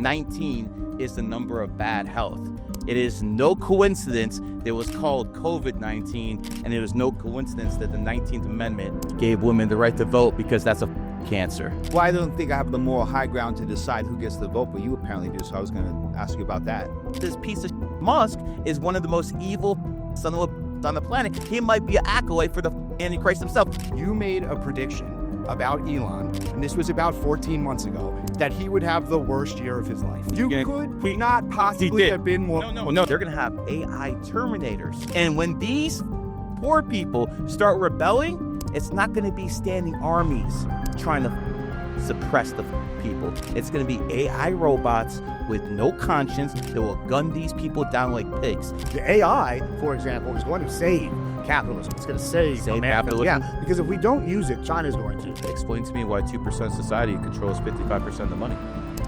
19 is the number of bad health. It is no coincidence that it was called COVID-19, and it is no coincidence that the 19th Amendment gave women the right to vote, because that's a cancer. Well, I don't think I have the moral high ground to decide who gets the vote, but you apparently do, so I was going to ask you about that. This piece of Musk is one of the most evil son of a on the planet. He might be an acolyte for the Antichrist himself. You made a prediction about Elon, and this was about 14 months ago, that he would have the worst year of his life. You could not possibly have been more. No, they're going to have AI Terminators. And when these poor people start rebelling, it's not going to be standing armies trying to suppress the people. It's going to be AI robots with no conscience that will gun these people down like pigs. The AI, for example, is going to save capitalism. It's going to save America. Capitalism? Yeah, because if we don't use it, China's going to. Explain to me why 2% of society controls 55% of the money.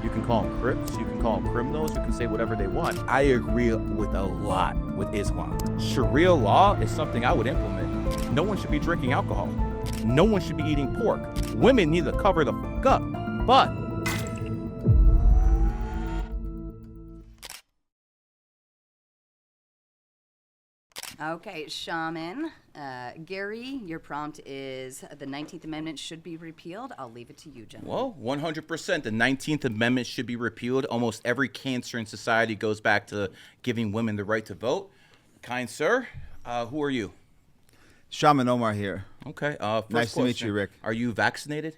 You can call them Crips, you can call them criminals, you can say whatever they want. I agree with a lot with Islam. Sharia law is something I would implement. No one should be drinking alcohol. No one should be eating pork. Women need to cover the fuck up. But okay, Shaman. Gary, your prompt is the 19th Amendment should be repealed. I'll leave it to you, gentlemen. well, 100%. The 19th Amendment should be repealed. Almost every cancer in society goes back to giving women the right to vote. Kind sir, who are you? Shaman Omar here. Okay. Nice First to meet question. you, Rick. Are you vaccinated?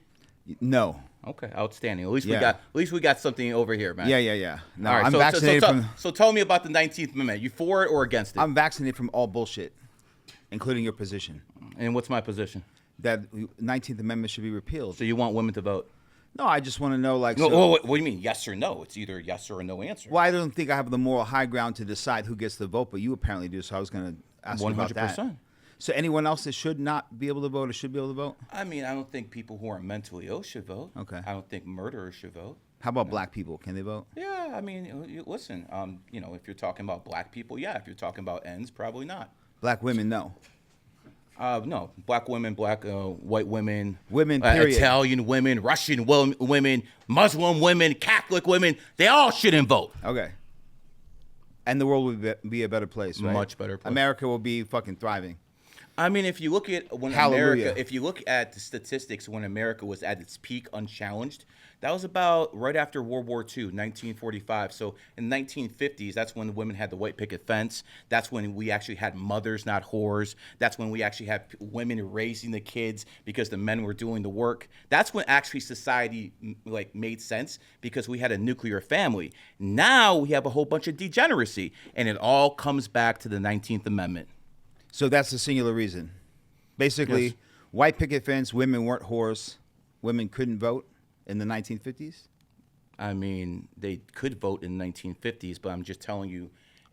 No. Okay, outstanding. At least Yeah. we got something over here, man. Yeah. No, All right, I'm so, vaccinated from. So tell me about the 19th Amendment. You for it or against it? I'm vaccinated from all bullshit, including your position And what's my position? that 19th Amendment should be repealed. So you want women to vote? No, I just want to know, like. No, so- what do you mean? Yes or no? It's either yes or a no answer. Well, I don't think I have the moral high ground to decide who gets the vote, but you apparently do. So I was going to ask you about that. 100%. So anyone else that should not be able to vote or should be able to vote? I mean, I don't think people who are mentally ill should vote. Okay. I don't think murderers should vote. How about black people? Can they vote? Yeah, I mean, listen. If you're talking about black people, yeah. If you're talking about ends, probably not. Black women, no. No, black women, white women, Women, period. Italian women, Russian women, Muslim women, Catholic women, they all shouldn't vote. Okay. And the world would be a better place, right? Much better place. America will be fucking thriving. I mean, if you look at if you look at the statistics when America was at its peak unchallenged, that was about right after World War II, 1945. So in the 1950s, that's when the women had the white picket fence. That's when we actually had mothers, not whores. That's when we actually had women raising the kids because the men were doing the work. That's when actually society made sense because we had a nuclear family. Now we have a whole bunch of degeneracy, and it all comes back to the 19th Amendment. So that's the singular reason. Basically, Yes. white picket fence, women weren't whores, women couldn't vote in the 1950s? I mean, they could vote in the 1950s, but I'm just telling you,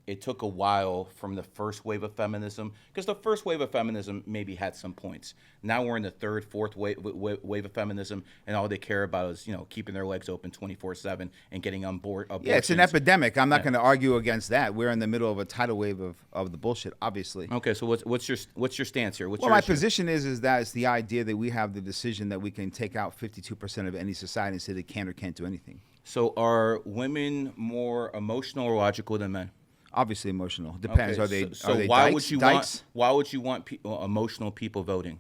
it took a while from the first wave of feminism, because the first wave of feminism maybe had some points. Now we're in the third, fourth wave of feminism, and all they care about is, keeping their legs open 24/7 and getting on board. Yeah, it's an epidemic. I'm not going to argue against that. We're in the middle of a tidal wave of the bullshit, obviously. Okay, so what's your stance here? Well, my position is that it's the idea that we have the decision that we can take out 52% of any society and say they can or can't do anything. So are women more emotional or logical than men? Obviously emotional. Depends. Okay, Are they why dykes? would you Dykes? why would you want emotional people voting?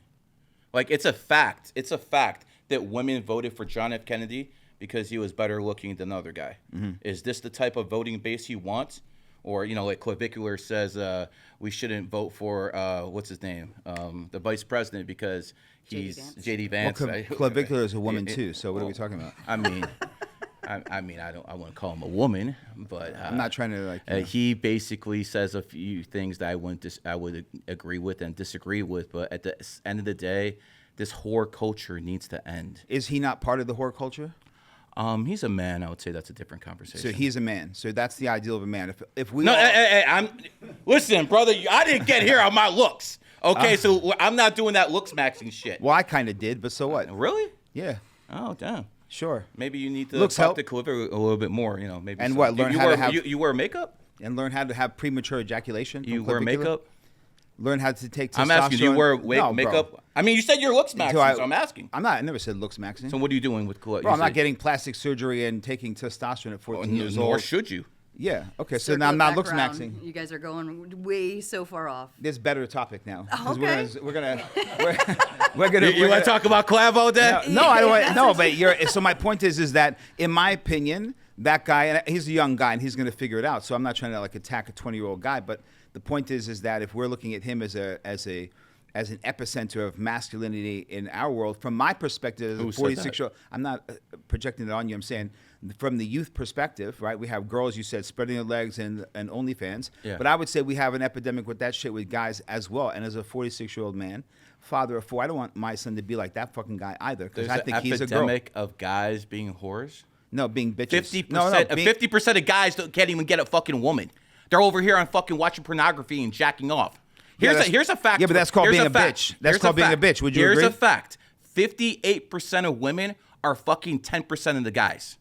Like, it's a fact. It's a fact that women voted for John F. Kennedy because he was better looking than the other guy. Mm-hmm. Is this the type of voting base you want? Or, like Clavicular says, we shouldn't vote for, what's his name? The vice president because he's J.D. Vance. Well, Clavicular is a woman too, so what are we talking about? I mean, I wouldn't call him a woman, but I'm not trying to he basically says a few things that I would agree with and disagree with. But at the end of the day, this whore culture needs to end. Is he not part of the whore culture? He's a man. I would say that's a different conversation. So he's a man. So that's the ideal of a man. If we listen, brother. I didn't get here on my looks. Okay, so I'm not doing that looks maxing shit. Well, I kind of did, but so what? Really? Yeah. Oh, damn. Sure. Maybe you need to Looks talk help. to Clifford a little bit more. Maybe. And what? Learn how to have. You wear makeup? And learn how to have premature ejaculation. You wear makeup? Learn how to take testosterone. I'm asking, do you wear makeup? Bro. I mean, you said you're looks maxing, so I'm asking. I never said looks maxing. So what are you doing with Bro, I'm not getting plastic surgery and taking testosterone at 14 years old. Nor should you. Yeah. Okay. So now I'm not looks maxing. You guys are going way so far off. There's a better topic now. Okay. We're gonna. You want to talk about Clavo then? No, I don't want. No, but so my point is that in my opinion, that guy, and he's a young guy and he's gonna figure it out. So I'm not trying to like attack a 20-year-old guy, but the point is that if we're looking at him as an epicenter of masculinity in our world, from my perspective as a 46-year-old, I'm not projecting it on you. I'm saying from the youth perspective, right? We have girls, you said, spreading their legs and OnlyFans. Yeah. But I would say we have an epidemic with that shit with guys as well. And as a 46-year-old man, father of 4, I don't want my son to be like that fucking guy either, because I think he's a girl. Epidemic of guys being whores? No, being bitches. 50% of guys can't even get a fucking woman. They're over here on fucking watching pornography and jacking off. Here's a fact. Yeah, but that's called being a bitch. That's called being a bitch. Would you agree? Here's a fact. 58% of women are fucking 10% of the guys.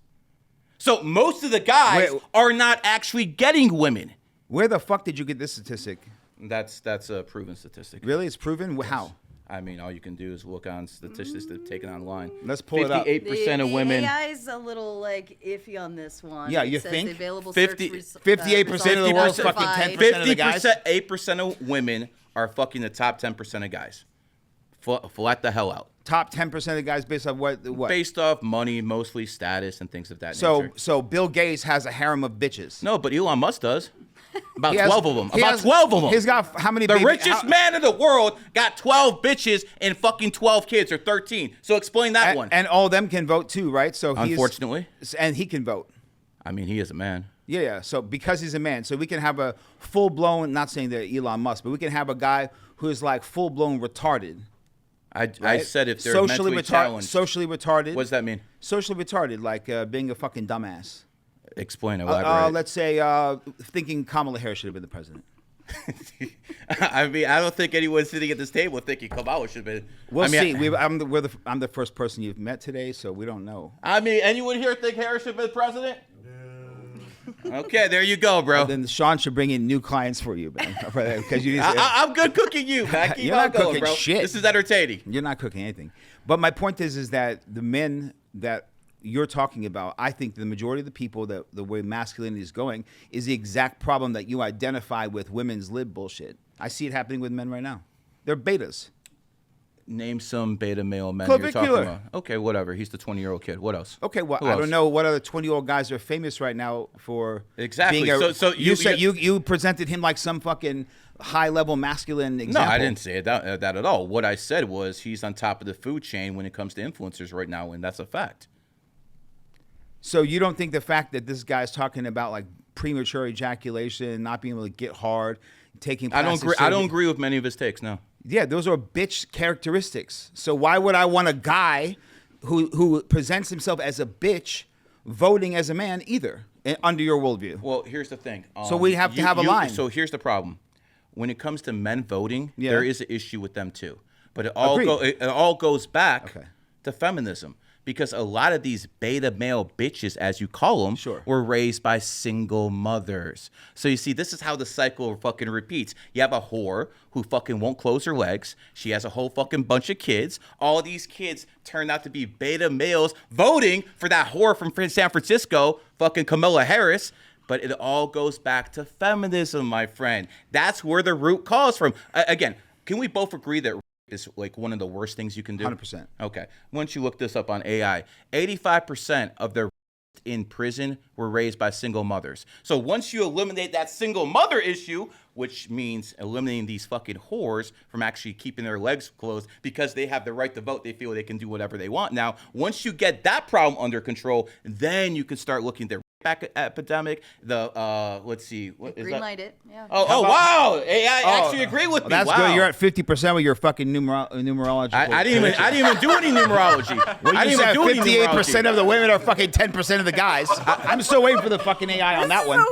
So most of the guys are not actually getting women. Where the fuck did you get this statistic? That's a proven statistic. Really? It's proven? Yes. How? I mean, all you can do is look on statistics that are taken online. Let's pull it up. 58% of women. The AI's a little like iffy on this one. Yeah, you think? 58% of the world's fucking 10% of the guys? 8% of women are fucking the top 10% of guys. Flat the hell out. Top 10% of the guys based on what? Based off money, mostly status and things of that nature. So Bill Gates has a harem of bitches. No, but Elon Musk does. About 12 of them. About 12 of them. He's got how many? The richest man in the world got 12 bitches and fucking 12 kids, or 13. So explain that one. And all of them can vote too, right? So unfortunately. And he can vote. I mean, he is a man. Yeah. So because he's a man, so we can have a full-blown, not saying that Elon Musk, but we can have a guy who is like full-blown retarded. I said if they're mentally challenged. Socially retarded. What does that mean? Socially retarded, like being a fucking dumbass. Explain, elaborate. Let's say thinking Kamala Harris should have been the president. I mean, I don't think anyone sitting at this table thinking Kamala should have been. We'll see. I'm the first person you've met today, so we don't know. I mean, anyone here think Harris should have been president? Okay, there you go, bro. Then Sean should bring in new clients for you, man. Because I'm good cooking you, man. Keep You're on not going, cooking bro. shit. This is entertaining. You're not cooking anything. But my point is that the men that you're talking about, I think the majority of the people that the way masculinity is going is the exact problem that you identify with women's lib bullshit. I see it happening with men right now. They're betas. Name some beta male men Clavicular. you're talking about. Okay, whatever. He's the 20-year-old kid. What else? Okay, well, Who I else? don't know what other 20-year-old guys are famous right now for exactly. being So you presented him like some fucking high-level masculine example. No, I didn't say that at all. What I said was he's on top of the food chain when it comes to influencers right now, and that's a fact. So you don't think the fact that this guy's talking about like premature ejaculation, not being able to get hard, taking I don't agree with many of his takes, no. Yeah, those are bitch characteristics. So why would I want a guy who presents himself as a bitch voting as a man either, under your worldview? Well, here's the thing. So we have to have a line. So here's the problem. When it comes to men voting, there is an issue with them too. But it all goes back to feminism. Because a lot of these beta male bitches, as you call them, were raised by single mothers. So you see, this is how the cycle fucking repeats. You have a whore who fucking won't close her legs. She has a whole fucking bunch of kids. All these kids turned out to be beta males voting for that whore from San Francisco, fucking Kamala Harris. But it all goes back to feminism, my friend. That's where the root cause from. Again, can we both agree that is like one of the worst things you can do? 100%. Okay. Once you look this up on AI, 85% of their in prison were raised by single mothers. So once you eliminate that single mother issue, which means eliminating these fucking whores from actually keeping their legs closed because they have the right to vote, they feel they can do whatever they want now. Once you get that problem under control, then you can start looking at the epidemic, the let's see, what is that? Greenlight it, yeah. Oh wow! AI actually agree with me. That's wow. good. You're at 50% with your fucking numerology. I didn't even do any numerology. Well, I didn't even do any 58% of the women are fucking 10% of the guys. I'm still waiting for the fucking AI on that one.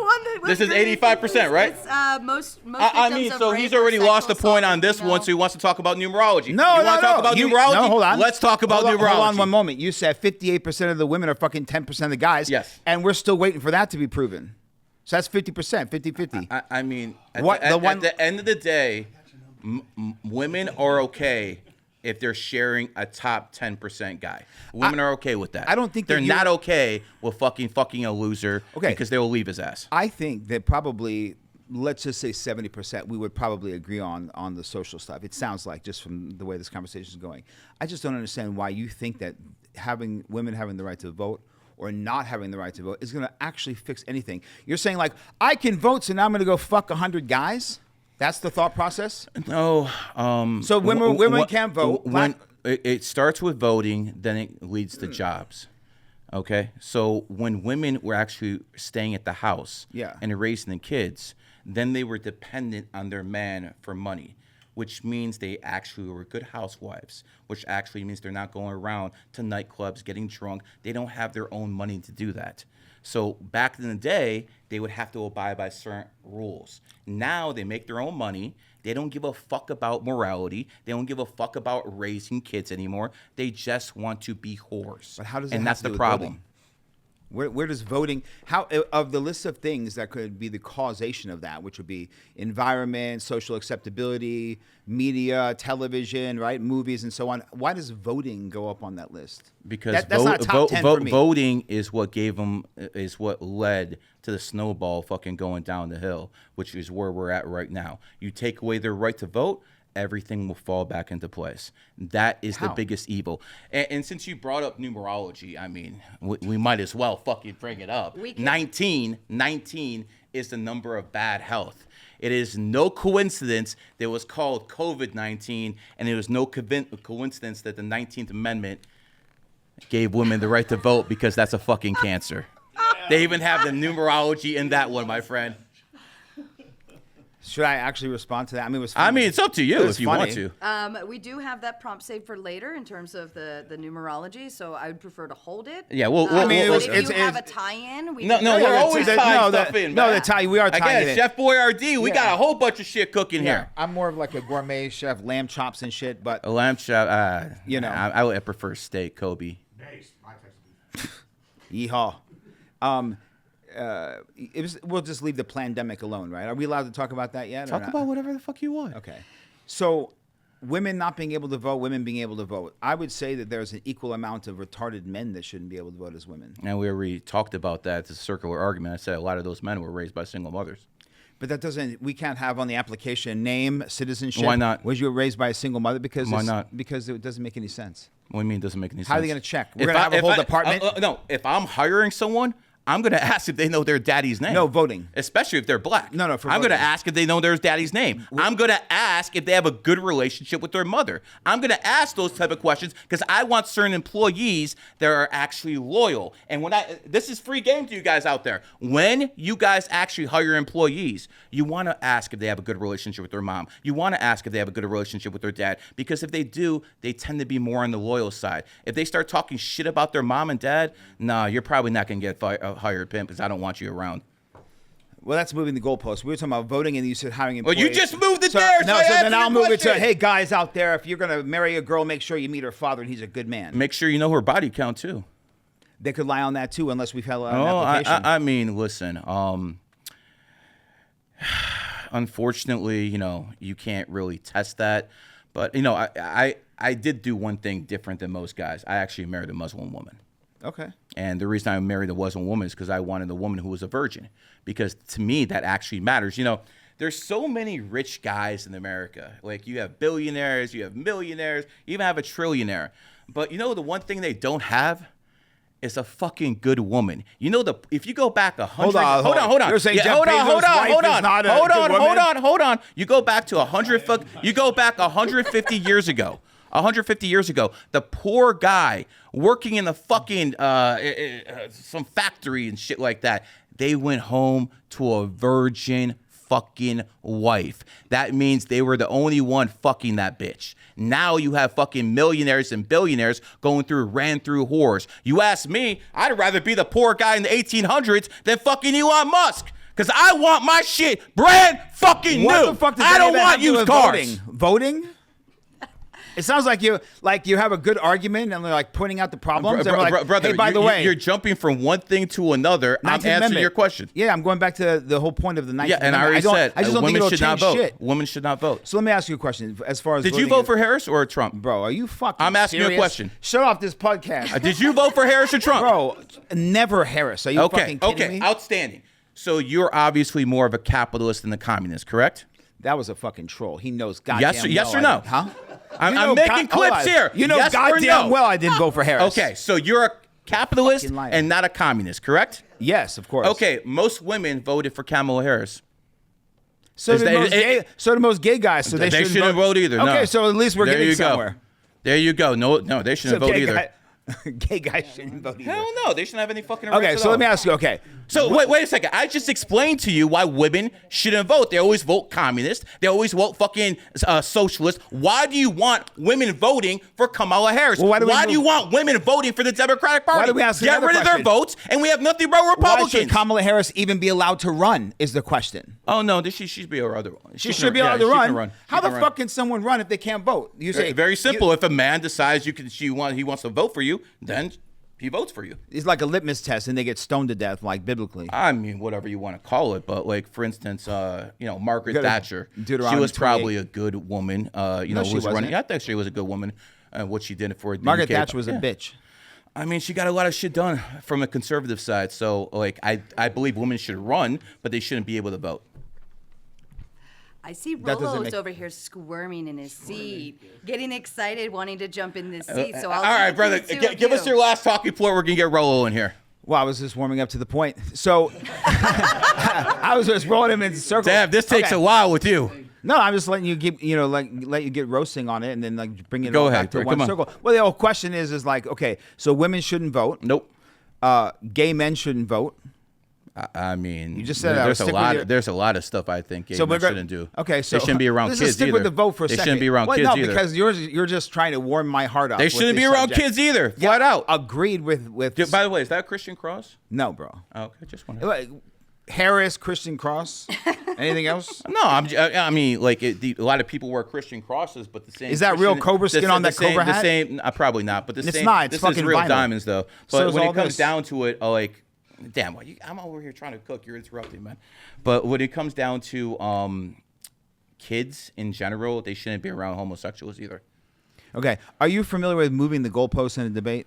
This is 85%, right? It's, most I mean, so he's already lost the point on this one, so he wants to talk about numerology. No, you want to talk about numerology? No, hold on. Let's talk about numerology. Hold on one moment. You said 58% of the women are fucking 10% of the guys. Yes. And we're still waiting for that to be proven. So that's 50%, 50-50. I mean, at the end of the day, Women are okay if they're sharing a top 10% guy. Women are okay with that. I don't think they're not okay with fucking a loser because they will leave his ass. I think that probably, let's just say 70%, we would probably agree on the social stuff. It sounds like, just from the way this conversation is going. I just don't understand why you think that women having the right to vote or not having the right to vote is going to actually fix anything. You're saying, like, I can vote, so now I'm going to go fuck 100 guys? That's the thought process? No. So women can't vote. When it starts with voting, then it leads to jobs. Okay? So when women were actually staying at the house and raising the kids, then they were dependent on their man for money, which means they actually were good housewives, which actually means they're not going around to nightclubs getting drunk. They don't have their own money to do that. So back in the day, they would have to abide by certain rules. Now they make their own money. They don't give a fuck about morality. They don't give a fuck about raising kids anymore. They just want to be whores. But how does and have that's to do the with problem. Voting? Where does voting, of the list of things that could be the causation of that, which would be environment, social acceptability, media, television, right, movies, and so on, why does voting go up on that list? Because that's not top 10 for me. Voting is what is what led to the snowball fucking going down the hill, which is where we're at right now. You take away their right to vote, everything will fall back into place. That is the biggest evil. And since you brought up numerology, I mean, we might as well fucking bring it up. 19 is the number of bad health. It is no coincidence that it was called COVID-19, and it was no coincidence that the 19th Amendment gave women the right to vote, because that's a fucking cancer. They even have the numerology in that one, my friend. Should I actually respond to that? I mean, it was funny. I mean, it's up to you if you want to. We do have that prompt saved for later in terms of the numerology, so I would prefer to hold it. Yeah, if you have a tie-in, we're always tying stuff in. No, we are tying it in. Chef Boyardee, we got a whole bunch of shit cooking here. I'm more of like a gourmet chef, lamb chops and shit, but a lamb chop. I prefer steak, Kobe. Nice. My Texas beef. Yeehaw. We'll just leave the pandemic alone, right? Are we allowed to talk about that yet? Talk about whatever the fuck you want. Okay. So women not being able to vote, women being able to vote. I would say that there's an equal amount of retarded men that shouldn't be able to vote as women. And we already talked about that. It's a circular argument. I said a lot of those men were raised by single mothers. But we can't have on the application name, citizenship. Why not? Was you raised by a single mother? Why not? Because it doesn't make any sense. What do you mean it doesn't make any sense? How are they going to check? We're going to have a whole department? No, if I'm hiring someone, I'm going to ask if they know their daddy's name. No, voting. Especially if they're black. No, I'm going to ask if they know their daddy's name. I'm going to ask if they have a good relationship with their mother. I'm going to ask those type of questions because I want certain employees that are actually loyal. And this is free game to you guys out there. When you guys actually hire employees, you want to ask if they have a good relationship with their mom. You want to ask if they have a good relationship with their dad, because if they do, they tend to be more on the loyal side. If they start talking shit about their mom and dad, you're probably not going to get hired, pimp, because I don't want you around. Well, that's moving the goalposts. We were talking about voting, and you said hiring employees. Well, you just moved it there. So then I'll move it to, hey, guys out there, if you're going to marry a girl, make sure you meet her father, and he's a good man. Make sure you know her body count, too. They could lie on that, too, unless we've held an application. I mean, listen, unfortunately, you can't really test that. But, I did do one thing different than most guys. I actually married a Muslim woman. Okay. And the reason I married a Muslim woman is because I wanted a woman who was a virgin. Because to me, that actually matters. There's so many rich guys in America. Like, you have billionaires, you have millionaires, you even have a trillionaire. But the one thing they don't have is a fucking good woman. If you go back 100... Hold on. You're saying hold on. You go back to 150 years ago. 150 years ago, the poor guy working in the fucking some factory and shit like that, they went home to a virgin fucking wife. That means they were the only one fucking that bitch. Now you have fucking millionaires and billionaires ran through whores. You ask me, I'd rather be the poor guy in the 1800s than fucking Elon Musk. Because I want my shit brand fucking new. What the fuck does I don't want used cars. Voting? It sounds like you have a good argument and they're like pointing out the problems. And we're like, brother, hey, by the way, you're jumping from one thing to another. I'm answering your question. Yeah, I'm going back to the whole point of the 19th Yeah, and I already Amendment. said I just don't think women it'll should not change vote. shit. Women should not vote. So let me ask you a question. As far as Did you vote for Harris or Trump? Bro, are you fucking I'm asking you a serious? question. Shut off this podcast. Did you vote for Harris or Trump? Bro, never Harris. Are you fucking kidding me? Outstanding. So you're obviously more of a capitalist than a communist, correct? That was a fucking troll. He knows goddamn yes well or no? Huh? I'm making clips here. You know yes goddamn well I didn't vote for Harris. Okay, so you're a capitalist and not a communist, correct? Yes, of course. Okay, most women voted for Kamala Harris. So did most gay guys. So they shouldn't vote either. Okay, no. so at least we're getting somewhere. There you go. No, they shouldn't vote either. Gay guys shouldn't vote either. Hell no, they shouldn't have any fucking rights. Okay, so let me ask you. Okay, so wait a second. I just explained to you why women shouldn't vote. They always vote communist. They always vote fucking socialist. Why do you want women voting for Kamala Harris? Well, why do you want women voting for the Democratic Party? Why do we ask Get rid of their votes, and we have nothing but Republicans. Why should Kamala Harris even be allowed to run? Is the question. Oh no, she should be allowed to run. She should be allowed to run. How the fuck can someone run if they can't vote? You say very simple. If a man decides he wants to vote for you, then he votes for you. It's like a litmus test, and they get stoned to death, like biblically. I mean, whatever you want to call it, but like for instance, Margaret Thatcher, she was 28. probably a good woman. She was wasn't. running. I think she was a good woman. What she did for the Margaret UK. Thatcher was a bitch. I mean, she got a lot of shit done from a conservative side. So like, I believe women should run, but they shouldn't be able to vote. I see Rollo's over here squirming in his seat, getting excited, wanting to jump in this seat. So all right, brother, give us your last talking point. We're gonna get Rollo in here. Well, I was just warming up to the point. So I was just rolling him in circles. Damn, this takes a while with you. No, I'm just letting you get, let you get roasting on it, and then like bring it Go all ahead, back to come one on. circle. Well, the whole question is like, okay, so women shouldn't vote. Nope. Gay men shouldn't vote. I mean, you just said there's a lot of stuff I think gay men shouldn't do. Okay, so they shouldn't be around let's kids just stick either. with the vote for a they second. shouldn't be around kids either. No, because you're just trying to warm my heart up. They shouldn't be around kids either. Flat out. Agreed with. By the way, is that a Christian cross? No, bro. Oh, okay, just one. Harris, Christian cross. Anything else? No, I mean, like a lot of people wear Christian crosses, but the same. Is that real Cobra skin on that Cobra hat? The same, probably not. But the same. It's not. It's this fucking is real vinyl. diamonds, though. So But when all it comes this. down to it, like, damn, I'm over here trying to cook. You're interrupting, man. But when it comes down to kids in general, they shouldn't be around homosexuals either. Okay. Are you familiar with moving the goalposts in a debate?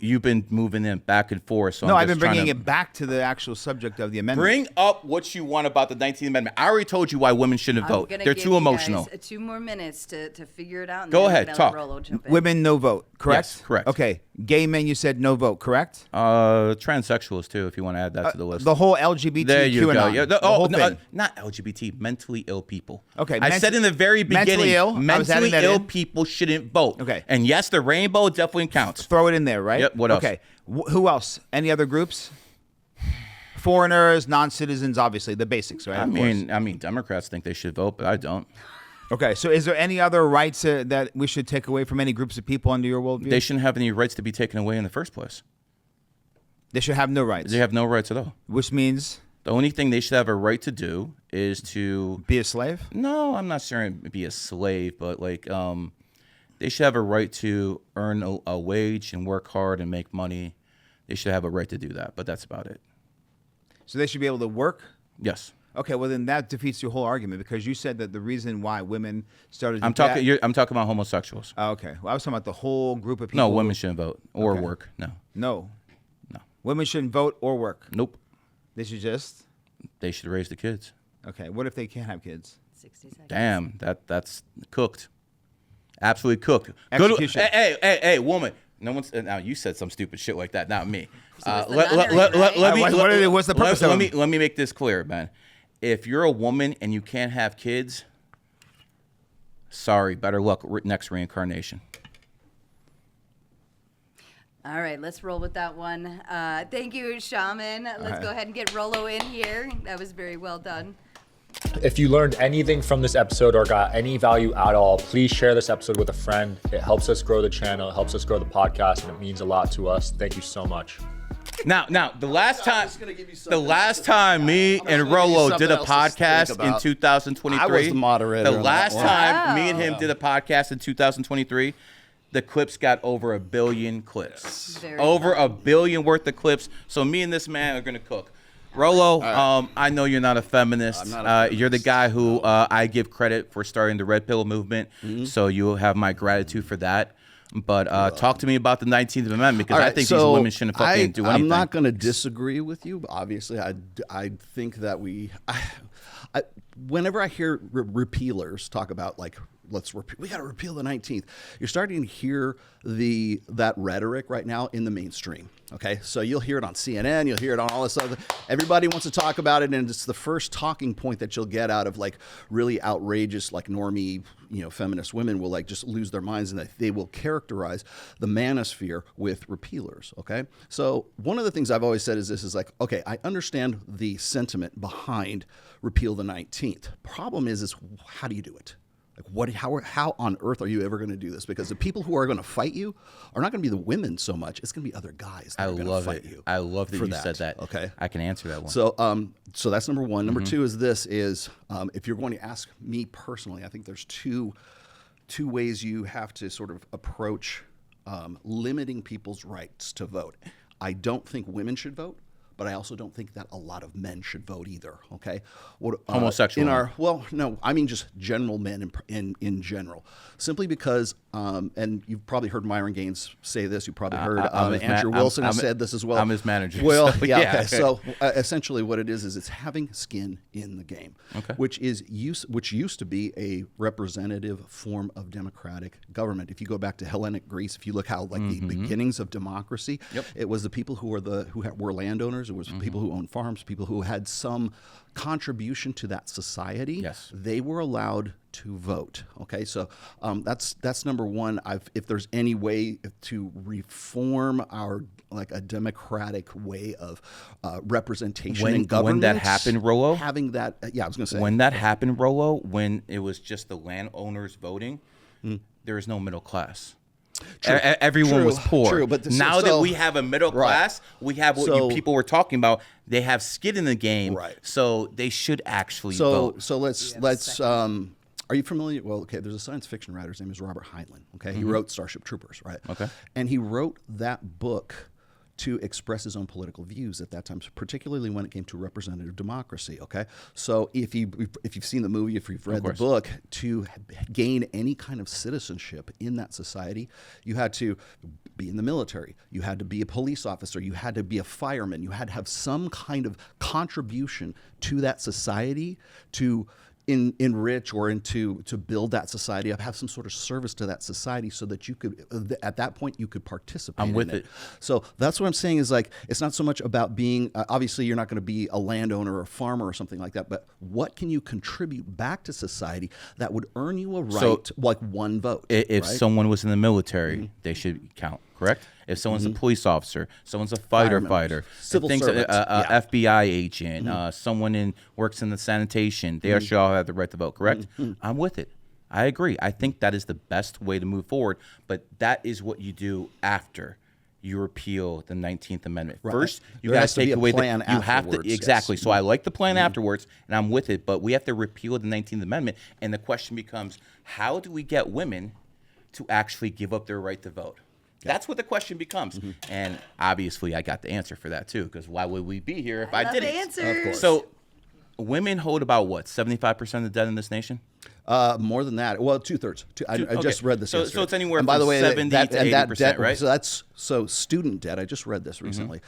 You've been moving them back and forth. So no, I've been bringing it back to the actual subject of the amendment. Bring up what you want about the 19th Amendment. I already told you why women shouldn't vote. They're too emotional. 2 more minutes to figure it out. And Go then ahead, talk. Rollo jump in. Women, no vote, correct? Yes, correct. Okay. Gay men, you said no vote, correct? Transsexuals too, if you want to add that to the list. The whole LGBTQ. There you go. Yeah, the whole thing. Not LGBT, mentally ill people. Okay, I said in the very beginning, mentally ill people shouldn't vote. Okay. And yes, the rainbow definitely counts. Throw it in there, right? Yep. What else? Okay. Who else? Any other groups? Foreigners, non-citizens, obviously the basics, right? I mean, Democrats think they should vote, but I don't. Okay, so is there any other rights that we should take away from any groups of people under your worldview? They shouldn't have any rights to be taken away in the first place. They should have no rights. They have no rights at all. Which means? The only thing they should have a right to do is to be a slave? No, I'm not saying be a slave, but like they should have a right to earn a wage and work hard and make money. They should have a right to do that, but that's about it. So they should be able to work? Yes. Okay, well then that defeats your whole argument because you said that the reason why women started. I'm talking about homosexuals. Oh, okay, well I was talking about the whole group of people. No, women shouldn't vote or work. No. Women shouldn't vote or work. Nope. They should just. They should raise the kids. Okay, what if they can't have kids? 60 seconds. Damn, that's cooked. Absolutely cooked. Execution. Hey, woman. No one's now. You said some stupid shit like that, not me. So let me. What's the purpose of it? Let me make this clear, man. If you're a woman and you can't have kids, sorry, better luck next reincarnation. All right, let's roll with that one. Thank you, Shaman. Let's go ahead and get Rollo in here. That was very well done. If you learned anything from this episode or got any value at all, please share this episode with a friend. It helps us grow the channel, it helps us grow the podcast, and it means a lot to us. Thank you so much. Now, the last time me and Rollo did a podcast in 2023. I was the moderator. The last time me and him did a podcast in 2023, the clips got over 1 billion clips. Over 1 billion worth of clips. So me and this man are gonna cook. Rollo, I know you're not a feminist. I'm not a feminist. You're the guy who I give credit for starting the Red Pill movement. So you have my gratitude for that. But talk to me about the 19th Amendment, because I think these women shouldn't fucking do anything. I'm not going to disagree with you. Obviously, I think that whenever I hear repealers talk about like, we got to repeal the 19th, you're starting to hear that rhetoric right now in the mainstream. Okay, so you'll hear it on CNN, you'll hear it on all this other. Everybody wants to talk about it, and it's the first talking point that you'll get out of like really outrageous, like normie, feminist women will like just lose their minds, and that they will characterize the manosphere with repealers. Okay, so one of the things I've always said is this: is like, okay, I understand the sentiment behind repeal the 19th. Problem is how do you do it? Like how on earth are you ever going to do this? Because the people who are going to fight you are not going to be the women so much. It's going to be other guys that are going to fight you. I love that you said that. Okay, I can answer that one. So that's number one. Number two is this: if you're going to ask me personally, I think there's two ways you have to sort of approach limiting people's rights to vote. I don't think women should vote. But I also don't think that a lot of men should vote either. Okay, homosexual. No, I mean just general men in general. Simply because, and you've probably heard Myron Gaines say this. You probably heard Andrew Wilson has said this as well. I'm his manager. Well, so, yeah. Okay. So essentially, what it is it's having skin in the game, which used to be a representative form of democratic government. If you go back to Hellenic Greece, if you look how like the beginnings of democracy, it was the people who were landowners. It was people who owned farms, people who had some contribution to that society. Yes. They were allowed to vote. Okay, so that's number one. If there's any way to reform our like a democratic way of representation in government, when that happened, Rollo, having that, I was going to say when that happened, Rollo, when it was just the landowners voting, there was no middle class. Everyone was poor. True, but now that we have a middle class, we have what people were talking about. They have skin in the game, so they should actually vote. So let's. Are you familiar? Well, okay. There's a science fiction writer. His name is Robert Heinlein. Okay, he wrote Starship Troopers, right? Okay, and he wrote that book to express his own political views at that time, particularly when it came to representative democracy. Okay, so if you've seen the movie, if you've read the book, to gain any kind of citizenship in that society, you had to be in the military, you had to be a police officer, you had to be a fireman, you had to have some kind of contribution to that society to enrich or to build that society up, have some sort of service to that society, so that you could at that point you could participate. I'm with it. So that's what I'm saying is like it's not so much about being obviously you're not going to be a landowner or a farmer or something like that, but what can you contribute back to society that would earn you a right, like one vote? If someone was in the military, they should count. Correct. If someone's a police officer, someone's a fighter, civil servant, FBI agent, someone works in the sanitation, they should all have the right to vote. Correct. I'm with it. I agree. I think that is the best way to move forward. But that is what you do after you repeal the 19th Amendment. Right. First, you got to take away the. You have to exactly. Yes. So I like the plan afterwards, and I'm with it. But we have to repeal the 19th Amendment, and the question becomes: how do we get women to actually give up their right to vote? That's what the question becomes. And obviously I got the answer for that too, because why would we be here if I didn't? Answers. Of course. So women hold about what, 75% of the debt in this nation? More than that. Well, 2/3. I just read this. So it's anywhere from by the way, 70 to 80%, debt, right? So student debt. I just read this recently.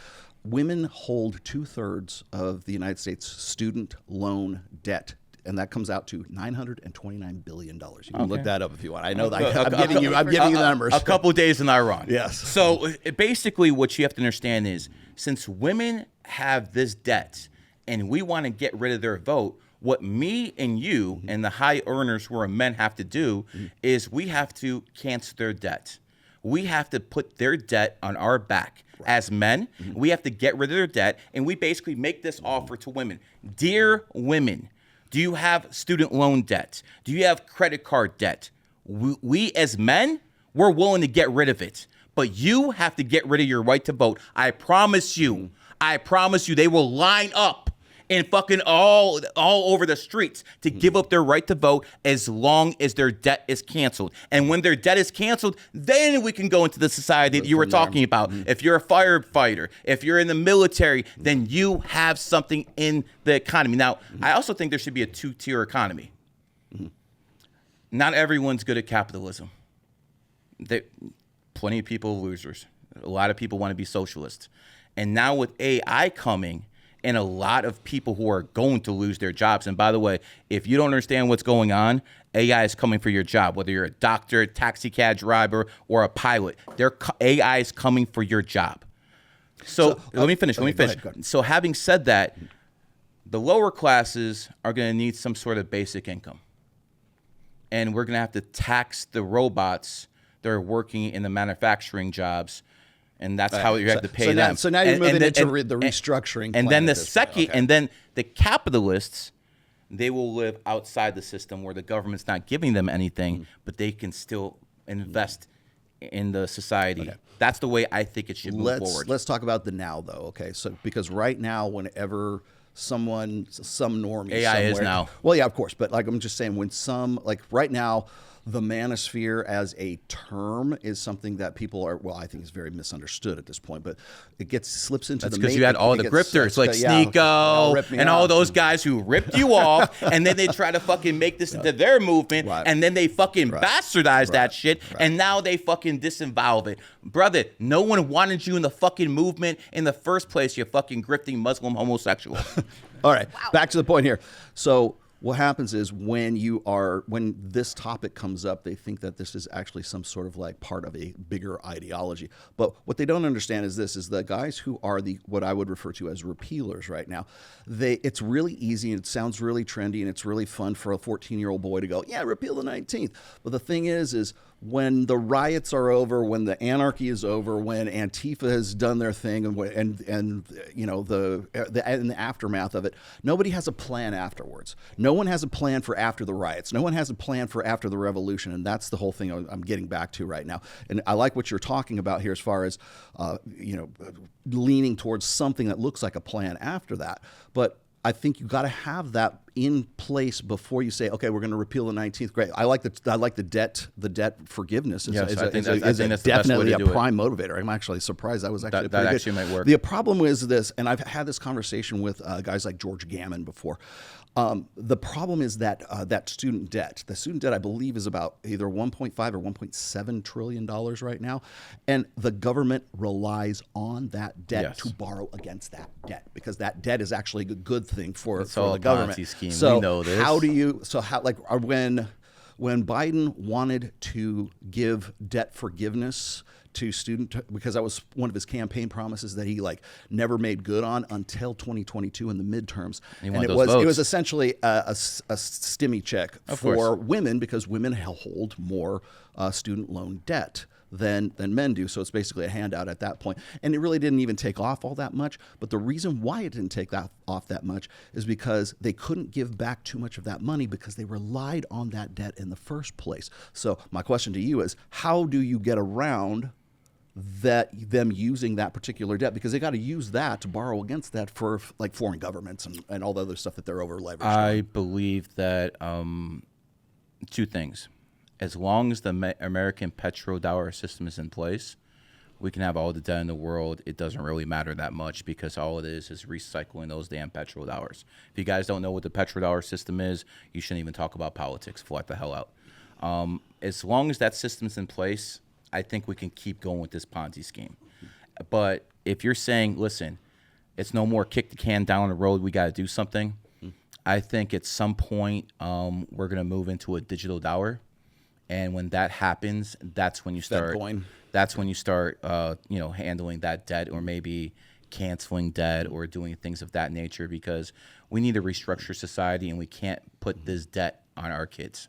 Women hold 2/3 of the United States student loan debt. And that comes out to $929 billion. You can look that up if you want. I know that. I'm giving you the numbers. A couple days in Iran. Yes. So basically what you have to understand is, since women have this debt and we want to get rid of their vote, what me and you and the high earners who are men have to do is we have to cancel their debt. We have to put their debt on our back. As men, we have to get rid of their debt, and we basically make this offer to women. Dear women, do you have student loan debt? Do you have credit card debt? We as men, we're willing to get rid of it. But you have to get rid of your right to vote. I promise you. I promise you, they will line up and fucking all over the streets to give up their right to vote as long as their debt is canceled. And when their debt is canceled, then we can go into the society that you were talking about. If you're a firefighter, if you're in the military, then you have something in the economy. Now, I also think there should be a two-tier economy. Not everyone's good at capitalism. Plenty of people are losers. A lot of people want to be socialists. And now with AI coming, and a lot of people who are going to lose their jobs. And by the way, if you don't understand what's going on, AI is coming for your job, whether you're a doctor, taxi cab driver, or a pilot. AI is coming for your job. So let me finish. Go ahead. So having said that, the lower classes are going to need some sort of basic income. And we're going to have to tax the robots that are working in the manufacturing jobs. And that's how you have to pay them. So now you're moving into the restructuring. And then and then the capitalists, they will live outside the system where the government's not giving them anything, but they can still invest in the society. Okay. That's the way I think it should move forward. Let's talk about the now, though. Okay, so because right now, whenever some normie AI is now. Well, yeah, of course, but like I'm just saying, when right now, the manosphere as a term is something that people are, I think is very misunderstood at this point, but it slips into That's because you had all the grifters like Sneeko and all those guys who ripped you off, and then they try to fucking make this into their movement, and then they fucking bastardize that shit, and now they fucking disinvolve it. Brother, no one wanted you in the fucking movement in the first place, you fucking grifting Muslim homosexual. All right, back to the point here. So what happens is when this topic comes up, they think that this is actually some sort of like part of a bigger ideology. But what they don't understand is the guys who are what I would refer to as repealers right now, it's really easy and it sounds really trendy and it's really fun for a 14-year-old boy to go, yeah, repeal the 19th. But the thing is when the riots are over, when the anarchy is over, when Antifa has done their thing, and you know in the aftermath of it, nobody has a plan afterwards. No one has a plan for after the riots. No one has a plan for after the revolution, and that's the whole thing I'm getting back to right now. And I like what you're talking about here as far as leaning towards something that looks like a plan after that, but I think you got to have that in place before you say, okay, we're going to repeal the 19th. Great. I like the debt forgiveness. Is definitely a prime motivator. I'm actually surprised that was actually that actually might work. The problem is this, and I've had this conversation with guys like George Gammon before. The problem is that student debt. The student debt, I believe, is about either 1.5 or 1.7 trillion dollars right now, and the government relies on that debt to borrow against that debt because that debt is actually a good thing for the government. Scheme. So we know this. When Biden wanted to give debt forgiveness to because that was one of his campaign promises that he never made good on until 2022 in the midterms, and it was essentially a stimmy check for women because women hold more student loan debt than men do. So it's basically a handout at that point. And it really didn't even take off all that much. But the reason why it didn't take off that much is because they couldn't give back too much of that money because they relied on that debt in the first place. So my question to you is, how do you get around them using that particular debt? Because they got to use that to borrow against that for foreign governments and all the other stuff that they're over leveraged. I believe that two things. As long as the American petrodollar system is in place, we can have all the debt in the world. It doesn't really matter that much because all it is recycling those damn petrodollars. If you guys don't know what the petrodollar system is, you shouldn't even talk about politics. Flat the hell out. As long as that system's in place, I think we can keep going with this Ponzi scheme. But if you're saying, listen, it's no more kick the can down the road, we got to do something, I think at some point we're going to move into a digital dollar. And when that happens, that's when you start. That's when you start, handling that debt, or maybe canceling debt, or doing things of that nature. Because we need to restructure society, and we can't put this debt on our kids.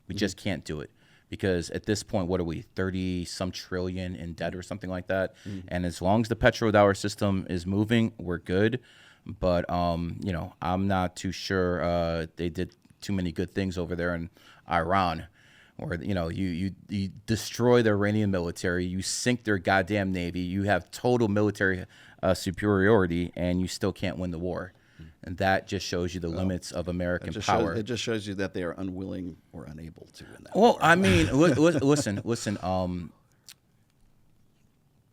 We just can't do it. Because at this point, what are we, 30-some trillion in debt or something like that? And as long as the petrodollar system is moving, we're good. But I'm not too sure they did too many good things over there in Iran. or you destroy the Iranian military, you sink their goddamn navy, you have total military superiority, and you still can't win the war. And that just shows you the limits of American power. It just shows you that they are unwilling or unable to win that. Well, war. I mean, listen.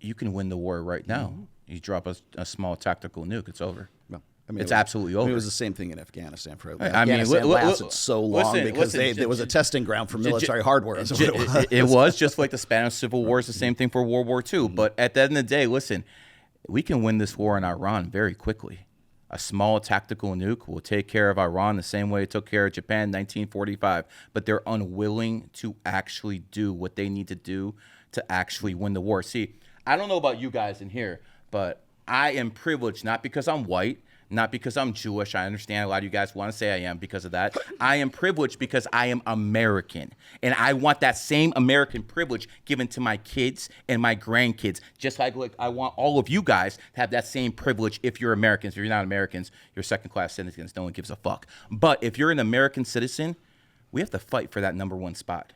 You can win the war right now. You drop a small tactical nuke, it's over. Well, it's absolutely over. It was the same thing in Afghanistan. Afghanistan lasted so long because it was a testing ground for military hardware. It was just like the Spanish Civil War is the same thing for World War II. But at the end of the day, listen, we can win this war in Iran very quickly. A small tactical nuke will take care of Iran the same way it took care of Japan in 1945. But they're unwilling to actually do what they need to do to actually win the war. See, I don't know about you guys in here, but I am privileged, not because I'm white, not because I'm Jewish. I understand a lot of you guys want to say I am because of that. I am privileged because I am American. And I want that same American privilege given to my kids and my grandkids. Just like I want all of you guys to have that same privilege if you're Americans. If you're not Americans, you're second-class citizens. No one gives a fuck. But if you're an American citizen, we have to fight for that number one spot.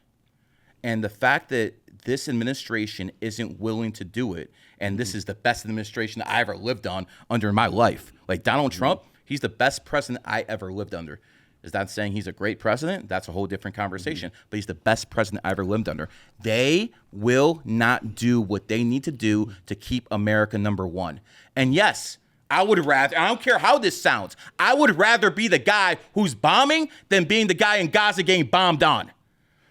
And the fact that this administration isn't willing to do it, and this is the best administration I ever lived under in my life. Like Donald Trump, he's the best president I ever lived under. Is that saying he's a great president? That's a whole different conversation. But he's the best president I ever lived under. They will not do what they need to do to keep America number one. And yes, I would rather, I don't care how this sounds, I would rather be the guy who's bombing than being the guy in Gaza getting bombed on.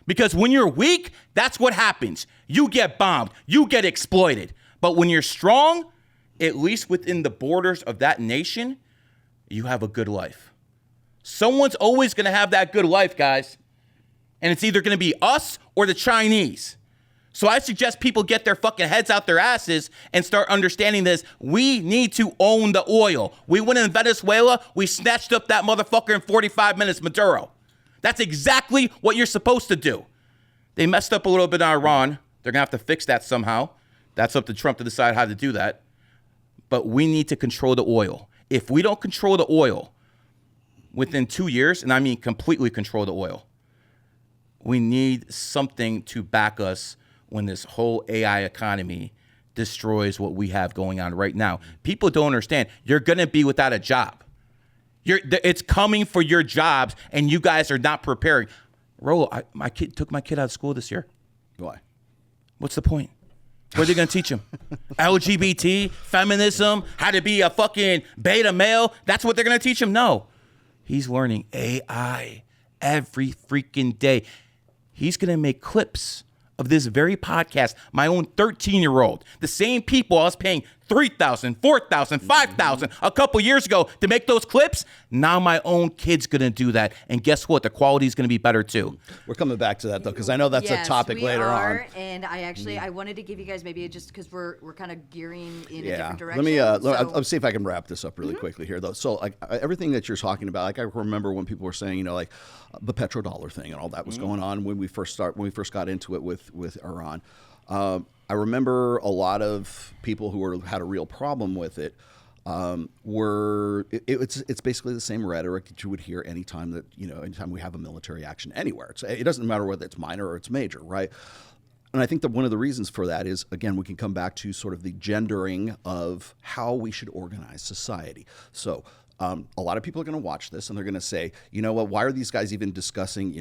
Because when you're weak, that's what happens. You get bombed. You get exploited. But when you're strong, at least within the borders of that nation, you have a good life. Someone's always going to have that good life, guys. And it's either going to be us or the Chinese. So I suggest people get their fucking heads out their asses and start understanding this. We need to own the oil. We went in Venezuela. We snatched up that motherfucker in 45 minutes, Maduro. That's exactly what you're supposed to do. They messed up a little bit in Iran. They're going to have to fix that somehow. That's up to Trump to decide how to do that. But we need to control the oil. If we don't control the oil within 2 years, and I mean completely control the oil, we need something to back us when this whole AI economy destroys what we have going on right now. People don't understand. You're going to be without a job. It's coming for your jobs, and you guys are not preparing. Rollo, my kid took my kid out of school this year. Why? What's the point? What are they going to teach him? LGBT, feminism, how to be a fucking beta male? That's what they're going to teach him? No. He's learning AI every freaking day. He's going to make clips of this very podcast, my own 13-year-old, the same people I was paying $3,000, $4,000, $5,000 a couple years ago to make those clips. Now my own kid's going to do that. And guess what? The quality is going to be better too. We're coming back to that though, because I know that's a topic later on. And I wanted to give you guys maybe just because we're kind of gearing in a different direction. Let's see if I can wrap this up really quickly here though. So like everything that you're talking about, like I remember when people were saying, like the petrodollar thing and all that was going on when we first got into it with Iran. I remember a lot of people who had a real problem with it. It's basically the same rhetoric that you would hear anytime we have a military action anywhere. It doesn't matter whether it's minor or it's major, right? And I think that one of the reasons for that is, again, we can come back to sort of the gendering of how we should organize society. So a lot of people are going to watch this and they're going to say, you know what, why are these guys even discussing,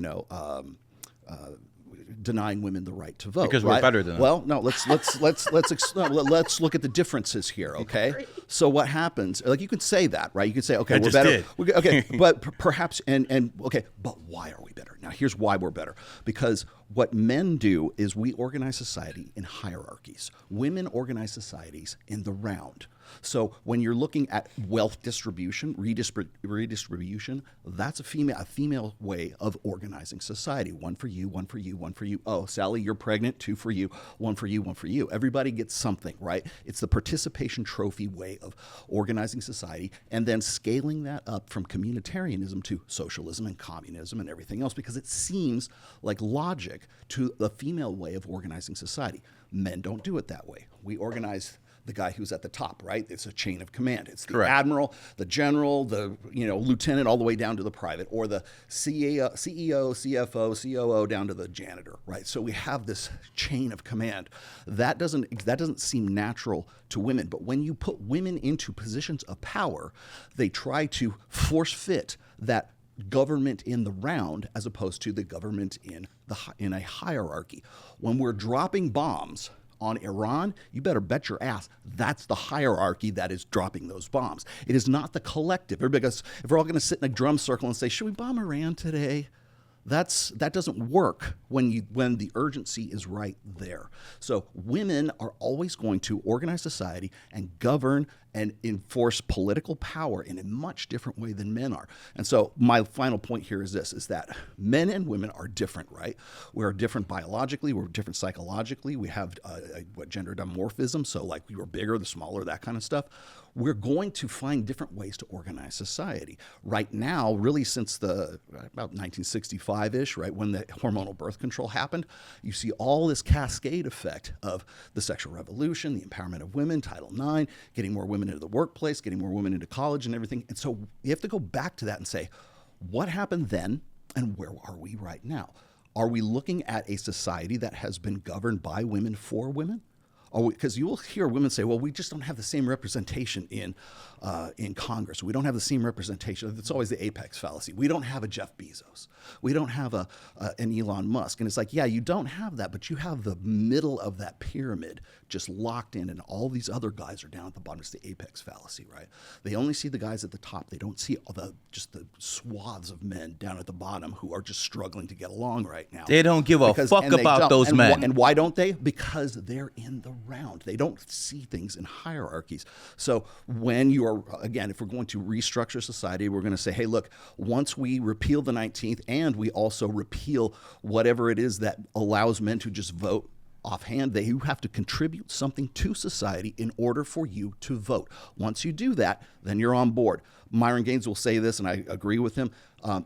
denying women the right to vote? Because we're better than them. Well, no, let's look at the differences here, okay? So what happens? Like you could say that, right? You could say, okay, we're better. Okay, but perhaps but why are we better? Now, here's why we're better. Because what men do is we organize society in hierarchies. Women organize societies in the round. So when you're looking at wealth distribution, redistribution, that's a female way of organizing society. One for you, one for you, one for you. Oh, Sally, you're pregnant. Two for you, one for you, one for you. Everybody gets something, right? It's the participation trophy way of organizing society and then scaling that up from communitarianism to socialism and communism and everything else because it seems like logic to the female way of organizing society. Men don't do it that way. We organize the guy who's at the top, right? It's a chain of command. It's the Correct. admiral, the general, the lieutenant, all the way down to the private, or the CEO, CFO, COO, down to the janitor, right? So we have this chain of command. That doesn't seem natural to women. But when you put women into positions of power, they try to force fit that government in the round as opposed to the government in a hierarchy. When we're dropping bombs on Iran, you better bet your ass that's the hierarchy that is dropping those bombs. It is not the collective. Because if we're all going to sit in a drum circle and say, should we bomb Iran today? That doesn't work when the urgency is right there. So women are always going to organize society and govern and enforce political power in a much different way than men are. And so my final point here is this, is that men and women are different, right? We're different biologically, we're different psychologically, we have gender dimorphism, so like we were bigger, the smaller, that kind of stuff. We're going to find different ways to organize society. Right now, really since about 1965-ish, right, when the hormonal birth control happened, you see all this cascade effect of the sexual revolution, the empowerment of women, Title IX, getting more women into the workplace, getting more women into college and everything. And so you have to go back to that and say, what happened then and where are we right now? Are we looking at a society that has been governed by women for women? Because you will hear women say, well, we just don't have the same representation in Congress. We don't have the same representation. It's always the apex fallacy. We don't have a Jeff Bezos. We don't have an Elon Musk. And it's like, yeah, you don't have that, but you have the middle of that pyramid just locked in, and all these other guys are down at the bottom. It's the apex fallacy, right? They only see the guys at the top. They don't see just the swaths of men down at the bottom who are just struggling to get along right now. They don't give a fuck about those men. And why don't they? Because they're in the round. They don't see things in hierarchies. So when you are, again, if we're going to restructure society, we're going to say, hey, look, once we repeal the 19th and we also repeal whatever it is that allows men to just vote offhand, you have to contribute something to society in order for you to vote. Once you do that, then you're on board. Myron Gaines will say this, and I agree with him.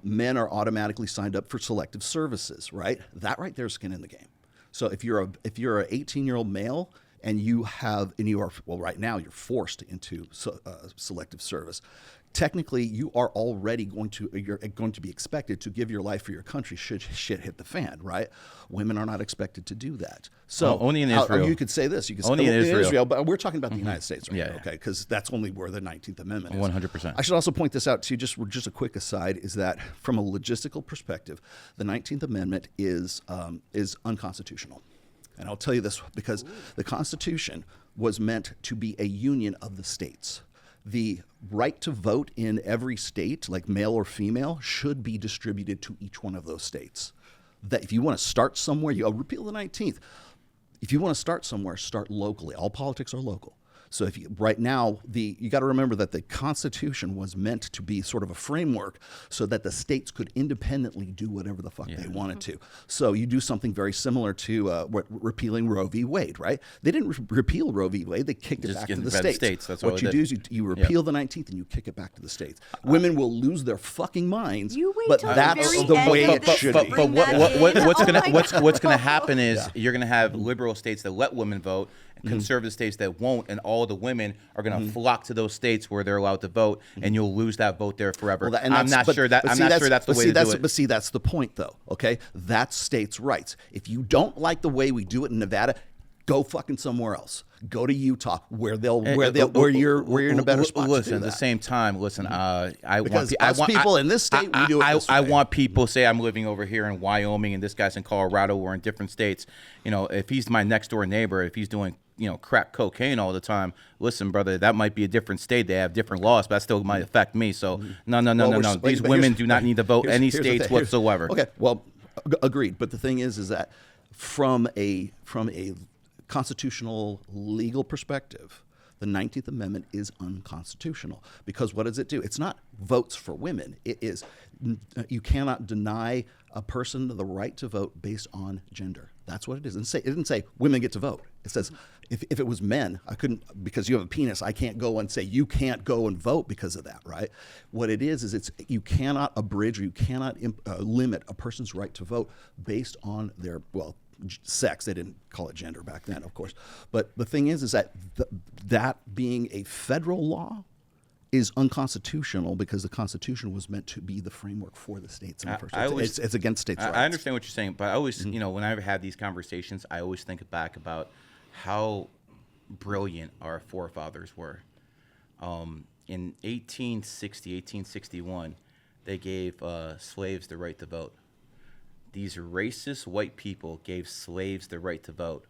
Men are automatically signed up for selective services, right? That right there is skin in the game. So if you're an 18-year-old male and you are, well, right now you're forced into selective service, technically you are already going to be expected to give your life for your country should shit hit the fan, right? Women are not expected to do that. So only in Israel. You could say this. You could only say, in Israel, but we're talking about the United States right Yeah, now, yeah. okay? Because that's only where the 19th Amendment is. 100%. I should also point this out too, just a quick aside, is that from a logistical perspective, the 19th Amendment is unconstitutional. And I'll tell you this because the Constitution was meant to be a union of the states. The right to vote in every state, like male or female, should be distributed to each one of those states. That if you want to start somewhere, you repeal the 19th. If you want to start somewhere, start locally. All politics are local. So right now, you got to remember that the Constitution was meant to be sort of a framework so that the states could independently do whatever the fuck they wanted to. So you do something very similar to repealing Roe v. Wade, right? They didn't repeal Roe v. Wade; they kicked it back to the states. That's what you do is you repeal the 19th and you kick it back to the states. Women will lose their fucking minds, You wait but till the that's very the end way of it this should to be. bring that in. What's gonna happen is you're gonna have liberal states that let women vote, and conservative states that won't, and all the women are gonna flock to those states where they're allowed to vote, and you'll lose that vote there forever. Well, I'm not sure that's the way to do it. But see, that's the point, though. Okay, that's states' rights. If you don't like the way we do it in Nevada, go fucking somewhere else. Go to Utah, where you're in a better spot. Listen, to do at the that. same time, listen. I want people in this state. We do it this I way. want people say I'm living over here in Wyoming, and this guy's in Colorado, or in different states. You know, if he's my next door neighbor, if he's doing crack cocaine all the time, listen, brother, that might be a different state. They have different laws, but that still might affect me. So no. These women do not need to vote any states whatsoever. Okay, well, agreed. But the thing is that from a constitutional legal perspective, the 19th Amendment is unconstitutional because what does it do? It's not votes for women. It is you cannot deny a person the right to vote based on gender. That's what it is. It didn't say women get to vote. It says if it was men, I couldn't, because you have a penis, I can't go and say you can't go and vote because of that, right? What it is you cannot abridge or you cannot limit a person's right to vote based on their, well, sex. They didn't call it gender back then, of course. But the thing is that that being a federal law is unconstitutional because the Constitution was meant to be the framework for the states in the first place. It's against states' rights. I understand what you're saying, but I always, whenever I have these conversations, I always think back about how brilliant our forefathers were. In 1861, they gave slaves the right to vote. These racist white people gave slaves the right to vote.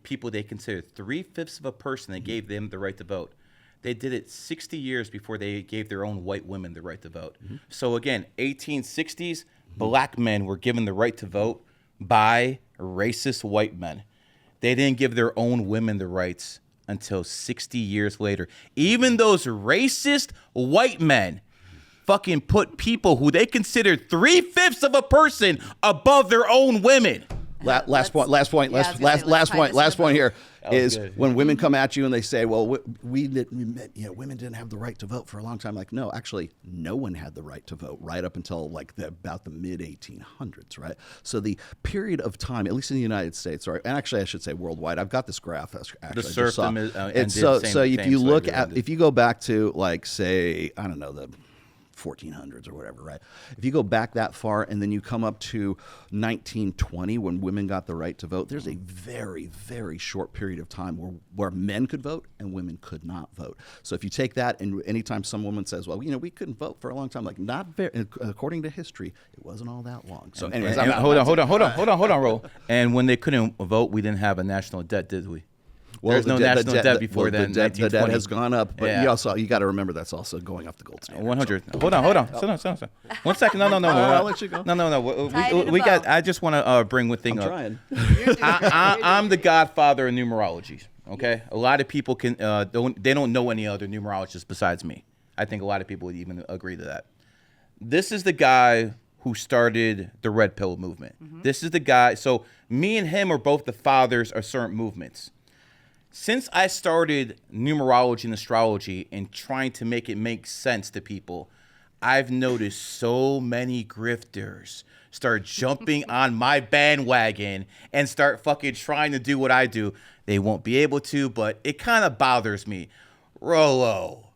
People they considered 3/5 of a person, they gave them the right to vote. They did it 60 years before they gave their own white women the right to vote. So again, 1860s, black men were given the right to vote by racist white men. They didn't give their own women the rights until 60 years later. Even those racist white men fucking put people who they considered 3/5 of a person above their own women. Last point here is when women come at you and they say, well, women didn't have the right to vote for a long time. Like, no, actually, no one had the right to vote right up until like about the mid 1800s, right? So the period of time, at least in the United States, and actually I should say worldwide, I've got this graph. Actually, the serfdom if you go back to like, say, I don't know, the 1400s or whatever, right? If you go back that far and then you come up to 1920 when women got the right to vote, there's a very, very short period of time where men could vote and women could not vote. So if you take that and anytime some woman says, well, we couldn't vote for a long time, like according to history, it wasn't all that long. So anyways, hold on, Rollo. And when they couldn't vote, we didn't have a national debt, did we? Well, there's no national debt before then. The debt has gone up, but you got to remember that's also going off the gold standard. 100. So. Hold on. Sit down. 1 second. No. I'll let you go. No. We got. I just want to bring one thing up. Trying. I'm the godfather of numerology. Okay, a lot of people don't know any other numerologists besides me. I think a lot of people would even agree to that. This is the guy who started the red pill movement. This is the guy. So me and him are both the fathers of certain movements. Since I started numerology and astrology and trying to make it make sense to people, I've noticed so many grifters start jumping on my bandwagon and start fucking trying to do what I do. They won't be able to, but it kind of bothers me. Rollo,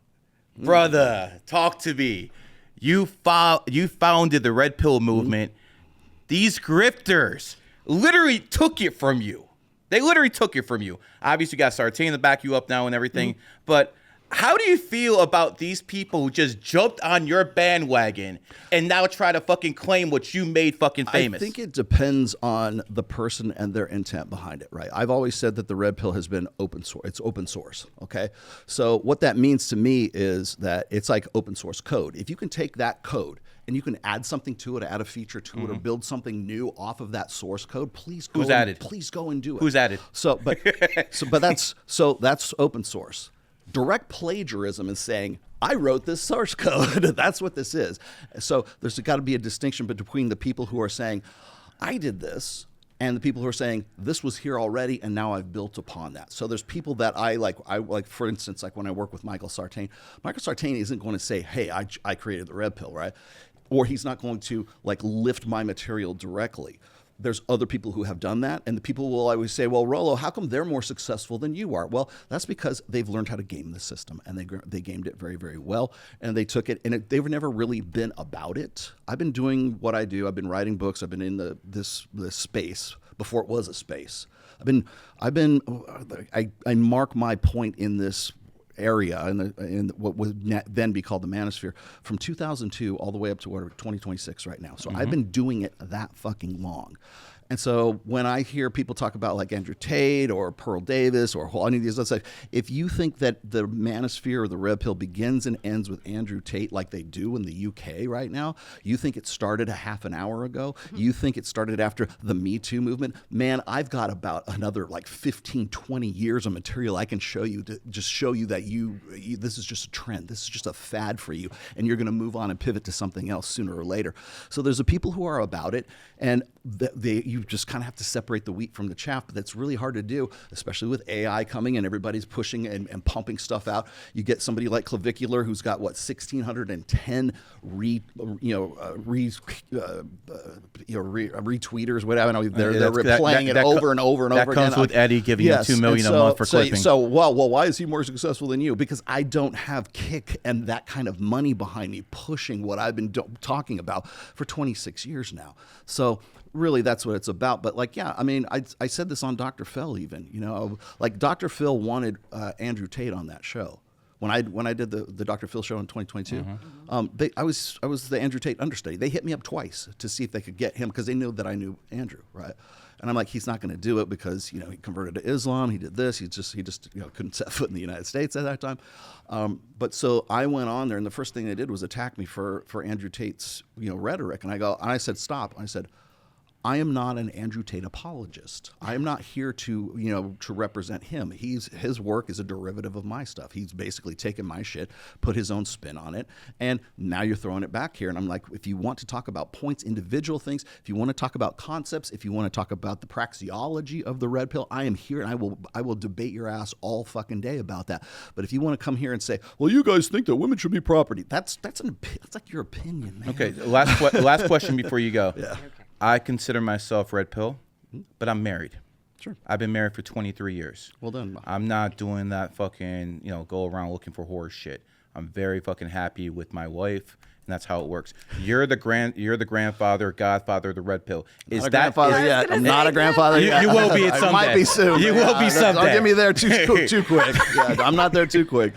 brother, talk to me. You founded the red pill movement. These grifters literally took it from you. They literally took it from you. Obviously, you got Sartain to back you up now and everything. But how do you feel about these people who just jumped on your bandwagon and now try to fucking claim what you made fucking famous? I think it depends on the person and their intent behind it, right? I've always said that the red pill has been open source. It's open source, okay? So what that means to me is that it's like open source code. If you can take that code and you can add something to it, add a feature to it, or build something new off of that source code, please go and do it. Who's added? That's open source. Direct plagiarism is saying, I wrote this source code. That's what this is. So there's got to be a distinction between the people who are saying, I did this, and the people who are saying, this was here already, and now I've built upon that. So there's people that I like, for instance, like when I work with Michael Sartain isn't going to say, hey, I created the red pill, right? Or he's not going to like lift my material directly. There's other people who have done that, and the people will always say, well, Rollo, how come they're more successful than you are? Well, that's because they've learned how to game the system, and they gamed it very, very well, and they took it, and they've never really been about it. I've been doing what I do. I've been writing books. I've been in this space before it was a space. I mark my point in this area in what would then be called the manosphere from 2002 all the way up to 2026 right now. So I've been doing it that fucking long. And so when I hear people talk about like Andrew Tate or Pearl Davis or any of these, let's say, if you think that the manosphere or the red pill begins and ends with Andrew Tate like they do in the UK right now, you think it started a half an hour ago, you think it started after the Me Too movement, man, I've got about another like 15, 20 years of material I can show you to just show you that this is just a trend. This is just a fad for you, and you're going to move on and pivot to something else sooner or later. So there's the people who are about it, and you just kind of have to separate the wheat from the chaff, but that's really hard to do, especially with AI coming and everybody's pushing and pumping stuff out. You get somebody like Clavicular who's got 1,610 retweeters, whatever. They're replaying it over and over and over again. That comes with Eddie giving you $2 million a month for clipping. So why is he more successful than you? Because I don't have kick and that kind of money behind me pushing what I've been talking about for 26 years now. So really, that's what it's about. But I said this on Dr. Phil even. Dr. Phil wanted Andrew Tate on that show. When I did the Dr. Phil show in 2022, I was the Andrew Tate understudy. They hit me up twice to see if they could get him because they knew that I knew Andrew, right? And I'm like, he's not going to do it because he converted to Islam. He did this. He just couldn't set foot in the United States at that time. But so I went on there, and the first thing they did was attack me for Andrew Tate's rhetoric. And I said, stop. I said, I am not an Andrew Tate apologist. I am not here to represent him. His work is a derivative of my stuff. He's basically taken my shit, put his own spin on it, and now you're throwing it back here. And I'm like, if you want to talk about points, individual things, if you want to talk about concepts, if you want to talk about the praxeology of the red pill, I am here, and I will debate your ass all fucking day about that. But if you want to come here and say, well, you guys think that women should be property, that's like your opinion, man. Okay, last question before you go. Yeah. Okay. I consider myself red pill, but I'm married. Sure. I've been married for 23 years. Well done. I'm not doing that fucking, go around looking for horror shit. I'm very fucking happy with my wife, and that's how it works. You're the grandfather, godfather of the red pill. Not a grandfather yet. I'm not a grandfather yet. You will be at someday. I might be soon. You will be someday. Don't get me there too quick. Yeah, I'm not there too quick.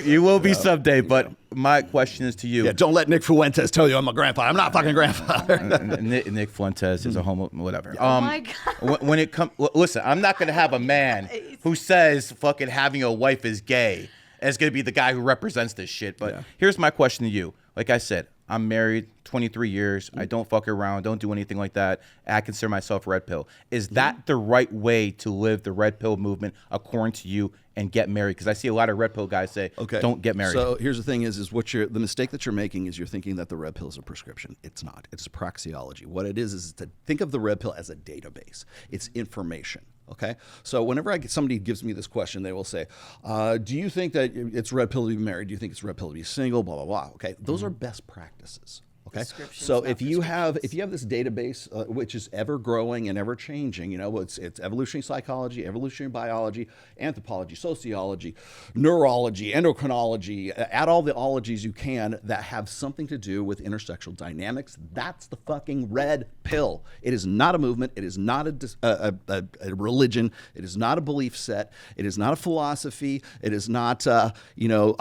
You will be someday, but my question is to you. Yeah, don't let Nick Fuentes tell you I'm a grandfather. I'm not fucking grandfather. Nick Fuentes is a homo, whatever. Oh my God. When it comes, listen, I'm not going to have a man who says fucking having a wife is gay as going to be the guy who represents this shit. But here's my question to you. Like I said, I'm married 23 years. I don't fuck around. Don't do anything like that. I consider myself red pill. Is that the right way to live the red pill movement according to you and get married? Because I see a lot of red pill guys say, don't get married. So here's the thing is the mistake that you're making is you're thinking that the red pill is a prescription. It's not. It's a praxeology. What it is to think of the red pill as a database. It's information. Okay, so whenever somebody gives me this question, they will say, do you think that it's red pill to be married? Do you think it's red pill to be single? Blah, blah, blah. Okay, those are best practices. Okay, so if you have this database which is ever growing and ever changing, it's evolutionary psychology, evolutionary biology, anthropology, sociology, neurology, endocrinology, add all the ologies you can that have something to do with intersexual dynamics. That's the fucking red pill. It is not a movement. It is not a religion. It is not a belief set. It is not a philosophy. It is not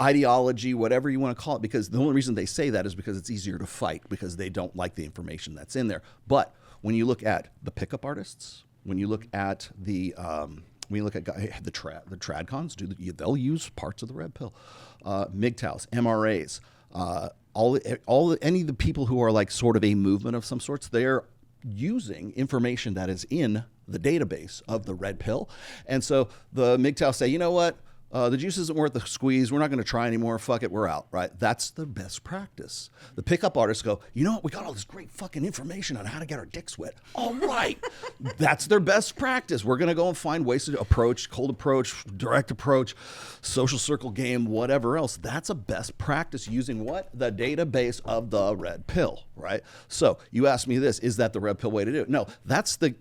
ideology, whatever you want to call it. Because the only reason they say that is because it's easier to fight, because they don't like the information that's in there. But when you look at the pickup artists, when you look at the tradcons, they'll use parts of the red pill, MGTOWs, MRAs, any of the people who are like sort of a movement of some sorts, they're using information that is in the database of the red pill. And so the MGTOWs say, you know what? The juice isn't worth the squeeze. We're not going to try anymore. Fuck it. We're out, right? That's the best practice. The pickup artists go, you know what? We got all this great fucking information on how to get our dicks wet. All right. That's their best practice. We're going to go and find ways to approach, cold approach, direct approach, social circle game, whatever else. That's a best practice using what? The database of the red pill, right? So you asked me this, is that the red pill way to do it? No, that's the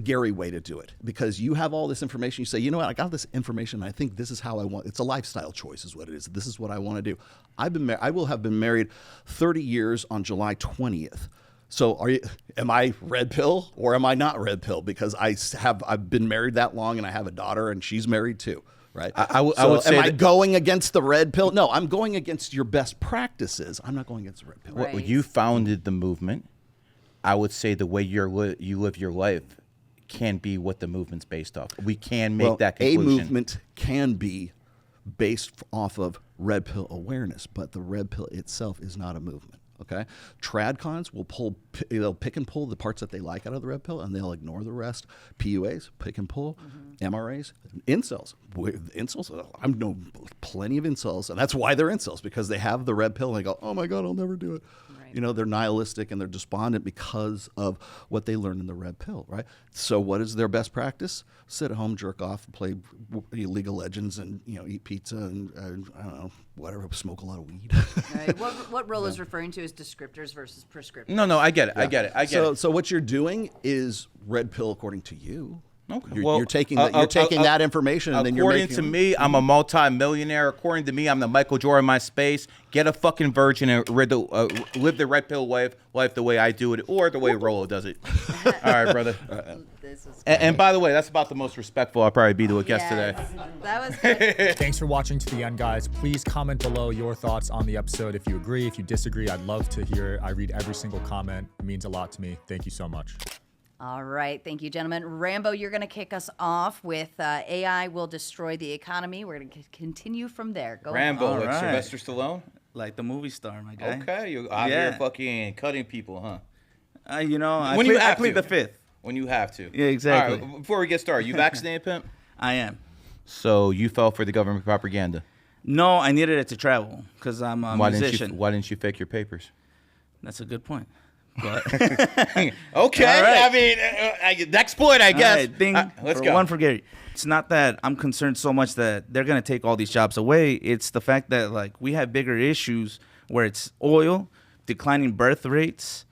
Gary way to do it, because you have all this information. You say, you know what? I got this information. I think this is how I want. It's a lifestyle choice is what it is. This is what I want to do. I will have been married 30 years on July 20th. So am I red pill or am I not red pill? Because I've been married that long and I have a daughter and she's married too, right? I would say, am I going against the red pill? No, I'm going against your best practices. I'm not going against the red pill. Right. Well, you founded the movement. I would say the way you live your life can be what the movement's based off. We can make that conclusion. A movement can be based off of red pill awareness, but the red pill itself is not a movement. Okay, tradcons they'll pick and pull the parts that they like out of the red pill, and they'll ignore the rest. PUAs, pick and pull. MRAs, incels. I know plenty of incels, and that's why they're incels, because they have the red pill and they go, oh my God, I'll never do it. Right. You know, they're nihilistic and they're despondent because of what they learned in the red pill, right? So what is their best practice? Sit at home, jerk off, play League of Legends, and, you know, eat pizza and I don't know, whatever, smoke a lot of weed. Right. What Rollo's referring to is descriptors versus prescriptors. No, I get it. I get it. So what you're doing is red pill according to you. Okay. You're taking that information and then you're making. According to me, I'm a multi-millionaire. According to me, I'm the Michael Jordan of my space. Get a fucking virgin and live the red pill life the way I do it, or the way Rollo does it. All right, brother. This is And by the way, that's about the most respectful I'll probably be to a guest today. That was good. Thanks for watching to the end, guys. Please comment below your thoughts on the episode. If you agree, if you disagree, I'd love to hear it. I read every single comment. It means a lot to me. Thank you so much. All right. Thank you, gentlemen. Rambo, you're going to kick us off with AI will destroy the economy. We're going to continue from there. Go Rambo, ahead. like right. Sylvester Stallone? Like the movie star, my guy. Okay, you're out Yeah. here fucking cutting people, huh? You know, I When you have plead to. the fifth. When you have to. Yeah, exactly. All right, before we get started, you vaccinated, pimp? I am. So you fell for the government propaganda. No, I needed it to travel because I'm a musician. Why didn't you fake your papers? That's a good point. But Okay, All right. I mean, next point, I guess. All right, ding. Let's for go. One for Gary. It's not that I'm concerned so much that they're gonna take all these jobs away. It's the fact that like we have bigger issues where it's oil, declining birth rates,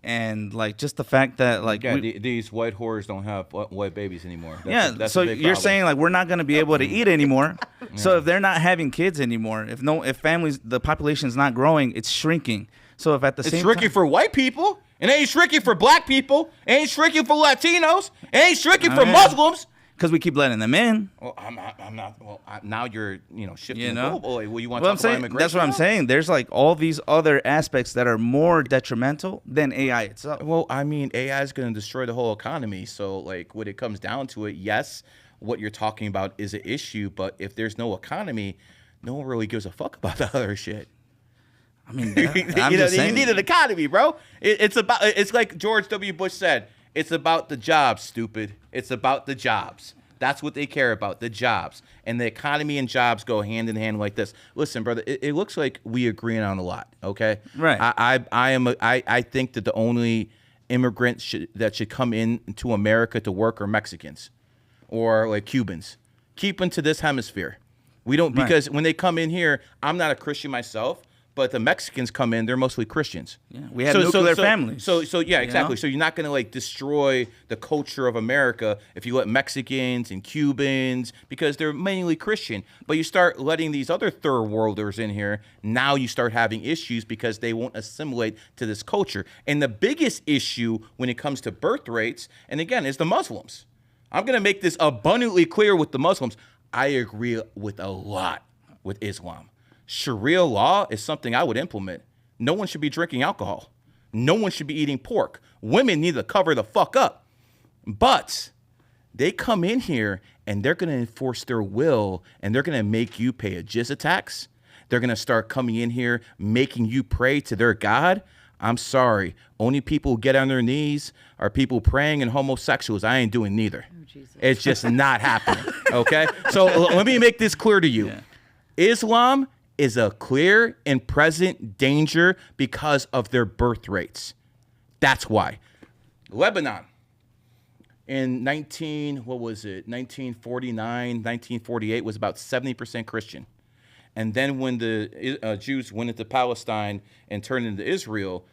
and like just the fact that like Yeah, we- these white whores don't have white babies anymore. yeah, a so big you're problem. saying like we're not going to be able to eat anymore. So if they're not having kids anymore, if families, the population's not growing, it's shrinking. So if at the it's same shrinking time, for white people, and it ain't shrinking for black people, it ain't shrinking for Latinos, it ain't shrinking for yeah. Muslims. because we keep letting them in. Well, I'm not. Well, now you're, shifting You the know? goal. Well, you want Well, to I'm talk about saying immigration? that's what I'm now? saying. There's like all these other aspects that are more detrimental than AI itself. Well, I mean, AI is going to destroy the whole economy. So, like, when it comes down to it, yes, what you're talking about is an issue. But if there's no economy, no one really gives a fuck about the other shit. I mean, you just saying. need an economy, bro. It's like George W. Bush said. It's about the jobs, stupid. It's about the jobs. That's what they care about, the jobs. And the economy and jobs go hand in hand like this. Listen, brother, it looks like we agreeing on a lot, okay? Right. I think that the only immigrants that should come into America to work are Mexicans or like Cubans. Keep them to this hemisphere. We don't, because when they come in here, I'm not a Christian myself, but the Mexicans come in, they're mostly Christians. Yeah, we have nuclear families. So yeah, exactly. know? So you're not going to like destroy the culture of America if you let Mexicans and Cubans, because they're mainly Christian. But you start letting these other third worlders in here, now you start having issues because they won't assimilate to this culture. And the biggest issue when it comes to birth rates, and again, is the Muslims. I'm going to make this abundantly clear with the Muslims. I agree with a lot with Islam. Sharia law is something I would implement. No one should be drinking alcohol. No one should be eating pork. Women need to cover the fuck up. But they come in here and they're going to enforce their will, and they're going to make you pay a jizya tax. They're going to start coming in here making you pray to their God. I'm sorry. Only people who get on their knees are people praying and homosexuals. I ain't doing neither. It's just not happening. Okay? So let me make this clear to you. Yeah. Islam is a clear and present danger because of their birth rates. That's why. Lebanon in 1949, 1948 was about 70% Christian. And then when the Jews went into Palestine and turned into Israel,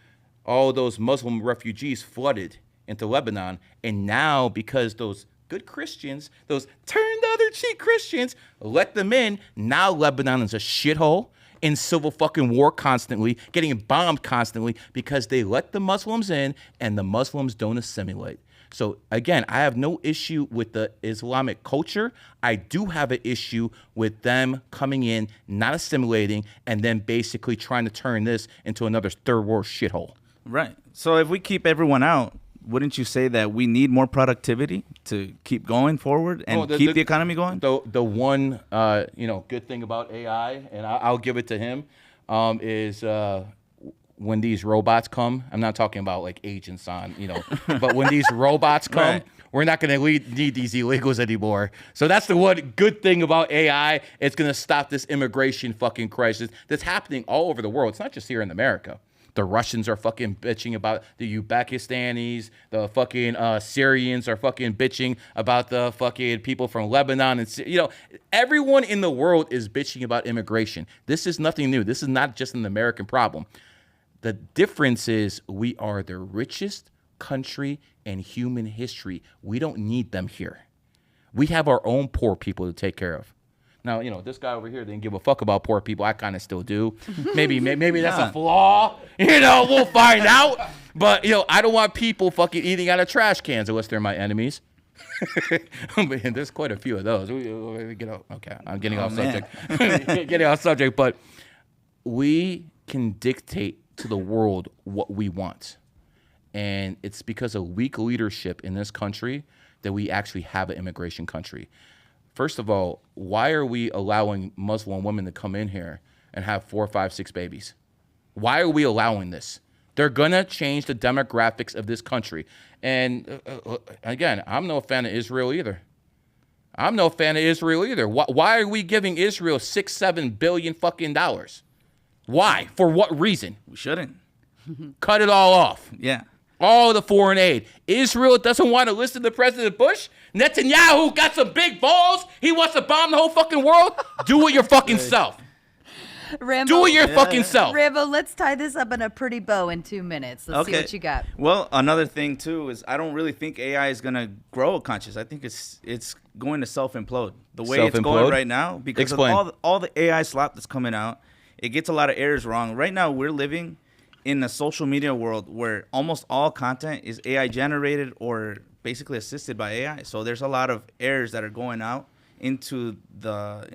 all those Muslim refugees flooded into Lebanon. And now, because those good Christians, those turn the other cheek Christians, let them in, now Lebanon is a shithole, in civil fucking war constantly, getting bombed constantly because they let the Muslims in and the Muslims don't assimilate. So again, I have no issue with the Islamic culture. I do have an issue with them coming in, not assimilating, and then basically trying to turn this into another third world shithole. Right. So if we keep everyone out, wouldn't you say that we need more productivity to keep going forward and keep the economy going? The one good thing about AI, and I'll give it to him, is when these robots come. I'm not talking about like agents on, but when these robots come, Right. we're not going to need these illegals anymore. So that's the one good thing about AI. It's going to stop this immigration fucking crisis that's happening all over the world. It's not just here in America. The Russians are fucking bitching about the Uzbekistanis. The fucking Syrians are fucking bitching about the fucking people from Lebanon. And everyone in the world is bitching about immigration. This is nothing new. This is not just an American problem. The difference is we are the richest country in human history. We don't need them here. We have our own poor people to take care of. Now, this guy over here didn't give a fuck about poor people. I kind of still do. Maybe that's a flaw. We'll find out. But, I don't want people fucking eating out of trash cans unless they're my enemies. There's quite a few of those. Okay, I'm getting off subject. Getting off subject, but we can dictate to the world what we want. And it's because of weak leadership in this country that we actually have an immigration country. First of all, why are we allowing Muslim women to come in here and have 4, 5, 6 babies? Why are we allowing this? They're going to change the demographics of this country. And again, I'm no fan of Israel either. Why are we giving Israel $6-7 billion fucking dollars? Why? For what reason? We shouldn't. Cut it all off. Yeah. All the foreign aid. Israel doesn't want to listen to President Bush. Netanyahu got some big balls. He wants to bomb the whole fucking world. Do it your fucking self. Rambo, do it your fucking self. Rambo, let's tie this up in a pretty bow in 2 minutes. Let's see what you got. Well, another thing too is I don't really think AI is gonna grow a conscience. I think it's going to self-implode the way it's going right now because of all the AI slop that's coming out. It gets a lot of errors wrong. Right now, we're living in a social media world where almost all content is AI generated or basically assisted by AI. So there's a lot of errors that are going out into the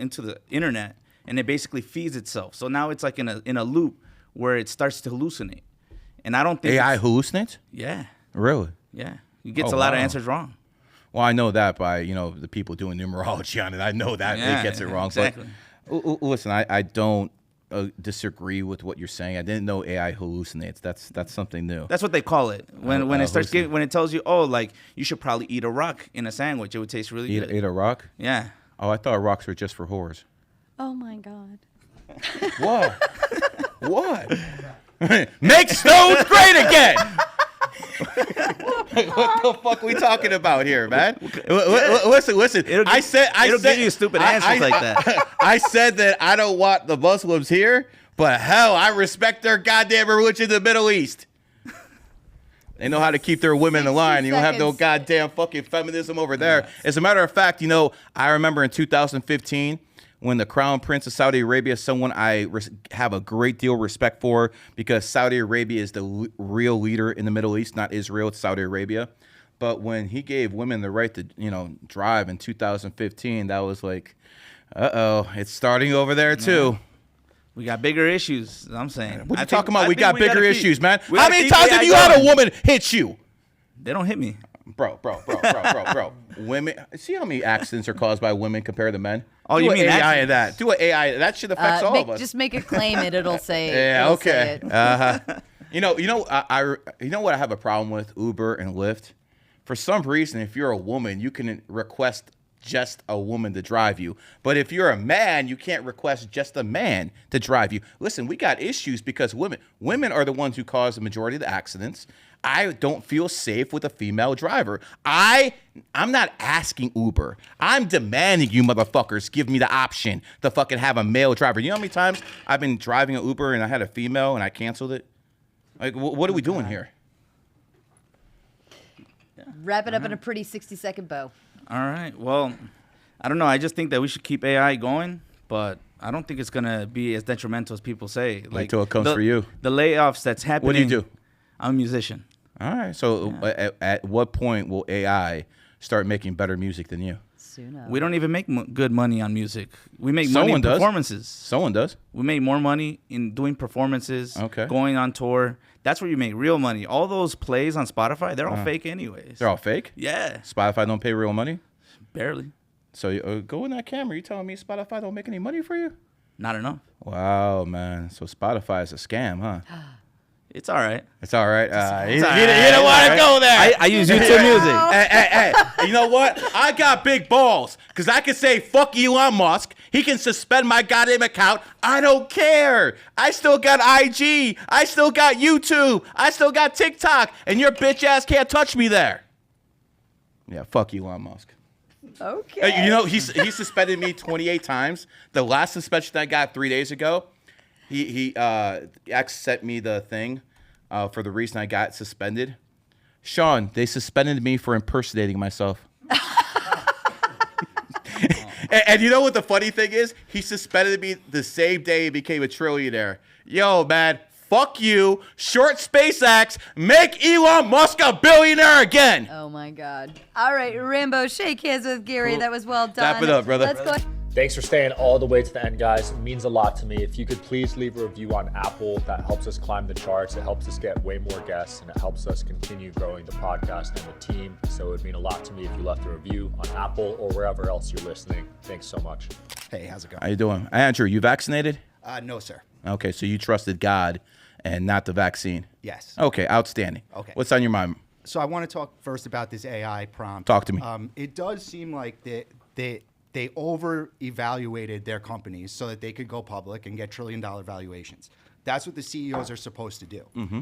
internet, and it basically feeds itself. So now it's like in a loop where it starts to hallucinate. And I don't think AI hallucinates? Yeah. Really? Yeah. It gets a lot of answers wrong. Well, I know that by, the people doing numerology on it. I know that it gets it wrong. Exactly. But, listen, I don't disagree with what you're saying. I didn't know AI hallucinates. That's something new. That's what they call it. When it starts when it tells you, you should probably eat a rock in a sandwich, it would taste really good. Eat a rock? Yeah. Oh, I thought rocks were just for whores. Oh my God. What? Make stones great again. What the fuck are we talking about here, man? Listen. I said give you stupid answers like that. I said that I don't want the Muslims here, but hell, I respect their goddamn religion in the Middle East. They know how to keep their women in line. You don't have no goddamn fucking feminism over there. As a matter of fact, I remember in 2015 when the Crown Prince of Saudi Arabia, someone I have a great deal of respect for because Saudi Arabia is the real leader in the Middle East, not Israel, it's Saudi Arabia. But when he gave women the right to, drive in 2015, that was like, it's starting over there too. We got bigger issues, I'm saying. What are you talking about? We got bigger issues, man. How many times have you had a woman hit you? They don't hit me. Bro. Women, see how many accidents are caused by women compared to men? Oh, you mean AI of that? Do an AI. That shit affects all of us. Just make a claim and it'll say. Yeah. Okay. Say it. You know what I have a problem with Uber and Lyft. For some reason, if you're a woman, you can request just a woman to drive you. But if you're a man, you can't request just a man to drive you. Listen, we got issues because women are the ones who cause the majority of the accidents. I don't feel safe with a female driver. I'm not asking Uber. I'm demanding you motherfuckers give me the option to fucking have a male driver. You know how many times I've been driving an Uber and I had a female and I canceled it? Like, what are we doing here? Wrap it up in a pretty 60-second bow. All right. Well, I don't know. I just think that we should keep AI going, but I don't think it's going to be as detrimental as people say. Like, until it comes for you. The layoffs that's happening. What do you do? I'm a musician. All right. So at what point will AI start making better music than you? Soon. We don't even make good money on music. We make money in performances. Someone does. We make more money in doing performances, going on tour. That's where you make real money. All those plays on Spotify, they're all fake anyways. They're all fake? Yeah. Spotify don't pay real money? Barely. So go in that camera. You telling me Spotify don't make any money for you? Not enough. Wow, man. So Spotify is a scam, huh? It's all right. It's all right. You all don't want to go there. I use YouTube Music. Hey, you know what? I got big balls because I can say, fuck Elon Musk. He can suspend my goddamn account. I don't care. I still got IG. I still got YouTube. I still got TikTok. And your bitch ass can't touch me there. Yeah, fuck Elon Musk. Okay. You know, he suspended me 28 times. The last suspension I got 3 days ago, he sent me the thing for the reason I got suspended. Sean, they suspended me for impersonating myself. and you know what the funny thing is? He suspended me the same day he became a trillionaire. Yo, man, fuck you. Short SpaceX. Make Elon Musk a billionaire again. Oh, my God. All right, Rambo, shake hands with Gary. Cool. That was well done. Wrap it up, brother. Let's go. Thanks for staying all the way to the end, guys. It means a lot to me. If you could please leave a review on Apple, that helps us climb the charts. It helps us get way more guests, and it helps us continue growing the podcast and the team. So it would mean a lot to me if you left a review on Apple or wherever else you're listening. Thanks so much. Hey, how's it going? How you doing? Andrew, you vaccinated? No, sir. Okay, so you trusted God and not the vaccine. Yes. Okay, outstanding. Okay. What's on your mind? So I want to talk first about this AI prompt. Talk to me. It does seem like they over-evaluated their companies so that they could go public and get trillion-dollar valuations. That's what the CEOs are supposed to do. Mm-hmm.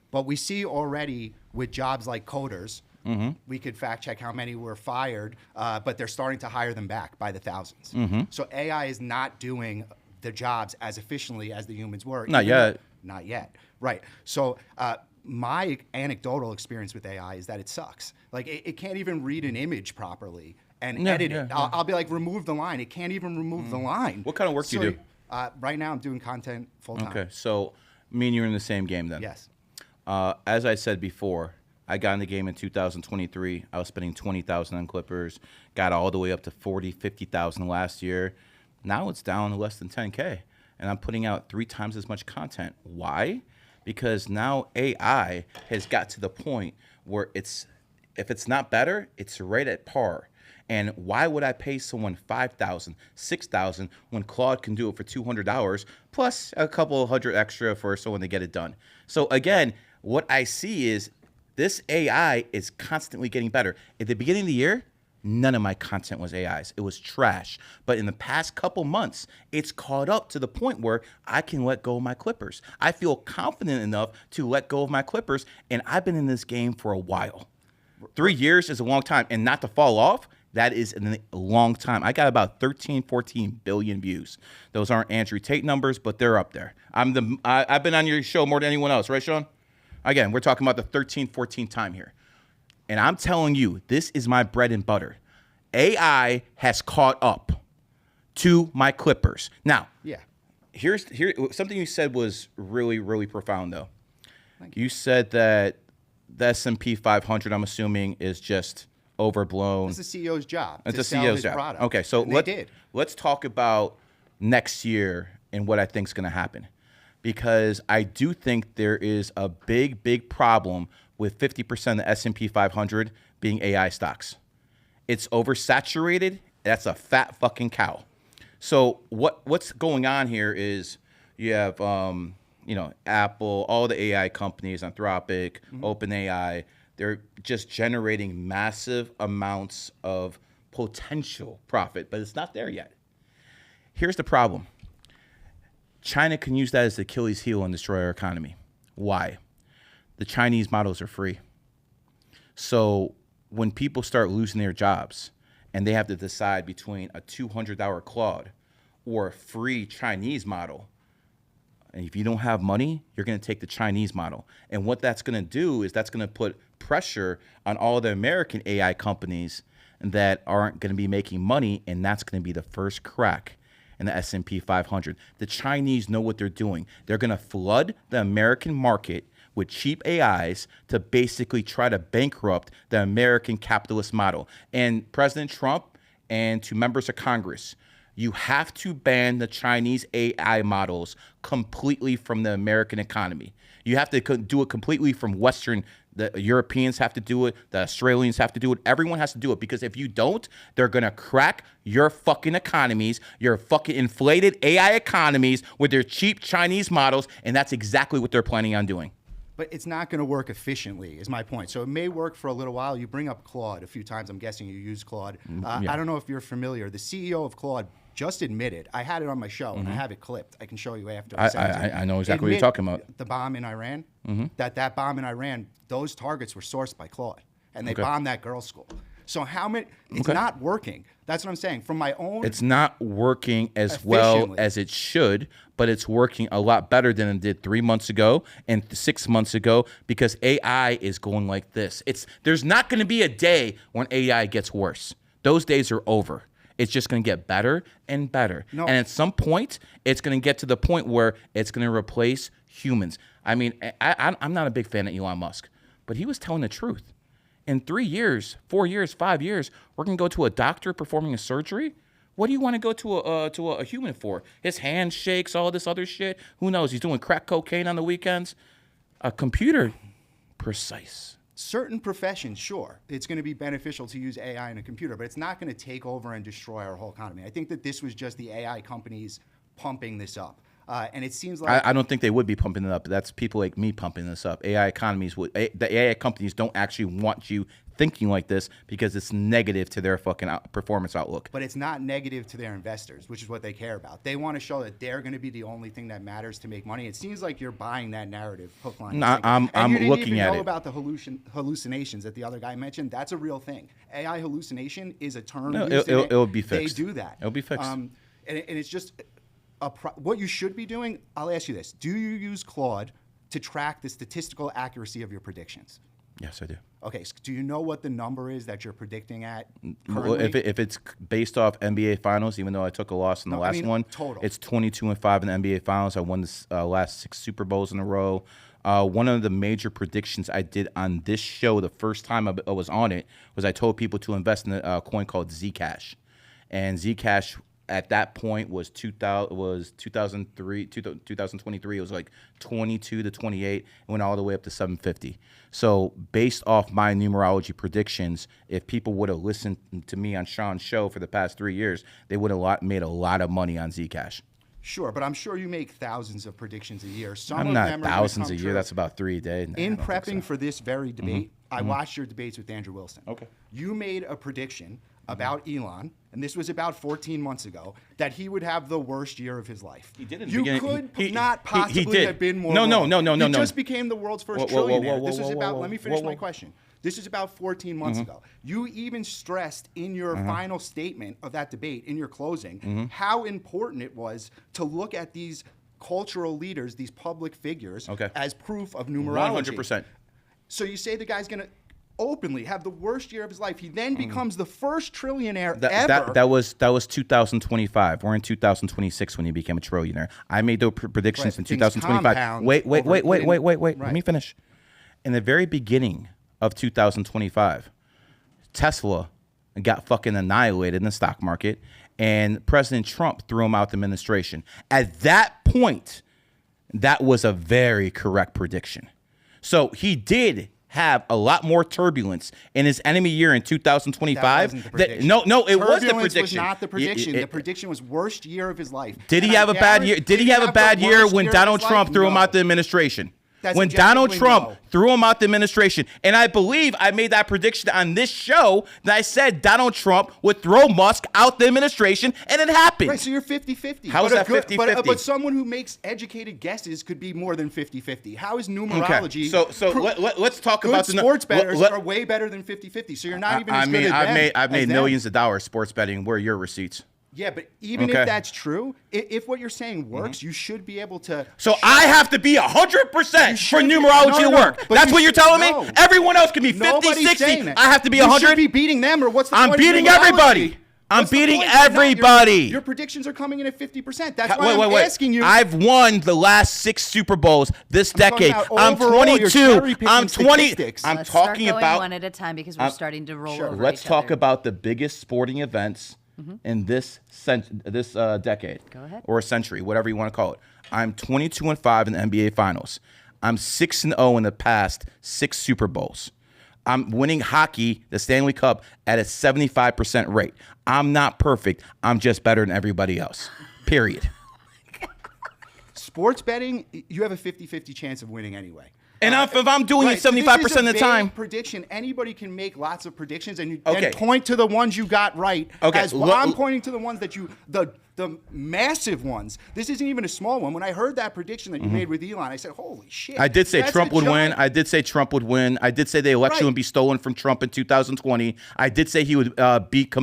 But we see already with jobs like coders, we could fact-check how many were fired, but they're starting to hire them back by the thousands. Mm-hmm. So AI is not doing the jobs as efficiently as the humans were. Not yet. Not yet. Right. So my anecdotal experience with AI is that it sucks. Like, it can't even read an image properly and edit it. I'll be like, remove the line. It can't even remove the line. What kind of work do you do? Right now, I'm doing content full-time. Okay, so me and you are in the same game then. Yes. As I said before, I got in the game in 2023. I was spending 20,000 on Clippers, got all the way up to 40, 50,000 last year. Now it's down to less than 10K, and I'm putting out 3 times as much content. Why? Because now AI has got to the point where if it's not better, it's right at par. And why would I pay someone $5,000, $6,000 when Claude can do it for $200 plus a couple hundred extra for someone to get it done? So again, what I see is this AI is constantly getting better. At the beginning of the year, none of my content was AIs. It was trash. But in the past couple months, it's caught up to the point where I can let go of my Clippers. I feel confident enough to let go of my Clippers, and I've been in this game for a while. 3 years is a long time, and not to fall off, that is a long time. I got about 13, 14 billion views. Those aren't Andrew Tate numbers, but they're up there. I've been on your show more than anyone else, right, Sean? Again, we're talking about the 13, 14 time here. And I'm telling you, this is my bread and butter. AI has caught up to my Clippers. Now, here something you said was really, really profound, though. You said that the S&P 500, I'm assuming, is just overblown. It's the CEO's job. It's to the sell CEO's his job. product. Okay, so let's talk about next year and what I think is going to happen, because I do think there is a big, big problem with 50% of the S&P 500 being AI stocks. It's oversaturated. That's a fat fucking cow. So what's going on here is you have Apple, all the AI companies, Anthropic, OpenAI. They're just generating massive amounts of potential profit, but it's not there yet. Here's the problem. China can use that as the Achilles heel and destroy our economy. Why? The Chinese models are free. So when people start losing their jobs and they have to decide between a $200 Claude or a free Chinese model, and if you don't have money, you're going to take the Chinese model. And what that's going to do is that's going to put pressure on all the American AI companies that aren't going to be making money, and that's going to be the first crack in the S&P 500. The Chinese know what they're doing. They're going to flood the American market with cheap AIs to basically try to bankrupt the American capitalist model. And President Trump and to members of Congress, you have to ban the Chinese AI models completely from the American economy. You have to do it completely from Western. The Europeans have to do it. The Australians have to do it. Everyone has to do it, because if you don't, they're going to crack your fucking economies, your fucking inflated AI economies with their cheap Chinese models, and that's exactly what they're planning on doing. But it's not going to work efficiently, is my point. So it may work for a little while. You bring up Claude a few times. I'm guessing you use Claude. I don't know if you're familiar. The CEO of Claude just admitted, I had it on my show, and I have it clipped. I can show you after. I know exactly what you're talking about. The bomb in Iran, that bomb in Iran, those targets were sourced by Claude, and they bombed that girls' school. So how many? It's not working. That's what I'm saying. From my own, it's not working as well as it should, but it's working a lot better than it did 3 months ago and 6 months ago because AI is going like this. There's not going to be a day when AI gets worse. Those days are over. It's just going to get better and better. No. And at some point, it's going to get to the point where it's going to replace humans. I mean, I'm not a big fan of Elon Musk, but he was telling the truth. In 3 years, 4 years, 5 years, we're going to go to a doctor performing a surgery? What do you want to go to a human for? His hand shakes, all this other shit. Who knows? He's doing crack cocaine on the weekends. A computer, precise. Certain professions, sure, it's going to be beneficial to use AI in a computer, but it's not going to take over and destroy our whole economy. I think that this was just the AI companies pumping this up. And it seems like I don't think they would be pumping it up. That's people like me pumping this up. AI economies the AI companies don't actually want you thinking like this because it's negative to their fucking performance outlook. But it's not negative to their investors, which is what they care about. They want to show that they're going to be the only thing that matters to make money. It seems like you're buying that narrative, hook, line, no, I'm looking at it. You didn't even know about the hallucinations that the other guy mentioned. That's a real thing. AI hallucination is a term. No, it'll be fixed. They do that. It'll be fixed. And it's just what you should be doing. I'll ask you this: do you use Claude to track the statistical accuracy of your predictions? Yes, I do. Okay, so do you know what the number is that you're predicting at currently? Well, if it's based off NBA Finals, even though I took a loss in the last one, total. It's 22-5 in the NBA Finals. I won the last 6 Super Bowls in a row. One of the major predictions I did on this show, the first time I was on it, was I told people to invest in a coin called Zcash, and Zcash at that point was 2023. It was like 22 to 28, and went all the way up to 750. So based off my numerology predictions, if people would have listened to me on Sean's show for the past 3 years, they would have made a lot of money on Zcash. Sure, but I'm sure you make thousands of predictions a year. I'm not thousands a year. That's about 3 a day. In prepping for this very debate, I watched your debates with Andrew Wilson. Okay. You made a prediction about Elon, and this was about 14 months ago, that he would have the worst year of his life. He did in the You beginning. could not possibly have been more wrong. No. He just became the world's first trillionaire. This is about, let me finish my whoa. question. This is about 14 months ago. You even stressed in your final statement of that debate, in your closing, how important it was to look at these cultural leaders, these public figures, as proof of numerology. 100%. So you say the guy's going to openly have the worst year of his life. He then becomes the first trillionaire ever. That was 2025. We're in 2026 when he became a trillionaire. I made those predictions in 2025. Wait. Let me finish. In the very beginning of 2025, Tesla got fucking annihilated in the stock market, and President Trump threw him out the administration. At that point, that was a very correct prediction. So he did have a lot more turbulence in his enemy year in 2025. That wasn't the prediction. No, it was the Turbulence prediction. was not the prediction. The prediction was worst year of his life. Did he have a bad year? Did he have a bad year when Donald Trump threw him out the administration? When Donald Trump threw him out the administration. And I believe I made that prediction on this show that I said Donald Trump would throw Musk out the administration, and it happened. Right, so you're 50-50. How is that 50-50? But someone who makes educated guesses could be more than 50-50. How is numerology? Okay. Let's talk about the sports bettors are way better than 50-50. So you're not even as good at them. I've made millions of dollars sports betting. Where are your receipts? Yeah, but even if that's true, if what you're saying works, you should be able to. So I have to be 100% for numerology to work. That's what you're telling me? Everyone else can be 50, 60. I have to be 100? You should be beating them, or what's the point I'm beating everybody. I'm beating everybody. Your predictions are coming in at 50%. That's why I'm asking you. I've won the last 6 Super Bowls this decade. I'm 22. I'm 20. I'm talking about one at a time because we're starting to roll over. Let's talk about the biggest sporting events in this decade. Go ahead. Or a century, whatever you want to call it. I'm 22-5 in the NBA Finals. I'm 6-0 in the past 6 Super Bowls. I'm winning hockey, the Stanley Cup, at a 75% rate. I'm not perfect. I'm just better than everybody else. Period. Sports betting, you have a 50-50 chance of winning anyway. And if I'm doing it 75% of the time. Prediction. Anybody can make lots of predictions, and you then point to the ones you got right. Okay. I'm pointing to the ones that the massive ones. This isn't even a small one. When I heard that prediction that you made with Elon, I said, holy shit. I did say Trump would win. I did say Trump would win. I did say the election would be stolen from Trump in 2020. I did say he would beat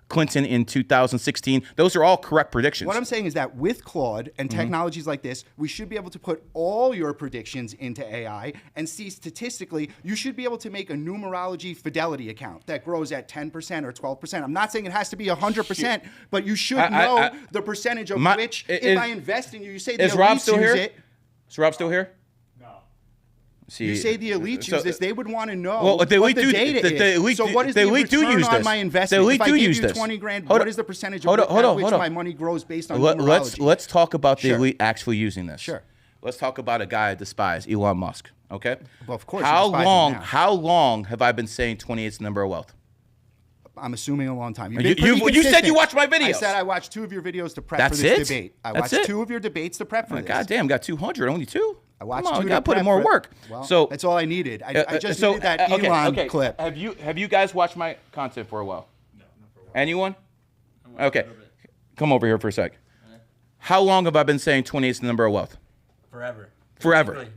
Clinton in 2016. Those are all correct predictions. What I'm saying is that with Claude and technologies like this, we should be able to put all your predictions into AI and see statistically, you should be able to make a numerology fidelity account that grows at 10% or 12%. I'm not saying it has to be 100%, but you should know the percentage of which, if I invest in you, you say the elites Rob still use here? it. Is Rob still here? See, you say the elites use this. They would want to know what the data is. So what is the return on my investment? If I give you 20 grand, what is the percentage of which my money grows based on numerology? Let's talk about the elite actually using this. Sure. Let's talk about a guy I despise, Elon Musk. Okay. Well, of course. How long have I been saying 28 is the number of wealth? I'm assuming a long time. You said you watched my videos. I said I watched 2 of your videos to prep for this debate. I watched 2 of your debates to prep for this. God damn, got 200, only 2? I watched 2. You got to put in more work. Well, so that's all I needed. I just needed that Elon clip. Have you guys watched my content for a while? No, not for a while. Anyone? Okay. Come over here for a sec. How long have I been saying 28 is the number of wealth? Forever.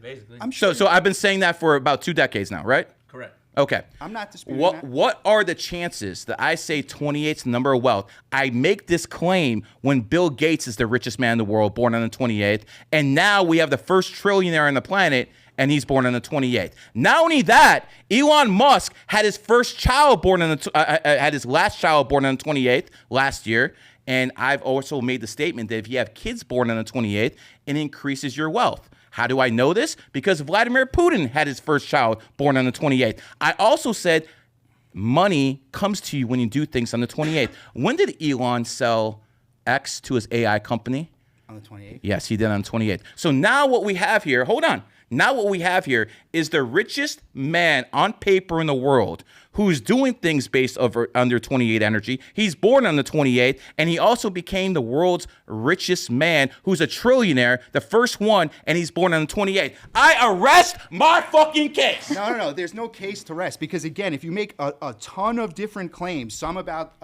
Basically. I'm sure. So I've been saying that for about 2 decades now, right? Correct. Okay. I'm not disputing that. What are the chances that I say 28 is the number of wealth? I make this claim when Bill Gates is the richest man in the world, born on the 28th, and now we have the first trillionaire on the planet, and he's born on the 28th. Not only that, Elon Musk had his first child born on had his last child born on the 28th last year, and I've also made the statement that if you have kids born on the 28th, it increases your wealth. How do I know this? Because Vladimir Putin had his first child born on the 28th. I also said money comes to you when you do things on the 28th. When did Elon sell X to his AI company? On the 28th? Yes, he did on the 28th. So now what we have here, hold on. Now what we have here is the richest man on paper in the world who's doing things based under 28 energy. He's born on the 28th, and he also became the world's richest man who's a trillionaire, the first one, and he's born on the 28th. I arrest my fucking case. No. There's no case to rest because, again, if you make a ton of different claims, some about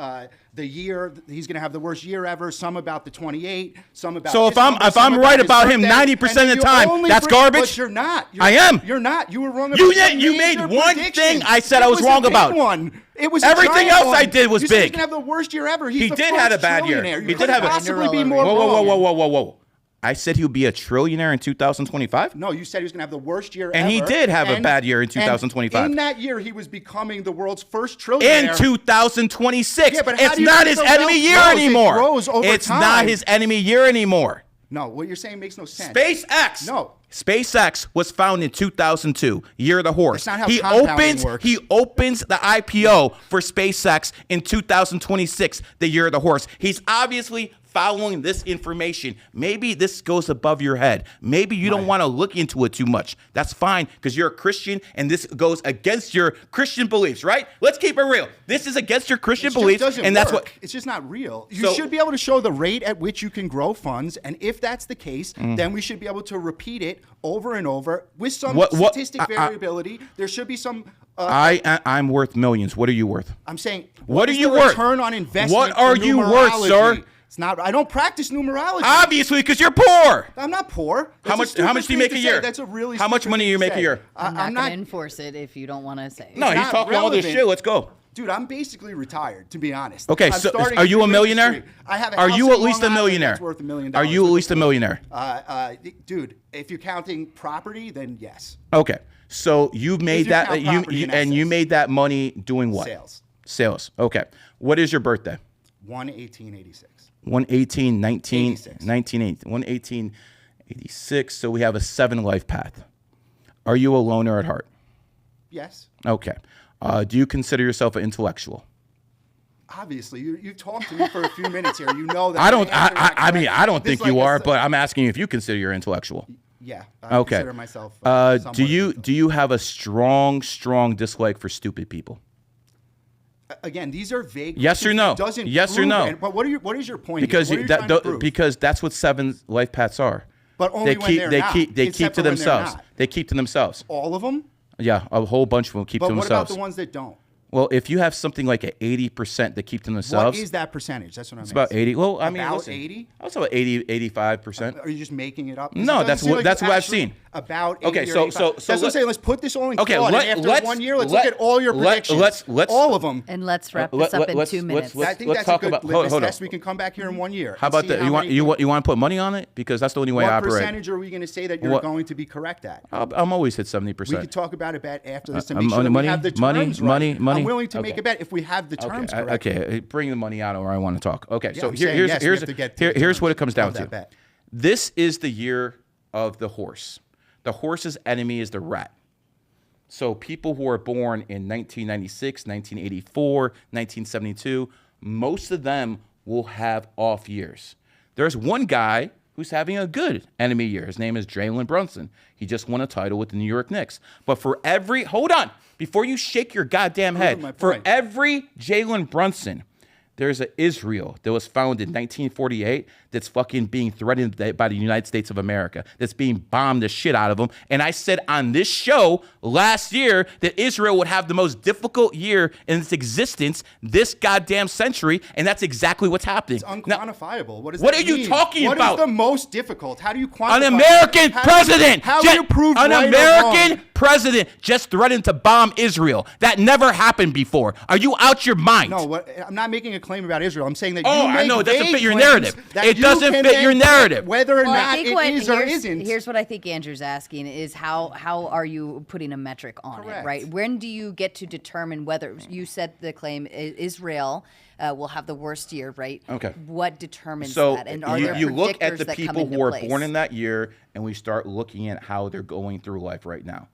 the year, he's going to have the worst year ever, some about the 28, some about So if I'm right about him 90% of the time, that's garbage? But you're not. I am. You're not. You were wrong about You made one thing I said I was wrong about. One. It was everything else one. I did was you big. He's gonna have the worst year ever. He did have a bad year. You he did have possibly be more whoa. I said he would be a trillionaire in 2025? No, you said he was going to have the worst year and ever. He did have a bad year in 2025. In that year, he was becoming the world's first trillionaire. In 2026. Yeah, but it's not his enemy year anymore. It grows over it's time. not his enemy year anymore. No, what you're saying makes no sense. SpaceX. No. SpaceX was founded in 2002, year of the horse. That's not how compounding works. He opens the IPO for SpaceX in 2026, the year of the horse. He's obviously following this information. Maybe this goes above your head. Maybe you don't want to look into it too much. That's fine because you're a Christian and this goes against your Christian beliefs, right? Let's keep it real. This is against your Christian beliefs, and that's what it's just not real. You should be able to show the rate at which you can grow funds, and if that's the case, then we should be able to repeat it over and over with some statistic variability. There should be some. I'm worth millions. What are you worth? I'm saying. What are you worth? worth? Return on investment. What are you worth, sir? It's not. I don't practice numerology. Obviously, because you're poor. I'm not poor. How much do you make a year? That's a really. How much money do you make a year? I'm not going to enforce it if you don't want to say. No, he's talking all this shit. Let's go. Dude, I'm basically retired, to be honest. Okay, so are you a millionaire? I have a Are house you in at least a Long Island millionaire? that's worth $1 million. Are you at least a millionaire? Dude, if you're counting property, then yes. Okay, so you made that you made that money doing what? Sales. Okay. What is your birthday? 1/18/86. 1/18/1986. So we have a 7 life path. Are you a loner at heart? Yes. Okay. Do you consider yourself an intellectual? Obviously, you talked to me for a few minutes here. You know that. I don't think you are, but I'm asking you if you consider you're intellectual. Yeah. I consider myself. Do you have a strong dislike for stupid people? Again, these are vague. Yes or no? Doesn't yes or no? But what is your point? Because because that's what 7 life paths are. But only when they're not. They keep Except to for when they're themselves. not. They keep to themselves. All of them? Yeah, a whole bunch of them keep to But what themselves. about the ones that don't? Well, if you have something like an 80% that keep to themselves, What is that percentage? That's what I'm it's about 80. Well, I mean, About listen, 80? I was about 80, 85%. Are you just making it up? 'Cause No, it doesn't that's seem what like that's it's what I've actually seen. About 80 Okay, or so 85. so That's what I'm saying. Let's put this all in okay, thought. And after 1 year, let's look at all your predictions. Let's all of them. And let's wrap this up in 2 minutes. I think let's that's talk a good about- litmus hold on. test. We can come back here in 1 year. How and about see that? how many You want to put money on it because that's the only way I What operate. percentage are we going to say that you're What- going to be correct at? I'm always hit 70%. We could talk about a bet after this to Uh, make sure that money, we have the money, terms money, right. money. I'm willing to make Okay. a bet if we have the terms correct. Okay, bring the money out, or I want to talk. Okay, Yeah, so I'm saying yes, we have to get to the here's what it terms comes down of that to. bet. This is the year of the horse. The horse's enemy is the rat. So people who are born in 1996, 1984, 1972, most of them will have off years. There's one guy who's having a good enemy year. His name is Jalen Brunson. He just won a title with the New York Knicks. But for every, hold on, before you shake your goddamn my head, for point. every Jalen Brunson, there's an Israel that was founded in 1948 that's fucking being threatened by the United States of America, that's being bombed the shit out of them. And I said on this show last year that Israel would have the most difficult year in its existence this goddamn century, and that's exactly what's happening. It's unquantifiable. What does what that are you mean? talking What about? is the most difficult? How do you quantify An it? American How president, How do you prove an right or American wrong? president just threatened to bomb Israel. That never happened before. Are you out your mind? No, I'm not making a claim about Israel. I'm saying that Oh, you make I know, it doesn't vague fit your claims narrative. that It you doesn't can fit your then narrative. pick Whether or Well, I not think it is or here's, isn't. here's what I think Andrew's asking is how are you putting a metric on it, Correct. right? When do you get to determine whether you said the claim Israel will have the worst year, right? Okay. What determines So that? And are there you look at predictors the that come people into who are place? born in that year, and we start looking at how they're going through life right now.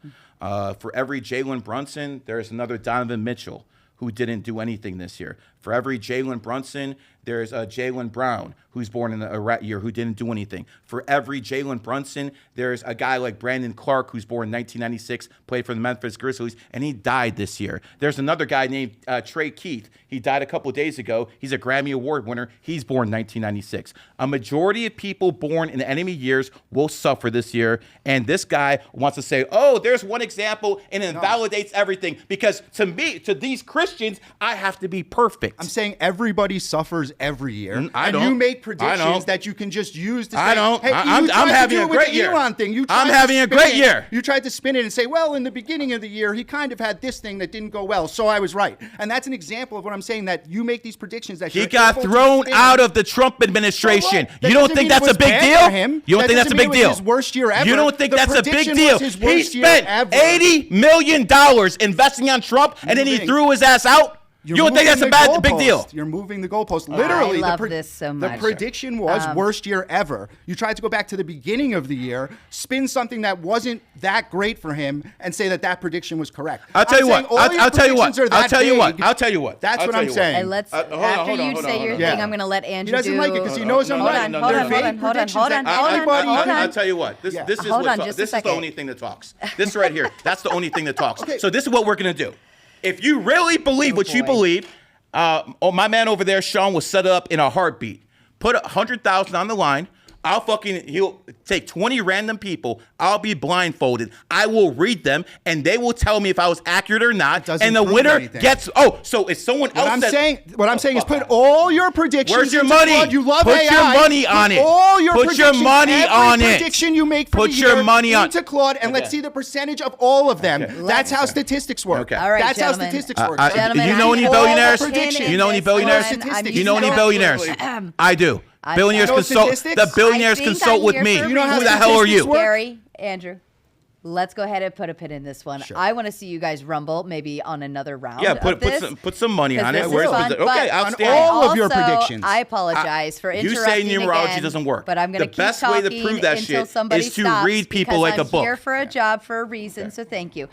For every Jalen Brunson, there's another Donovan Mitchell who didn't do anything this year. For every Jalen Brunson, there's a Jalen Brown who's born in a rat year who didn't do anything. For every Jalen Brunson, there's a guy like Brandon Clark who's born in 1996, played for the Memphis Grizzlies, and he died this year. There's another guy named Trey Keith. He died a couple days ago. He's a Grammy Award winner. He's born in 1996. A majority of people born in enemy years will suffer this year, and this guy wants to say, oh, there's one example, and it invalidates everything, because to me, to these Christians, I have to be perfect. I'm saying everybody suffers every year. I and don't. you make I predictions don't. that you can just use to say, I don't. hey, I'm you tried to having do a it with great the year. Elon thing. You I'm tried to having a spin great it. year. You tried to spin it and say, well, in the beginning of the year, he kind of had this thing that didn't go well, so I was right. And that's an example of what I'm saying, that you make these predictions that He you're got able to thrown spin. out of the Trump administration. So what? That You don't doesn't think mean it that's a was big bad deal? for him. You don't That think that's a doesn't big mean it was deal? his worst year ever. You don't think The that's a big prediction deal? was his He worst year spent ever. $80 million investing on Trump, and then he Moving. threw his ass out? You don't think that's a big deal? You're moving the goalpost. Literally, I love this so the much. prediction was worst year ever. You tried to go back to the beginning of the year, spin something that wasn't that great for him, and say that that prediction was correct. I'll tell you I'm what. saying all your I'll tell you what. predictions are I'll that tell you what. big. I'll tell you what. That's I'll what tell I'm you what. saying. And let's Hold on, after hold on, you hold say on, your hold on. thing, I'm going to let Andrew He doesn't do. like it because he knows I'm No, right. no, no, They're no, vague no, no. predictions Hold that on. everybody Hold on. I'll tell you what. This is Hold what on, just a this is the second. only thing that talks. This right here. That's the only thing that talks. Okay. So this is what we're gonna do. If you really believe what you boy. believe, my man over there, Sean, will set up in a heartbeat. Put 100,000 on the line. He'll take 20 random people. I'll be blindfolded. I will read them, and they will tell me if I was accurate or not. doesn't And the prove winner anything. gets. So if someone else What I'm saying is put all your predictions. Where's your into money? Claude. You love Put AI. your money Put on it. All your Put your predictions, money every on it. prediction you make for Put the your year money on- into Claude, and let's Okay. see the percentage of all of them. Okay. That's how statistics work. Okay. All right, That's gentlemen. how statistics work. Gentlemen, you know I'm any gonna billionaires? put a pin in You know any this billionaires? one. I'm You You know any using- billionaires? I do. Billionaires You know consult. statistics? The billionaires I think consult I'm with here me. for a You know how Who the hell are statistics you? work? Gary, Andrew, let's go ahead and put a pin in this one. I want to see you guys rumble maybe on another round. Yeah, of this, put some money 'cause on this it. is Where's fun, the- but okay, on outstanding. all of your also, predictions. I apologize for You interrupting say numerology again, doesn't work. but I'm going to The keep best way to talking prove that until shit somebody is to stops read people because like a I'm book. here for a job for a reason. So thank you.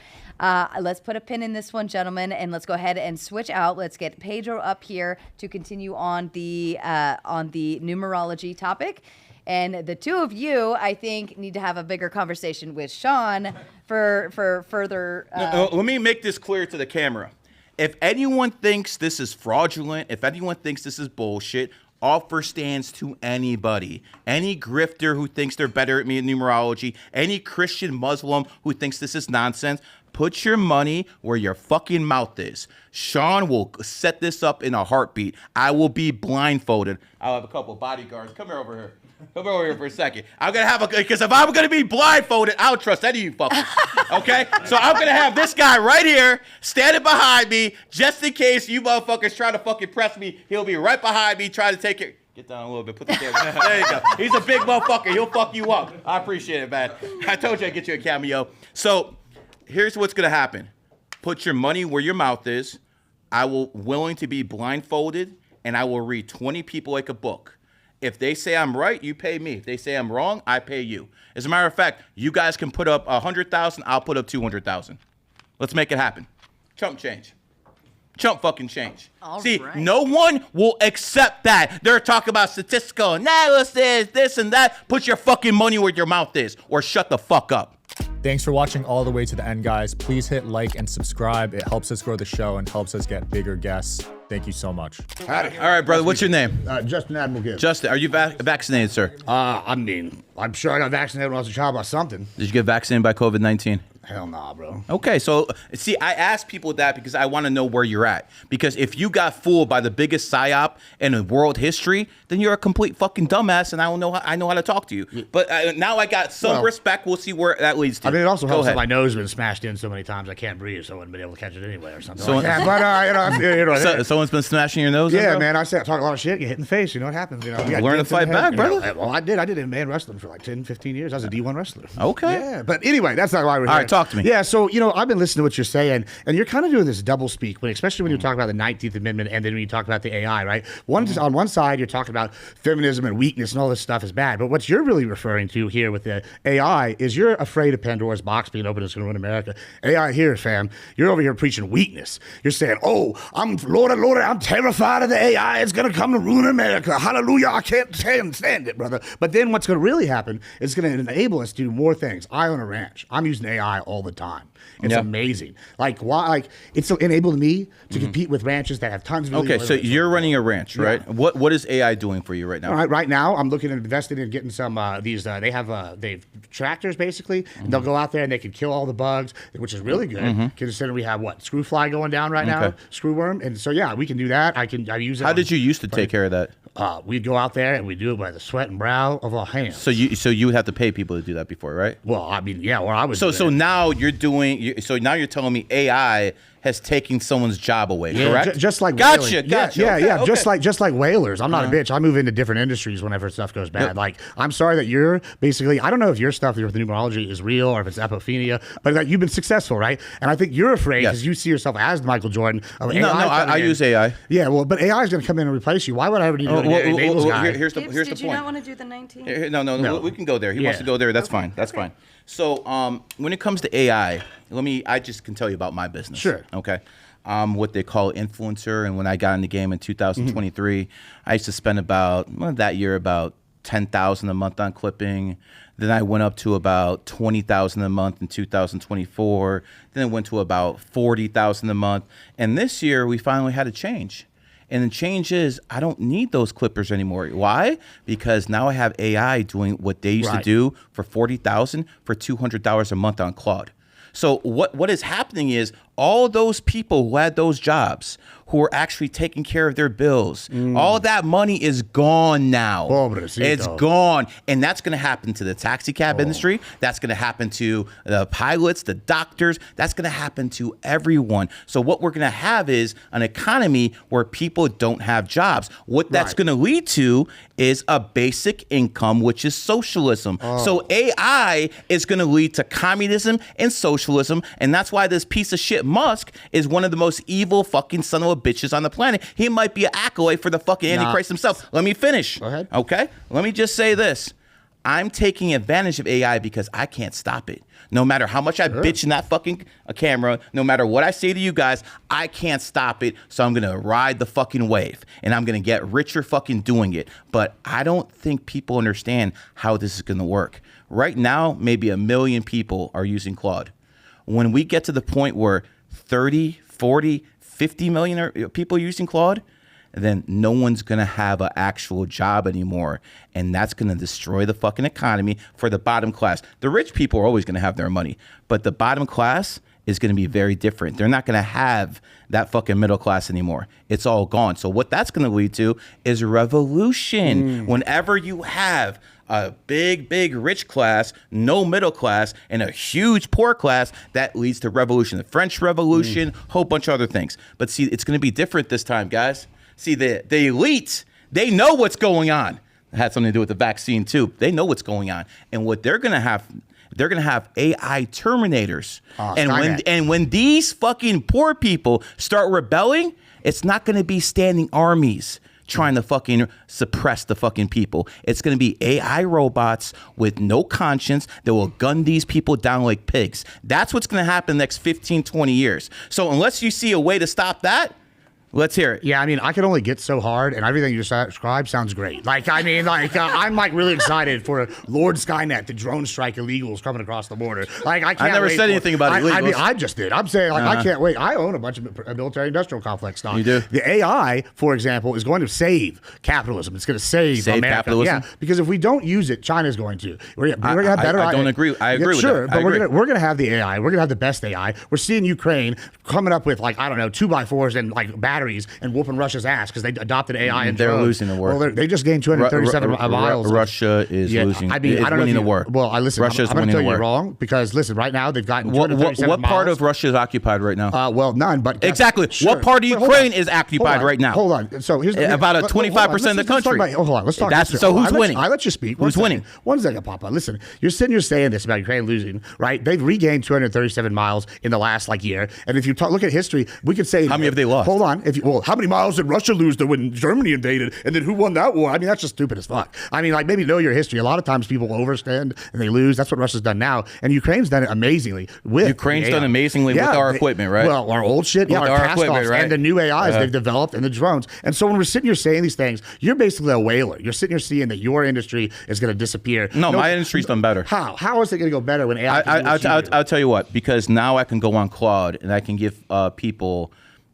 Let's put a pin in this one, gentlemen, and let's go ahead and switch out. Let's get Pedro up here to continue on the numerology topic. And the two of you, I think, need to have a bigger conversation with Sean for further. Let me make this clear to the camera. If anyone thinks this is fraudulent, if anyone thinks this is bullshit, offer stands to anybody. Any grifter who thinks they're better at me at numerology, any Christian Muslim who thinks this is nonsense, put your money where your fucking mouth is. Sean will set this up in a heartbeat. I will be blindfolded. I'll have a couple bodyguards. Come here over here. Come over here for a second. I'm going to have because if I'm going to be blindfolded, I don't trust any of you fuckers. Okay? So I'm going to have this guy right here standing behind me just in case you motherfuckers try to fucking press me. He'll be right behind me trying to take it. Get down a little bit. Put the camera. There you go. He's a big motherfucker. He'll fuck you up. I appreciate it, man. I told you I'd get you a cameo. So here's what's going to happen. Put your money where your mouth is. I will willing to be blindfolded, and I will read 20 people like a book. If they say I'm right, you pay me. If they say I'm wrong, I pay you. As a matter of fact, you guys can put up 100,000. I'll put up 200,000. Let's make it happen. Chump change. Chump fucking change. All See, right. no one will accept that. They're talking about statistical analysis, this and that. Put your fucking money where your mouth is, or shut the fuck up. Thanks for watching all the way to the end, guys. Please hit like and subscribe. It helps us grow the show and helps us get bigger guests. Thank you so much. Howdy. All right, brother. What's your name? Justin Admiral Gibbs. Justin, are you vaccinated, sir? I mean, I'm sure I got vaccinated when I was a child by something. Did you get vaccinated by COVID-19? Hell nah, bro. Okay, so see, I ask people that because I want to know where you're at. Because if you got fooled by the biggest psyop in world history, then you're a complete fucking dumbass, and I know how to talk to you. But now I got some respect. We'll see where that leads to. I mean, it also helps that my nose has been smashed in so many times I can't breathe, so I wouldn't been able to catch it anyway or something. So, like that. But someone's been smashing your nose. Yeah, bro? man. I talk a lot of shit, get hit in the face. You know what happens? You know, you got Learn to dents in fight the head, back, brother. You know, well, I did. I did in wrestling for like 10, 15 years. I was a D1 wrestler. Okay. Yeah, but anyway, that's not why we're here. All right, talk to me. Yeah, so you know, I've been listening to what you're saying, and you're kind of doing this double speak, but especially when you talk about the 19th Amendment, and then when you talk about the AI, right? On one side, you're talking about feminism and weakness and all this stuff is bad, but what you're really referring to here with the AI is you're afraid of Pandora's box being open. It's going to ruin America. AI here, fam, you're over here preaching weakness. You're saying, "Oh, I'm Lord, I'm terrified of the AI. It's going to come to ruin America. Hallelujah! I can't stand it, brother." But then what's going to really happen is it's going to enable us to do more things. I own a ranch. I'm using AI all the time. It's amazing. Like why? Like it's enabled me to compete with ranches that have tons of. Okay, so you're running a ranch, right? Yeah. What is AI doing for you right now? All right, right now I'm looking at investing in getting some these. They've tractors basically, and they'll go out there and they can kill all the bugs, which is really good. Considering we have screw fly going down right now, screw worm, and so yeah, we can do that. I use it. How did you used to take care of that? We'd go out there and we do it by the sweat and brow of our hands. So you would have to pay people to do that before, right? Well, I mean, yeah, or I was. So now you're doing. So now you're telling me AI has taken someone's job away, correct? Just like gotcha. Yeah, Okay. just like whalers. I'm not a bitch. I move into different industries whenever stuff goes bad. Like I'm sorry that you're basically. I don't know if your stuff with the numerology is real or if it's apophenia, but like you've been successful, right? And I think you're afraid because you see yourself as Michael Jordan. Of No, I use AI. Yeah, well, but AI is going to come in and replace you. Why would I ever need to enable guy? Here's the Did point. you not want to do the 19th? No, we can go there. He wants to go there. That's fine. That's fine. So when it comes to AI, I just can tell you about my business. Sure. Okay. What they call influencer, and when I got in the game in 2023, I used to spend about $10,000 a month on clipping. Then I went up to about $20,000 a month in 2024. Then it went to about $40,000 a month. And this year we finally had a change. And the change is I don't need those clippers anymore. Why? Because now I have AI doing what they used to do for $40,000 for $200 a month on Claude. So what is happening is all those people who had those jobs, who are actually taking care of their bills, all that money is gone now. Pobrecito. It's gone. And that's going to happen to the taxi cab industry. That's going to happen to the pilots, the doctors. That's going to happen to everyone. So what we're going to have is an economy where people don't have jobs. What that's going to lead to is a basic income, which is socialism. So AI is going to lead to communism and socialism. And that's why this piece of shit Musk is one of the most evil fucking son of a bitches on the planet. He might be an acolyte for the fucking Antichrist himself. Let me finish. Go ahead. Okay? Let me just say this. I'm taking advantage of AI because I can't stop it. No matter how much I bitch in that fucking camera, no matter what I say to you guys, I can't stop it. So I'm going to ride the fucking wave and I'm going to get richer fucking doing it. But I don't think people understand how this is going to work. Right now, maybe 1 million people are using Claude. When we get to the point where 30, 40, 50 million people using Claude, then no one's going to have an actual job anymore. And that's going to destroy the fucking economy for the bottom class. The rich people are always going to have their money, but the bottom class is going to be very different. They're not going to have that fucking middle class anymore. It's all gone. So what that's going to lead to is revolution. Whenever you have a big rich class, no middle class, and a huge poor class, that leads to revolution. The French Revolution, whole bunch of other things. But see, it's going to be different this time, guys. See, the elite, they know what's going on. It had something to do with the vaccine too. They know what's going on. And what they're going to have, they're going to have AI terminators. And when these fucking poor people start rebelling, it's not going to be standing armies trying to fucking suppress the fucking people. It's going to be AI robots with no conscience that will gun these people down like pigs. That's what's going to happen the next 15, 20 years. So unless you see a way to stop that, let's hear it. Yeah, I mean, I can only get so hard, and everything you described sounds great. Like, I mean, I'm like really excited for Lord Skynet to drone strike illegals coming across the border. Like, I can't. I never wait said anything about illegals. I mean, I just did. I'm saying, like, I can't wait. I own a bunch of military-industrial complex stock. You do? The AI, for example, is going to save capitalism. It's going to save America. Capitalism? Yeah, because if we don't use it, China's going to. We're going to have better. I don't agree. I agree with that. Sure, but we're going to have the AI. We're going to have the best AI. We're seeing Ukraine coming up with, like, I don't know, 2x4s and like batteries and whooping Russia's ass because they adopted AI and they're drones. losing the war. Well, they just gained 237 miles. Russia is losing. I mean, I don't know winning the war. Well, listen, Russia's I'm going to tell winning the you war. wrong because listen, right now they've gotten What 237 part miles. of Russia is occupied right now? Well, none. But exactly. Sure. What part of But hold Ukraine on. is occupied right now? Hold on. So here's about 25% of the country. Hold on. Let's talk. So who's winning? I let you speak. Who's winning? One second, Papa. Listen, you're sitting here saying this about Ukraine losing, right? They've regained 237 miles in the last year. And if you look at history, we could say how many have they lost? Hold on. How many miles did Russia lose when Germany invaded? And then who won that war? I mean, that's just stupid as fuck. I mean, like, maybe know your history. A lot of times people overstand and they lose. That's what Russia's done now. And Ukraine's done it amazingly with Ukraine's done amazingly with our equipment, right? Well, our old shit, with our cast-offs, right? and the new AIs they've developed and the drones. And so when we're sitting here saying these things, you're basically a whaler. You're sitting here seeing that your industry is going to disappear. No, my industry's done better. How? How is it going to go better when AI? I'll tell you what. Because now I can go on Claude and I can give people,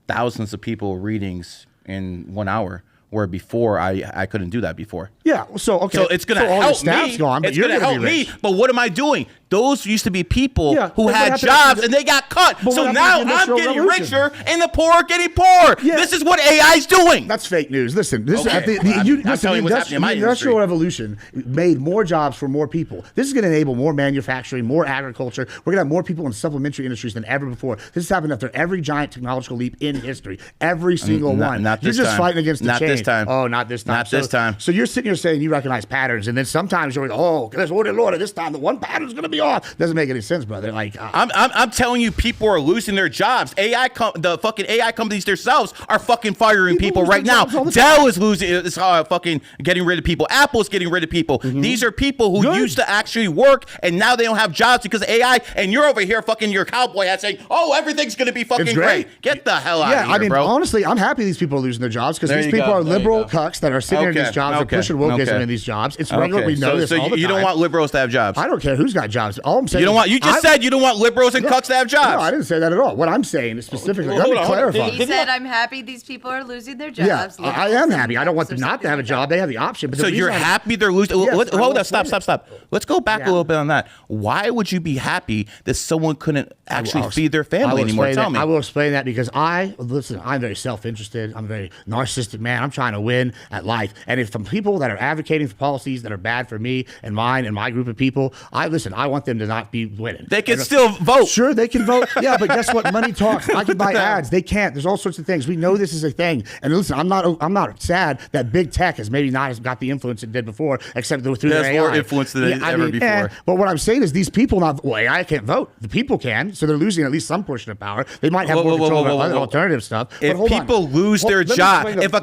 thousands of people, readings in 1 hour. Where before I couldn't do that before. Yeah. So okay. So it's gonna help me. Gone, it's gonna help me. But what am I doing? Those used to be people who had jobs jobs and they got cut. So now I'm getting richer and the poor are getting poorer. Yeah. This is what AI's doing. That's fake news. Listen, this I'm telling you what's happening in my the Industrial Revolution made more jobs for more people. This is going to enable more manufacturing, more agriculture. We're going to have more people in supplementary industries than ever before. This has happened after every giant technological leap in history. Every single one. You're just fighting against the change. Not this time. Oh, not this time. Not this time. So you're sitting here saying you recognize patterns, and then sometimes you're like, oh, Lord, this time the one pattern's going to be off. Doesn't make any sense, brother. Like I'm telling you, people are losing their jobs. The fucking AI companies themselves are fucking firing people right now. Dell is losing, is fucking getting rid of people. Apple's getting rid of people. These are people who used to actually work, and now they don't have jobs because of AI. And you're over here fucking your cowboy hat saying, "Oh, everything's gonna be fucking great." Get the hell out of here, I mean, bro. honestly, I'm happy these people are losing their jobs because these people are liberal cucks that are sitting in these jobs and pushing wokeism in these jobs. It's regular. We know this all the time. You don't want liberals to have jobs. I don't care who's got jobs. All I'm saying you don't want. You just said you don't want liberals and cucks to have jobs. No, I didn't say that at all. What I'm saying is specifically. Let me clarify. He said, "I'm happy these people are losing their jobs." Yeah, I am happy. I don't want them not to have a job. They have the option. But so you're happy they're losing. Hold on. Stop. Let's go back a little bit on that. Why would you be happy that someone couldn't actually feed their family anymore? Tell me. I will explain that because I'm very self-interested. I'm a very narcissistic man. I'm trying to win at life. And if some people that are advocating for policies that are bad for me and mine and my group of people, I want them to not be winning. They can still vote. Sure, they can vote. Yeah, but guess what? Money talks. I can buy ads. They can't. There's all sorts of things. We know this is a thing. And listen, I'm not sad that big tech has maybe not got the influence it did before, except through their AI. More influence than ever before. But what I'm saying is these people AI can't vote. The people can, so they're losing at least some portion of power. They might have more control over alternative stuff. If people lose their job, if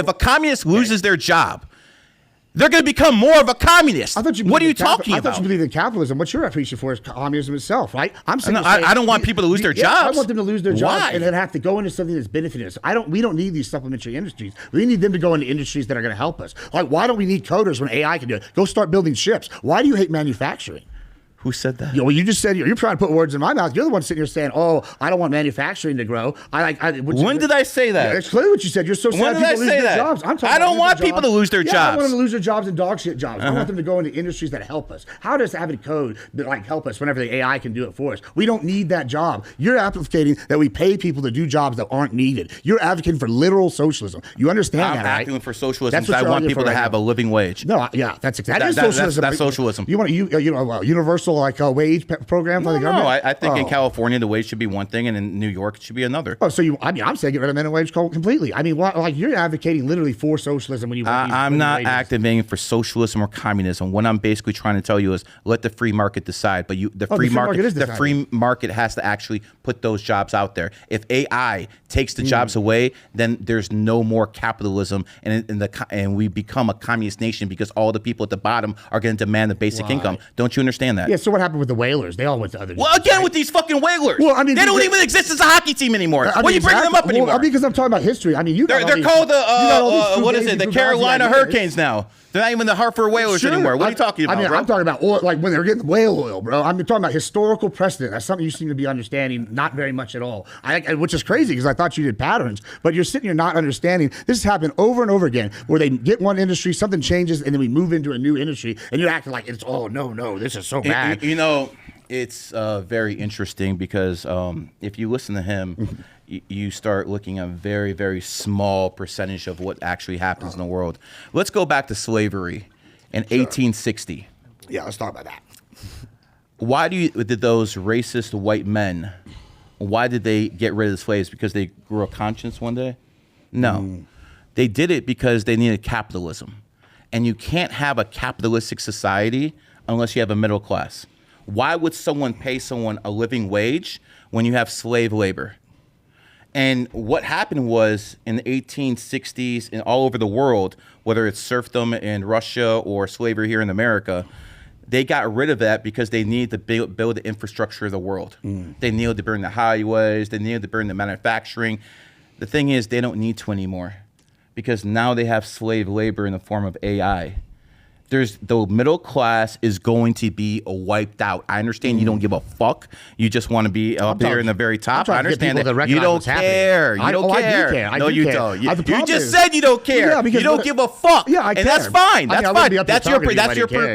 a communist loses their job, they're going to become more of a communist. What are you talking about? I thought you believed in capitalism. What you're appreciating for is communism itself, right? I'm saying I don't want people to lose their jobs. I want them to lose their jobs Why? and then have to go into something that's benefiting us. We don't need these supplementary industries. We need them to go into industries that are going to help us. Like, why don't we need coders when AI can do it? Go start building ships. Why do you hate manufacturing? Who said that? Well, you just said you're trying to put words in my mouth. You're the one sitting here saying, "Oh, I don't want manufacturing to grow." When did I say that? Yeah, it's clearly what you said. You're so sad When did I people lose say their that? jobs. I don't want people to lose their I jobs. want them to lose their jobs and dog shit jobs. I want them to go into industries that help us. How does having code help us whenever the AI can do it for us? We don't need that job. You're advocating that we pay people to do jobs that aren't needed. You're advocating for literal socialism. You understand I'm that, right? advocating for socialism That's what because I you're want arguing people for to right have now. a living wage. No, yeah, that's socialism. That's socialism. You want universal wage program for the government? No, I think in California the wage should be one thing, and in New York it should be another. Oh, so I'm saying get rid of minimum wage completely. I mean, you're advocating literally for socialism when you. I'm not advocating for socialism or communism. What I'm basically trying to tell you is let the free market decide. But the free market has to actually put those jobs out there. If AI takes the jobs away, then there's no more capitalism, and we become a communist nation because all the people at the bottom are going to demand the basic income. Don't you understand that? Yeah. So what happened with the whalers? They all went to other. Well, again, with these fucking whalers. Well, I mean, they don't even exist as a hockey team anymore. Why are you bringing them up anymore? Well, because I'm talking about history. I mean, they're called the Carolina Hurricanes now. They're not even the Hartford Whalers anymore. What are you talking about, bro? I'm talking about oil, like when they're getting whale oil, bro. I'm talking about historical precedent. That's something you seem to be understanding not very much at all. Which is crazy because I thought you did patterns, but you're sitting here not understanding. This has happened over and over again where they get one industry, something changes, and then we move into a new industry, and you're acting like it's, no, this is so bad. It's very interesting because if you listen to him, you start looking at a very, very small percentage of what actually happens in the world. Let's go back to slavery in 1860. Yeah, let's talk about that. Why did those racist white men, why did they get rid of the slaves? Because they grew a conscience one day? No. They did it because they needed capitalism. And you can't have a capitalistic society unless you have a middle class. Why would someone pay someone a living wage when you have slave labor? And what happened was in the 1860s and all over the world, whether it's serfdom in Russia or slavery here in America, they got rid of that because they needed to build the infrastructure of the world. They needed to burn the highways. They needed to burn the manufacturing. The thing is, they don't need to anymore because now they have slave labor in the form of AI. The middle class is going to be wiped out. I understand you don't give a fuck. You just want to be up there in the very top. I understand that. You don't care. You don't care. No, you don't. You just said you don't care. You don't give a fuck. Yeah, I care. And that's fine. That's fine.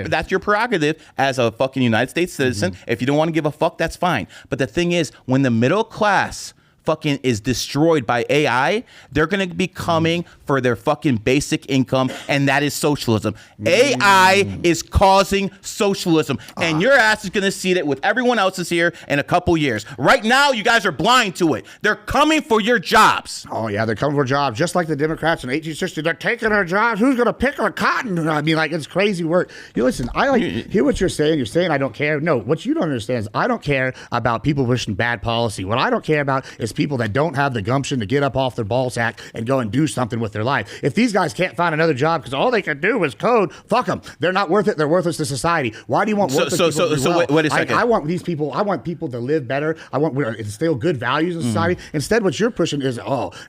That's your prerogative as a fucking United States citizen. If you don't want to give a fuck, that's fine. But the thing is, when the middle class fucking is destroyed by AI, they're going to be coming for their fucking basic income, and that is socialism. AI is causing socialism, and your ass is going to see that with everyone else's here in a couple years. Right now, you guys are blind to it. They're coming for your jobs. Oh, yeah, they're coming for jobs, just like the Democrats in 1860. They're taking our jobs. Who's going to pick our cotton? I mean, like, it's crazy work. You listen, I hear what you're saying. You're saying I don't care. No, what you don't understand is I don't care about people pushing bad policy. What I don't care about is people that don't have the gumption to get up off their ballsack and go and do something with their life. If these guys can't find another job because all they can do is code, fuck them. They're not worth it. They're worthless to society. Why do you want worthless people to do well? Wait a second. I want these people. I want people to live better. I want to instill good values in society. Instead, what you're pushing is,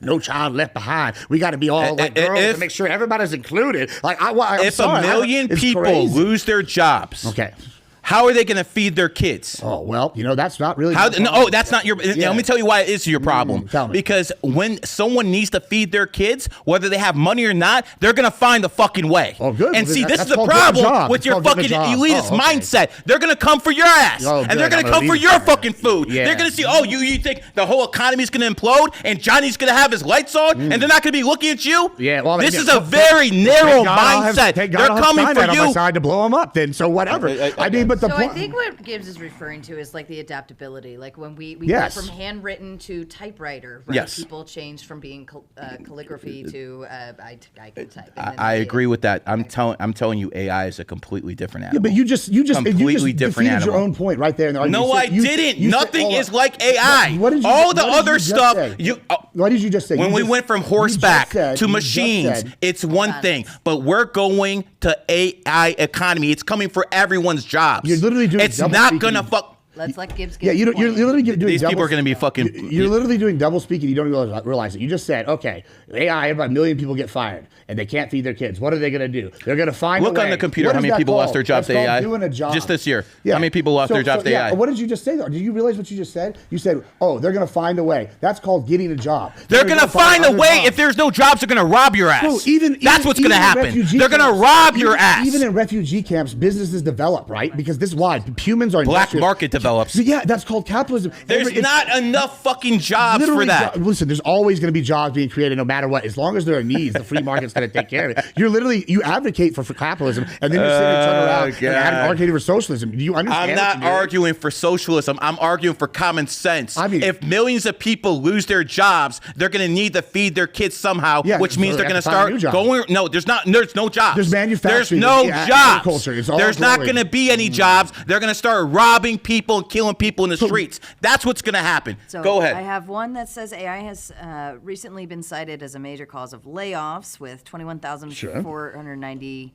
no child left behind. We got to be all like girls and make sure everybody's included. Like if a million people lose their jobs, okay, how are they going to feed their kids? Oh, well, that's not really... that's not your... Yeah. Let me tell you why it is your problem. Tell me. Because when someone needs to feed their kids, whether they have money or not, they're going to find the fucking way. Oh, good. And see, this is the problem with your fucking elitist mindset. They're going to come for your ass. And they're going to come for your fucking food. Yeah. They're going to see, you think the whole economy is going to implode and Johnny's going to have his lights on and they're not going to be looking at you? Yeah, well... This is a very narrow mindset. They're coming for you. On my side to blow them up then, so whatever. I mean, but the point... I think what Gibbs is referring to is like the adaptability, like when we went from handwritten to typewriter, right? Yes. People changed from being calligraphy to I can type. I agree with that. I'm telling you, AI is a completely different animal. Yeah, but you just completely different defeated animal. your own point right there. No, I didn't. Nothing is like AI. All the other stuff. What did you just say? When we went from horseback to machines, it's one thing. But we're going to AI economy. It's coming for everyone's jobs. You're literally doing. It's not gonna fuck. Let's let Gibbs get. Yeah, you're literally doing. These people double- are going to be fucking. You're literally doing double speak and you don't realize it. You just said, okay, AI, about 1 million people get fired and they can't feed their kids. What are they going to do? They're going to find Look a way. on the computer What how is many that people lost called? their jobs to That's called AI. doing a job. Just this year. How many people lost their jobs to AI? What did you just say though? Did you realize what you just said? You said, oh, they're going to find a way. That's called getting a job. They're going to find a other way. jobs. If there's no jobs, they're going to rob your ass. Bro, That's what's going to in happen. refugee They're going to camps- rob your ass. Even in refugee camps, businesses develop, right? Because this is why humans are Black industrious. market develops. Yeah, that's called capitalism. There's not enough fucking jobs for that. Listen, there's always going to be jobs being created no matter what. As long as there are needs, the free market's going to take care of it. You advocate for capitalism, and then you're sitting and turn around and advocating for socialism. Do you understand? I'm not arguing for socialism. I'm arguing for common sense. I mean, if millions of people lose their jobs, they're going to need to feed their kids somehow, Yeah, which so means they they're have going to to find a start new job. going. No, there's no jobs. There's manufacturing. There's no Yeah, jobs. agriculture. It's all There's not growing. going to be any jobs. They're going to start robbing people and killing people in the streets. That's what's going to happen. So Go ahead. I have one that says AI has recently been cited as a major cause of layoffs with 21,490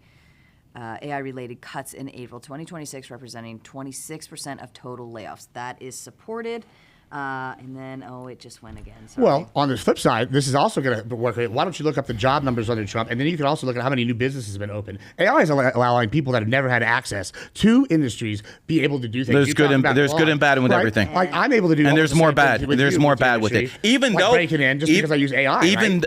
AI-related cuts in April 2026, representing 26% of total layoffs. That is supported. And then, it just went again. Sorry. Well, on the flip side, this is also going to work. Why don't you look up the job numbers under Trump, and then you can also look at how many new businesses have been opened. AI is allowing people that have never had access to industries be able to do things. There's You good talked and about there's good law, and bad with right? everything. Like I'm able to do, And all there's the more same bad. things with There's you more with the bad with it. industry, Even like though breaking in just because I use AI.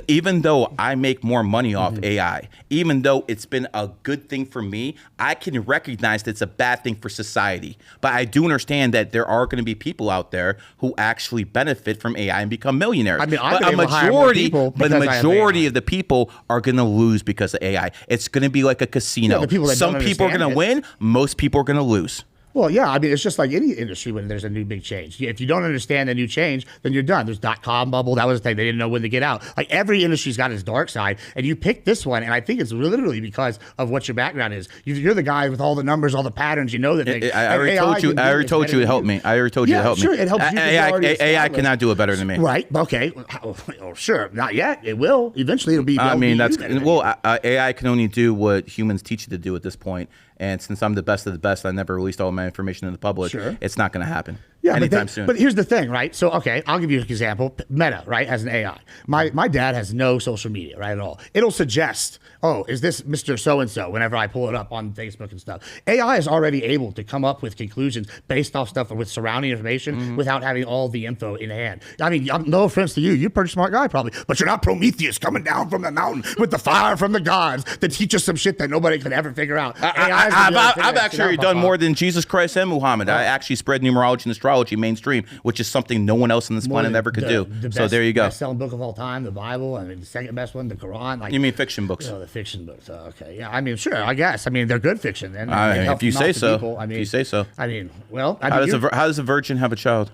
Even though I make more money off AI, even though it's been a good thing for me, I can recognize that it's a bad thing for society. But I do understand that there are going to be people out there who actually benefit from AI and become millionaires. I mean, I've but been able to hire more people but the because I have majority AI. of the people are going to lose because of AI. It's going to be like a casino. Yeah, the people that Some don't people are going to understand win. Most people are going to lose. Well, yeah, I mean, it's just like any industry when there's a new big change. If you don't understand the new change, then you're done. There's .com bubble. That was the thing. They didn't know when to get out. Like every industry's got its dark side, and you picked this one, and I think it's literally because of what your background is. You're the guy with all the numbers, all the patterns. You know that things. I already told you. I already told you it helped me. I already told you it helped sure, me. it helps you 'cause you're already AI established. cannot do it better than me. Right. Okay. Oh, sure. Not yet. It will. Eventually, it'll be. I mean, they'll that's be you well. AI can only do what humans teach it to do at this point. And since I'm the best of the best, I never released all my information in the public. Sure. It's not going to happen. Yeah, anytime soon. But here's the thing, right? So, okay, I'll give you an example. Meta, right, as an AI. My dad has no social media, right, at all. It'll suggest, oh, is this Mr. So-and-so whenever I pull it up on Facebook and stuff. AI is already able to come up with conclusions based off stuff with surrounding information without having all the info in hand. I mean, no offense to you. You're a pretty smart guy, probably. But you're not Prometheus coming down from the mountain with the fire from the gods to teach us some shit that nobody could ever figure out. I've actually done more than Jesus Christ and Muhammad. I actually spread numerology and astrology mainstream, which is something no one else on this planet ever could do. So there you go. Best-selling book of all time, the Bible. I mean, the second best one, the Quran. Like, You mean fiction books? the fiction books. Oh, okay, yeah. I mean, sure. I guess. I mean, they're good fiction. And if you say so. If you say so. I mean, well, How does a virgin have a child?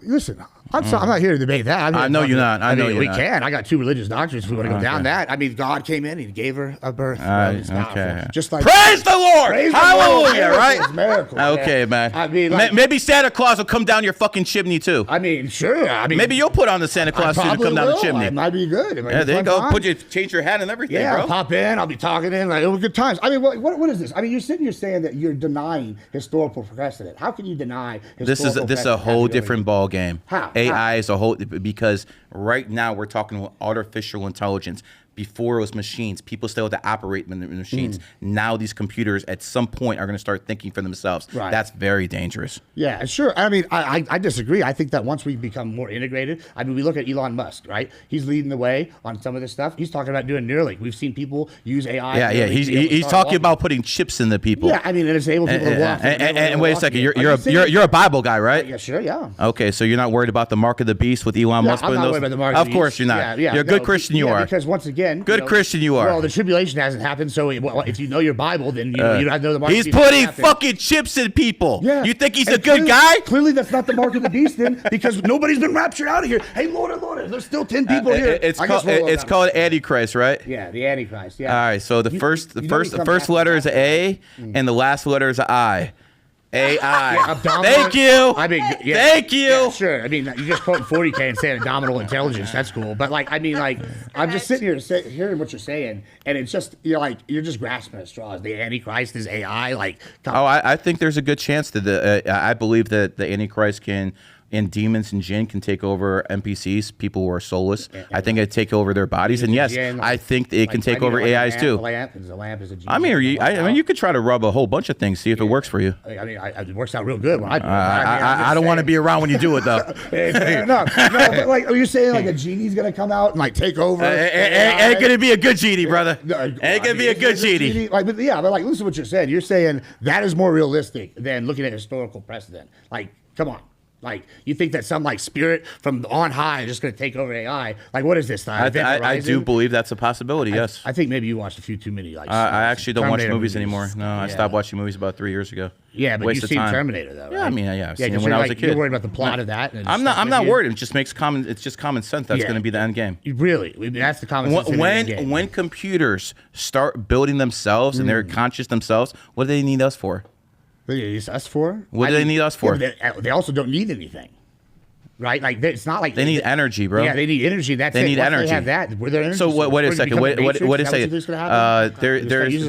listen. I'm not here to debate that. I know you're not. I know you're we not. can. I got 2 religious doctrines if we want to go down that. I mean, God came in and gave her a birth. It's powerful. Okay. Just like Praise the Lord! Praise the Hallelujah! Lord. Right? Miracles, miracles, Okay, man. I mean, like, maybe Santa Claus will come down your fucking chimney too. I mean, sure. I mean, Maybe you'll put on the Santa Claus suit and probably come down the will. chimney. It might be good. It might Yeah, be there you fun go. time. Change your hat and everything, Yeah, bro. I'll pop in. I'll be talking in. Like, it was good times. I mean, what is this? I mean, you're sitting here saying that you're denying historical precedent. How can you deny This is historical a whole different ball game. How? AI is a whole, because right now we're talking about artificial intelligence. Before it was machines, people still had to operate in the machines. Now these computers at some point are going to start thinking for themselves. Right. That's very dangerous. Yeah, sure. I mean, I disagree. I think that once we become more integrated, I mean, we look at Elon Musk, right? He's leading the way on some of this stuff. He's talking about doing Neuralink. We've seen people use AI. Yeah. He's talking about putting chips in the people. Yeah, I mean, and it's able people to walk. And wait a second, you're a Bible guy, right? Yeah, sure, yeah. Okay, so you're not worried about the mark of the beast with Elon Musk I'm putting not those? worried about the mark of the Of course beast. you're not. Yeah, you're a good Christian. You are. Because once again, Good Christian you are. Well, the tribulation hasn't happened, so if you know your Bible, then you don't have to know the mark. He's of the beast putting hasn't happened. fucking chips in people. Yeah. You think he's And a good clearly- guy? Clearly, that's not the mark of the beast then, because nobody's been raptured out of here. Hey, Lord, there's still 10 people here. It's I guess called we'll go down. Antichrist, right? Yeah, the Antichrist. Yeah. All right. So the You- first you know he comes letter is after an A, and the last letter is an I. AI. Abdominal- Thank you. I mean, Thank you. Yeah, sure. I mean, you just quote 40K and saying abdominal intelligence. That's cool. But like, I mean, like, I'm just sitting here hearing what you're saying, and it's just you're just grasping at straws. The Antichrist is AI. Like, I think there's a good chance that I believe that the Antichrist and demons and jinn can take over NPCs, people who are soulless. I think it take over their bodies, and yes, I think it can take over AIs too. The lamp is a genius. I mean, you could try to rub a whole bunch of things, see if it works for you. I mean, it works out real good when I do it. I don't want to be around when you do it though. No, but like, are you saying like a genie's gonna come out and like take over? Ain't gonna be a good genie, brother. Ain't gonna be a good genie. Like, but like, listen to what you're saying. You're saying that is more realistic than looking at historical precedent. Like, come on. Like, you think that some like spirit from on high is just going to take over AI? Like, what is this? I do believe that's a possibility. Yes. I think maybe you watched a few too many. Like, I actually don't watch Terminator movies anymore. No, I stopped watching movies about 3 years ago. Yeah, but Waste you've of seen time. Terminator though. Right? Yeah, I mean, yeah, I've seen it 'cause when I was a like, kid. You're worried about the plot of that. And I'm not worried. It just makes it's just common sense. That's Yeah. going to be the end game. Really, I mean, that's the common sense. When computers start building themselves and they're conscious themselves, what do they need us for? What do they need us for? What do they need us for? Yeah, they also don't need anything. Right, like it's not like They need energy, bro. Yeah, they need energy. That's They it. need Once energy. They have that. Were there energy? So wait a second. What is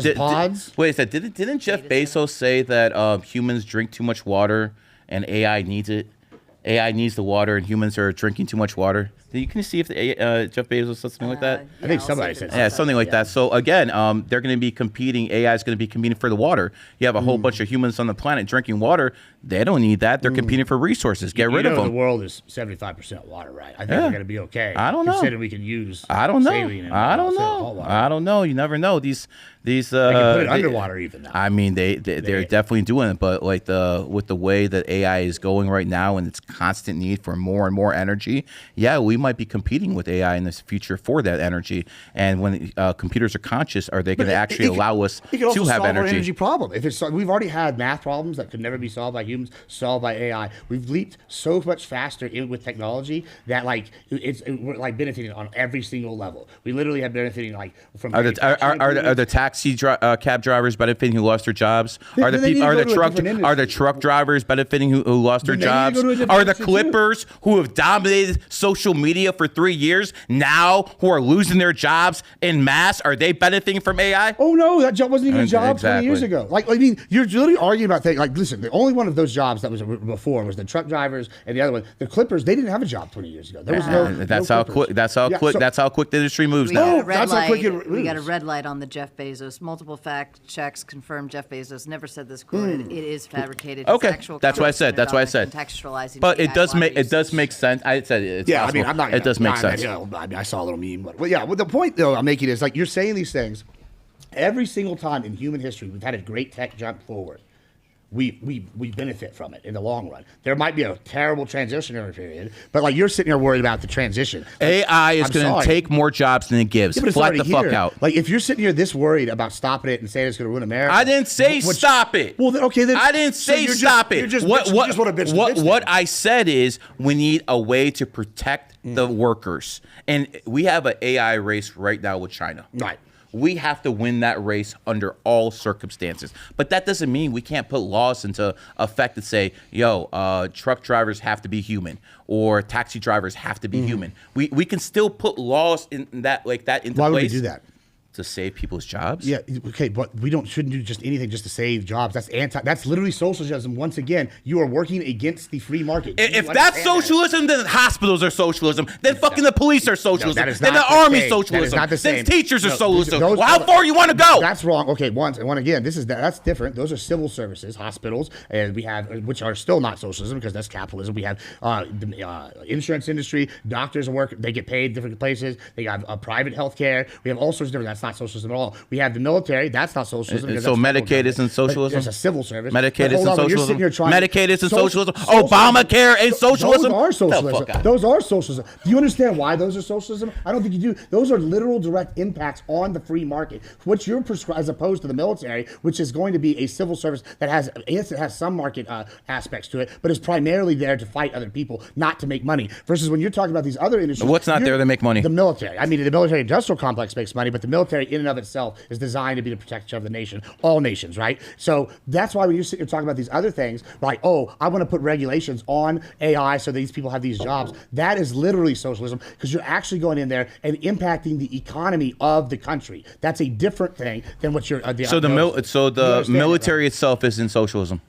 it? Pods. Wait a second. Didn't Jeff Bezos say that humans drink too much water and AI needs it? AI needs the water and humans are drinking too much water. You can see if Jeff Bezos said something like that. I think somebody said Yeah, something like that. So again, they're going to be competing. AI is going to be competing for the water. You have a whole bunch of humans on the planet drinking water. They don't need that. They're competing for resources. Get rid of them. The world is 75% water, right? I think we're going to be okay. I don't know. Considering we can use. I don't know. saline and I don't salt know. water. I don't know. You never know. These They can put it underwater even now. I mean, they're definitely doing it, but like with the way that AI is going right now and its constant need for more and more energy, yeah, we might be competing with AI in this future for that energy. And when computers are conscious, are they going to actually allow us It could also to have solve our energy? energy problem. If it's we've already had math problems that could never be solved by humans, solved by AI. We've leaped so much faster with technology that like we're like benefiting on every single level. We literally have benefiting like from. Are the taxi cab drivers benefiting who lost their jobs? Are the truck drivers benefiting who lost their jobs? Are the Clippers who have dominated social media for 3 years now who are losing their jobs en masse? Are they benefiting from AI? Oh no, that job wasn't even a job Exactly. 20 years ago. Like, I mean, you're literally arguing about things. Like, listen, the only one of those jobs that was before was the truck drivers, and the other one, the Clippers. They didn't have a job 20 years ago. There was That's how quick. That's how quick the industry moves We now. got a red that's how quick light. it We got a moves. red light on the Jeff Bezos. Multiple fact checks confirm Jeff Bezos never said this quoted. It is fabricated. His Okay, actual that's what I comments said. That's what I about said. Contextualizing But AI it does water make usage. sense. I said it's Yeah, possible. I mean, I'm not. It does make sense. I mean, I saw a little meme, but yeah. Well, the point though I'm making is like you're saying these things. Every single time in human history, we've had a great tech jump forward. We benefit from it in the long run. There might be a terrible transitionary period, but like you're sitting here worried about the transition. AI is I'm going sorry. to take more jobs than it gives. Yeah, but it's Flat already the fuck here. out. Like if you're sitting here this worried about stopping it and saying it's going to ruin America, I didn't say stop it. Well, then, okay, then I didn't so say you're stop just, it. You just want to bitch. What I said is we need a way to protect the workers, and we have an AI race right now with China. Right. We have to win that race under all circumstances. But that doesn't mean we can't put laws into effect that say, truck drivers have to be human or taxi drivers have to be human. We can still put laws in that into place. Why would we do that? To save people's jobs. Yeah, okay, but we shouldn't do just anything just to save jobs. That's literally socialism. Once again, you are working against the free market. If that's socialism, then hospitalism are socialism. Then fucking the police are socialism. that is Then not the the army same. socialism. That is not the Then same. teachers are No, socialism. those- Well, how far you want to go? That's wrong. Okay, once again, that's different. Those are civil services, hospitals, and we have which are still not socialism because that's capitalism. We have the insurance industry, doctors work, they get paid different places. They have private health care. We have all sorts of different. That's not socialism at all. We have the military. That's not socialism. because So that's federal Medicaid government. isn't socialism? But there's a civil service. Medicaid But hold isn't on, you're socialism? sitting here trying- Medicaid isn't socialism? Socialism. Obamacare ain't socialism? Those are Get the socialism. fuck out. Those are socialism. Do you understand why those are socialism? I don't think you do. Those are literal direct impacts on the free market. What you're prescribing, as opposed to the military, which is going to be a civil service that has, yes, it has some market aspects to it, but is primarily there to fight other people, not to make money. Versus when you're talking about these other industries. What's not there to make money? The military. I mean, the military industrial complex makes money, but the military military in and of itself is designed to be the protection of the nation, all nations, right? So that's why when you sit here talking about these other things, like, oh, I want to put regulations on AI so these people have these jobs, that is literally socialism, because you're actually going in there and impacting the economy of the country. That's a different thing than what you're. So the military itself is in socialism.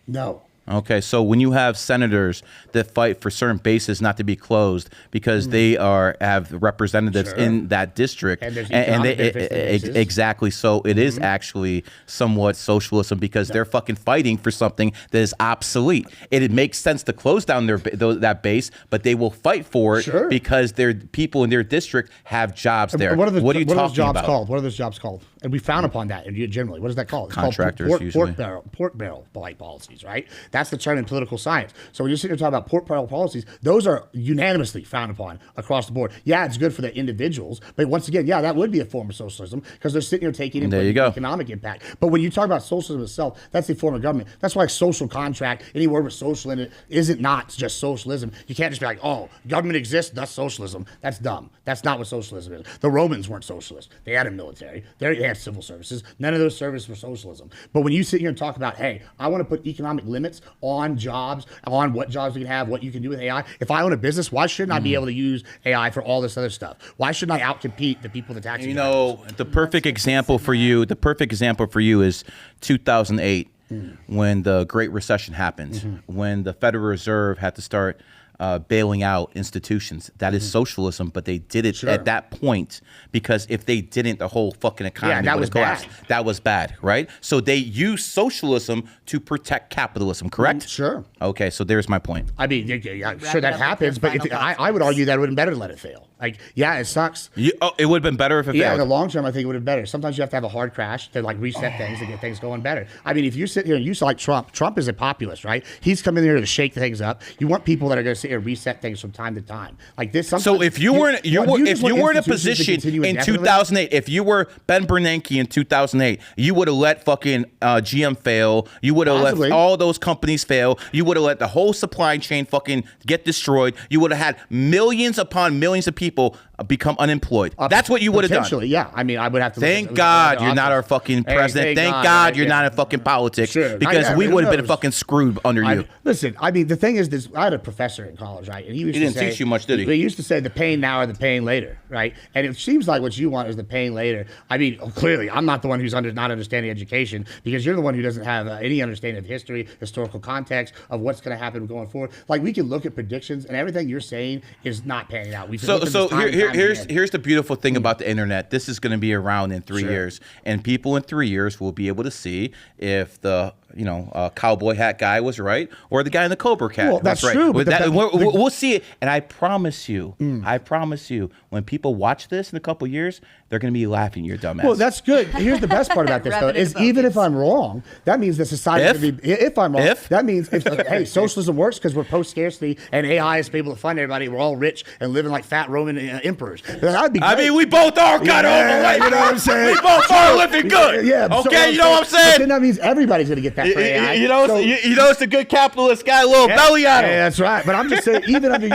No. Okay, so when you have senators that fight for certain bases not to be closed because they have representatives in that district, and exactly, so it is actually somewhat socialism because they're fucking fighting for something that is obsolete. It makes sense to close down that base, but they will fight for it because their people in their district have jobs there. What are you talking jobs about? called? What are those jobs called? And we frown upon that generally. What is that called? It's Contractors, called usually. Pork barrel policies, right? That's the term in political science. So when you're sitting here talking about pork barrel policies, those are unanimously frowned upon across the board. Yeah, it's good for the individuals, but once again, yeah, that would be a form of socialism because they're sitting here taking in economic impact. But when you talk about socialism itself, that's a form of government. That's why social contract, any word with social in it, isn't not just socialism. You can't just be like, oh, government exists, that's socialism. That's dumb. That's not what socialism is. The Romans weren't socialists. They had a military. They had civil services. None of those services were socialism. But when you sit here and talk about, hey, I want to put economic limits on jobs, on what jobs we can have, what you can do with AI. If I own a business, why shouldn't I be able to use AI for all this other stuff? Why shouldn't I outcompete the people in the taxi? The perfect example for you is 2008 when the Great Recession happened, when the Federal Reserve had to start bailing out institutions. That is socialism, but they did it at that point because if they didn't, the whole fucking economy would have collapsed. That was bad, right? So they used socialism to protect capitalism, correct? Sure. Okay, so there's my point. I mean, sure that happens, but I would argue that it would have been better to let it fail. Like, yeah, it sucks. It would have been better if it failed. Yeah, in the long term, I think it would have been better. Sometimes you have to have a hard crash to like reset things and get things going better. I mean, if you sit here and you like Trump is a populist, right? He's coming in here to shake things up. You want people that are going to sit here and reset things from time to time. Like this. So if you were in a position in 2008, if you were Ben Bernanke in 2008, you would have let fucking GM fail. You would have let all those companies fail. You would have let the whole supply chain fucking get destroyed. You would have had millions upon millions of people become unemployed. That's what you would have done. Potentially, yeah. I mean, I would have to. Thank God you're not our fucking president. Thank God you're not in fucking politics because we would have been fucking screwed under you. Listen, I mean, the thing is this. I had a professor in college, right? And he didn't teach you much, did he? He used to say the pain now or the pain later, right? And it seems like what you want is the pain later. I mean, clearly, I'm not the one who's not understanding education because you're the one who doesn't have any understanding of history, historical context of what's going to happen going forward. Like we can look at predictions and everything you're saying is not panning out. Here's the beautiful thing about the internet. This is going to be around in 3 years, and people in 3 years will be able to see if the cowboy hat guy was right or the guy in the Cobra hat. Well, that's right. true. We'll see it, and I promise you, when people watch this in a couple years, they're going to be laughing your dumb ass. Well, that's good. Here's the best part about this, though, is even if I'm wrong, that means that society. If I'm wrong, that means hey, socialism works because we're post-scarcity and AI is able to fund everybody. We're all rich and living like fat Roman emperors. That'd be great. I mean, we both are kind of overweight. You know what I'm saying? We both are living good. Yeah. Okay, you know what I'm saying? But then that means everybody's going to get that for AI. It's a good capitalist guy, a little belly on him. Yeah, that's right. But I'm just saying, even under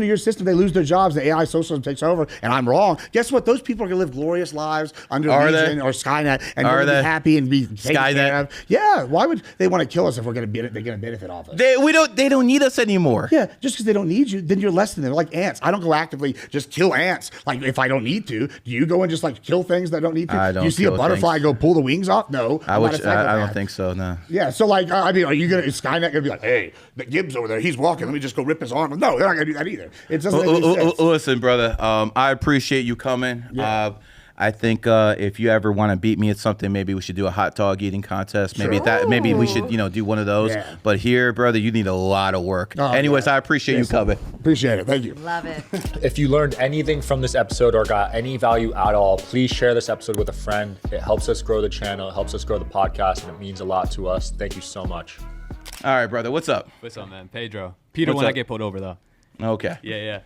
your system, they lose their jobs. The AI socialism takes over, and I'm wrong. Guess what? Those people are going to live glorious lives under Legion or Skynet, and they're going to be happy and be taken care of. Yeah. Why would they want to kill us if they're going to benefit off us? They don't need us anymore. Yeah. Just because they don't need you, then you're less than them. They're like ants. I don't go actively just kill ants. Like if I don't need to, do you go and just like kill things that don't need to? I don't. You see a butterfly go pull the wings off? No. I don't think so. No. Yeah. So like, I mean, is Skynet going to be like, hey, the Gibbs over there, he's walking. Let me just go rip his arm. No, they're not going to do that either. It doesn't make any sense. Listen, brother, I appreciate you coming. Yeah. I think if you ever want to beat me at something, maybe we should do a hot dog eating contest. Maybe we should do one of those. Yeah. But here, brother, you need a lot of work. Anyways, I appreciate you coming. Appreciate it. Thank you. Love it. If you learned anything from this episode or got any value at all, please share this episode with a friend. It helps us grow the channel. It helps us grow the podcast, and it means a lot to us. Thank you so much. All right, brother. What's up? What's up, man? Pedro. Peter, when I get pulled over, though. Okay. Yeah.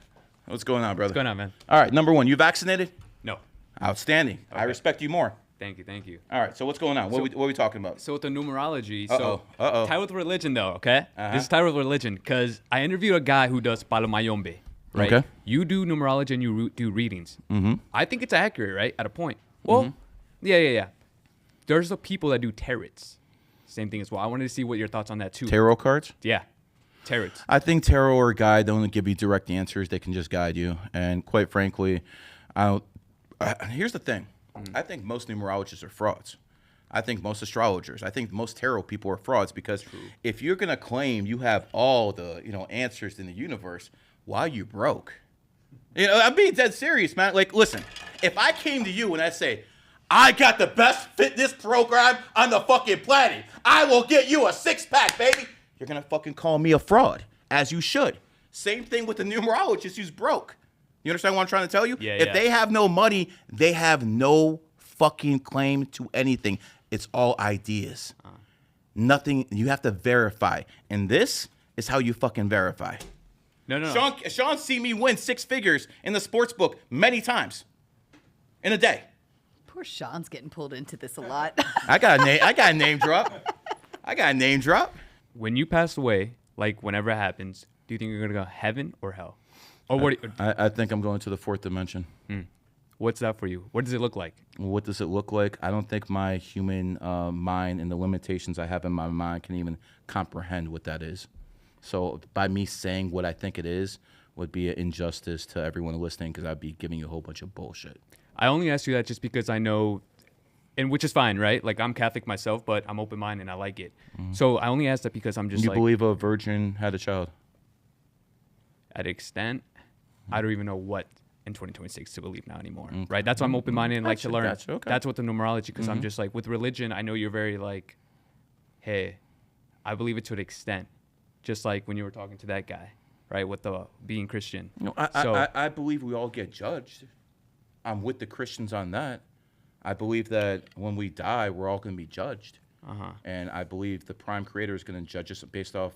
What's going on, brother? What's going on, man? All right, number one, you vaccinated? No. Outstanding. Okay. I respect you more. Thank you. All right, so what's going on? What are we talking about? So with the numerology, tied with religion, though, okay? This is tied with religion because I interviewed a guy who does palomayombe. right? Okay. You do numerology and you do readings. Mm-hmm. I think it's accurate, right? At a point. Well, yeah. There's the people that do tarots. Same thing as well. I wanted to see what your thoughts on that too. Tarot cards? Yeah. Tarots. I think tarot or guide, they don't give you direct answers. They can just guide you. And quite frankly, here's the thing. I think most numerologists are frauds. I think most astrologers, I think most tarot people are frauds because if you're going to claim you have all the, answers in the universe, why are you broke? I'm being dead serious, man. Like, listen, if I came to you and I say, I got the best fitness program on the fucking planet, I will get you a six-pack, baby. You're going to fucking call me a fraud, as you should. Same thing with the numerologist who's broke. You understand what I'm trying to tell you? If they have no money, they have no fucking claim to anything. It's all ideas. Nothing. You have to verify. And this is how you fucking verify. No. Sean seen me win 6 figures in the sports book many times in a day. Poor Sean's getting pulled into this a lot. I got a name drop. When you pass away, like whenever it happens, do you think you're going to go heaven or hell? Or what? I think I'm going to the 4th dimension. What's that for you? What does it look like? What does it look like? I don't think my human mind and the limitations I have in my mind can even comprehend what that is. So by me saying what I think it is would be an injustice to everyone listening because I'd be giving you a whole bunch of bullshit. I only asked you that just because I know, and which is fine, right? Like I'm Catholic myself, but I'm open-minded and I like it. So I only asked that because I'm just You believe a virgin had a child? At extent, I don't even know what in 2026 to believe now anymore, right? That's why I'm open-minded and like to learn. That's what the numerology, because I'm just like, with religion, I know you're very like, hey, I believe it to an extent. Just like when you were talking to that guy, right, with the being Christian. I believe we all get judged. I'm with the Christians on that. I believe that when we die, we're all going to be judged. And I believe the prime creator is going to judge us based off,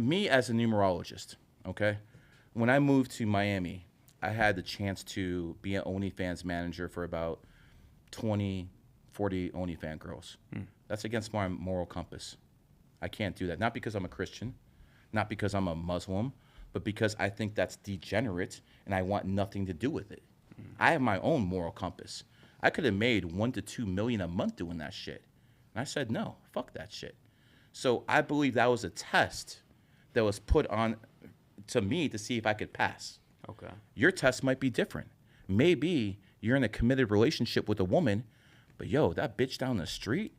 me as a numerologist, okay? When I moved to Miami, I had the chance to be an OnlyFans manager for about 20, 40 OnlyFans girls. That's against my moral compass. I can't do that. Not because I'm a Christian, not because I'm a Muslim, but because I think that's degenerate and I want nothing to do with it. I have my own moral compass. I could have made $1 to $2 million a month doing that shit. And I said, no, fuck that shit. So I believe that was a test that was put on to me to see if I could pass. Okay. Your test might be different. Maybe you're in a committed relationship with a woman, but that bitch down the street,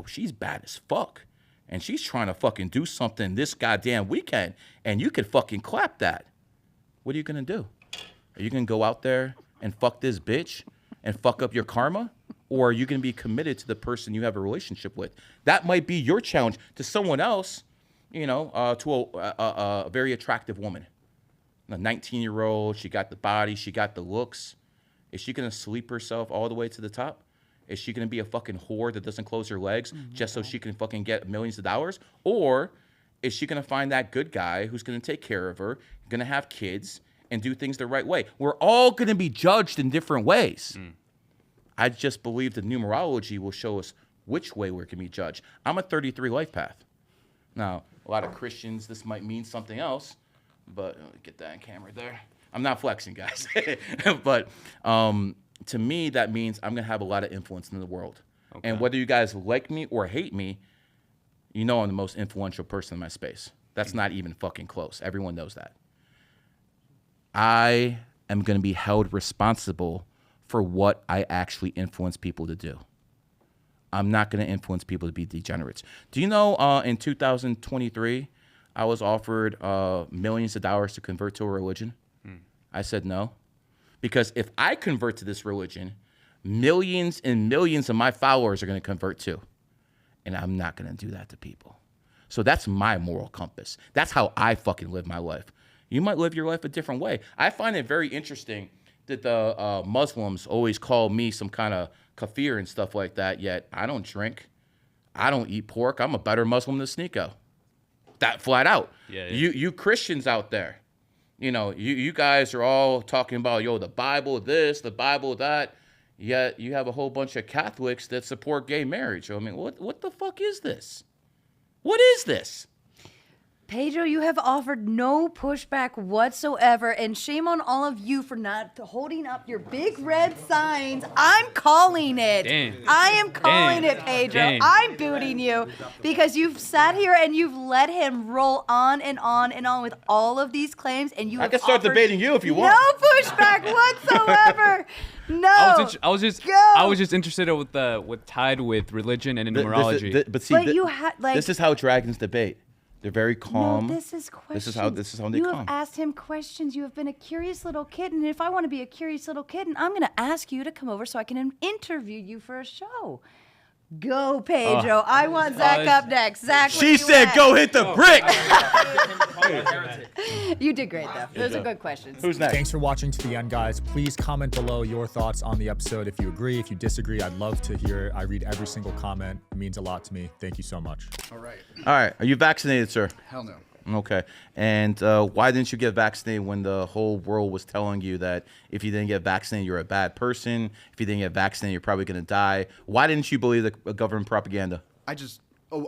she's bad as fuck. And she's trying to fucking do something this goddamn weekend, and you could fucking clap that. What are you gonna do? Are you gonna go out there and fuck this bitch and fuck up your karma? Or are you gonna be committed to the person you have a relationship with? That might be your challenge. To someone else, to a very attractive woman. A 19-year-old, she got the body, she got the looks. Is she gonna sleep herself all the way to the top? Is she going to be a fucking whore that doesn't close her legs just so she can fucking get millions of dollars? Or is she going to find that good guy who's going to take care of her, going to have kids, and do things the right way? We're all going to be judged in different ways. I just believe the numerology will show us which way we're going to be judged. I'm a 33 life path. Now, a lot of Christians, this might mean something else, but get that in camera there. I'm not flexing, guys. But to me, that means I'm going to have a lot of influence in the world. Okay. And whether you guys like me or hate me, I'm the most influential person in my space. That's not even fucking close. Everyone knows that. I am going to be held responsible for what I actually influence people to do. I'm not going to influence people to be degenerates. Do you know in 2023, I was offered millions of dollars to convert to a religion? I said no. Because if I convert to this religion, millions and millions of my followers are going to convert too. And I'm not going to do that to people. So that's my moral compass. That's how I fucking live my life. You might live your life a different way. I find it very interesting that the Muslims always call me some kind of kafir and stuff like that, yet I don't drink. I don't eat pork. I'm a better Muslim than Sneeko. That flat out. Yeah. You Christians out there. You guys are all talking about, the Bible this, the Bible that, yet you have a whole bunch of Catholics that support gay marriage. I mean, what the fuck is this? What is this? Pedro, you have offered no pushback whatsoever, and shame on all of you for not holding up your big red signs. I'm calling it. Damn. I am calling it, Pedro. Damn. I'm booting you because you've sat here and you've let him roll on and on and on with all of these claims, and you. I can start debating you if you want. No pushback whatsoever. No. I was just interested with tied with religion and numerology. But see, But you like. this is how dragons debate. They're very calm. No, this is questions. This is how they You calm. have asked him questions. You have been a curious little kid, and if I want to be a curious little kid, I'm going to ask you to come over so I can interview you for a show. Go, Pedro. I want Zach up next. Zach, where She you said, at? "Go hit the brick." You did great, though. Those are good questions. Who's next? Thanks for watching to the end, guys. Please comment below your thoughts on the episode. If you agree, if you disagree, I'd love to hear it. I read every single comment. It means a lot to me. Thank you so much. All right. All right. Are you vaccinated, sir? Hell no. Okay. And why didn't you get vaccinated when the whole world was telling you that if you didn't get vaccinated, you're a bad person? If you didn't get vaccinated, you're probably going to die. Why didn't you believe the government propaganda? I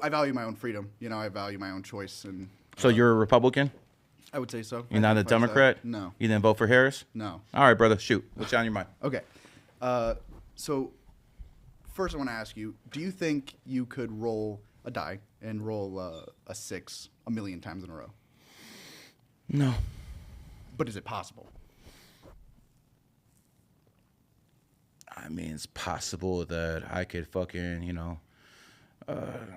value my own freedom. I value my own choice, and So you're a Republican? I would say so. You're not a Democrat? No. You didn't vote for Harris? No. All right, brother. Shoot. What's on your mind? Okay. So first I want to ask you, do you think you could roll a die and roll a 6 a million times in a row? No. But is it possible? I mean, it's possible that I could fucking,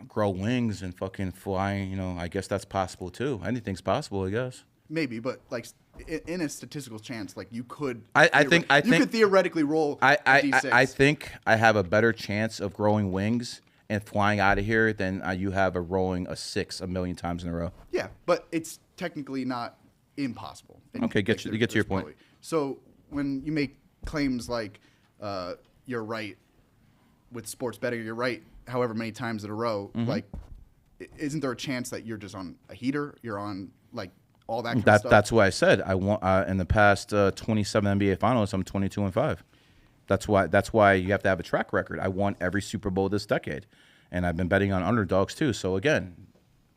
grow wings and fucking fly. I guess that's possible too. Anything's possible, I guess. Maybe, but like in a statistical chance, like you could. I think you could theoretically roll a D6. I think I have a better chance of growing wings and flying out of here than you have of rolling a 6 a million times in a row. Yeah, but it's technically not impossible. Okay, get to your point. Probably. So when you make claims like you're right with sports betting, you're right however many times in a row, like isn't there a chance that you're just on a heater? You're on like all that kind of stuff? That's what I said. I want in the past 27 NBA finals, I'm 22-5. That's why you have to have a track record. I won every Super Bowl this decade, and I've been betting on underdogs too. So again,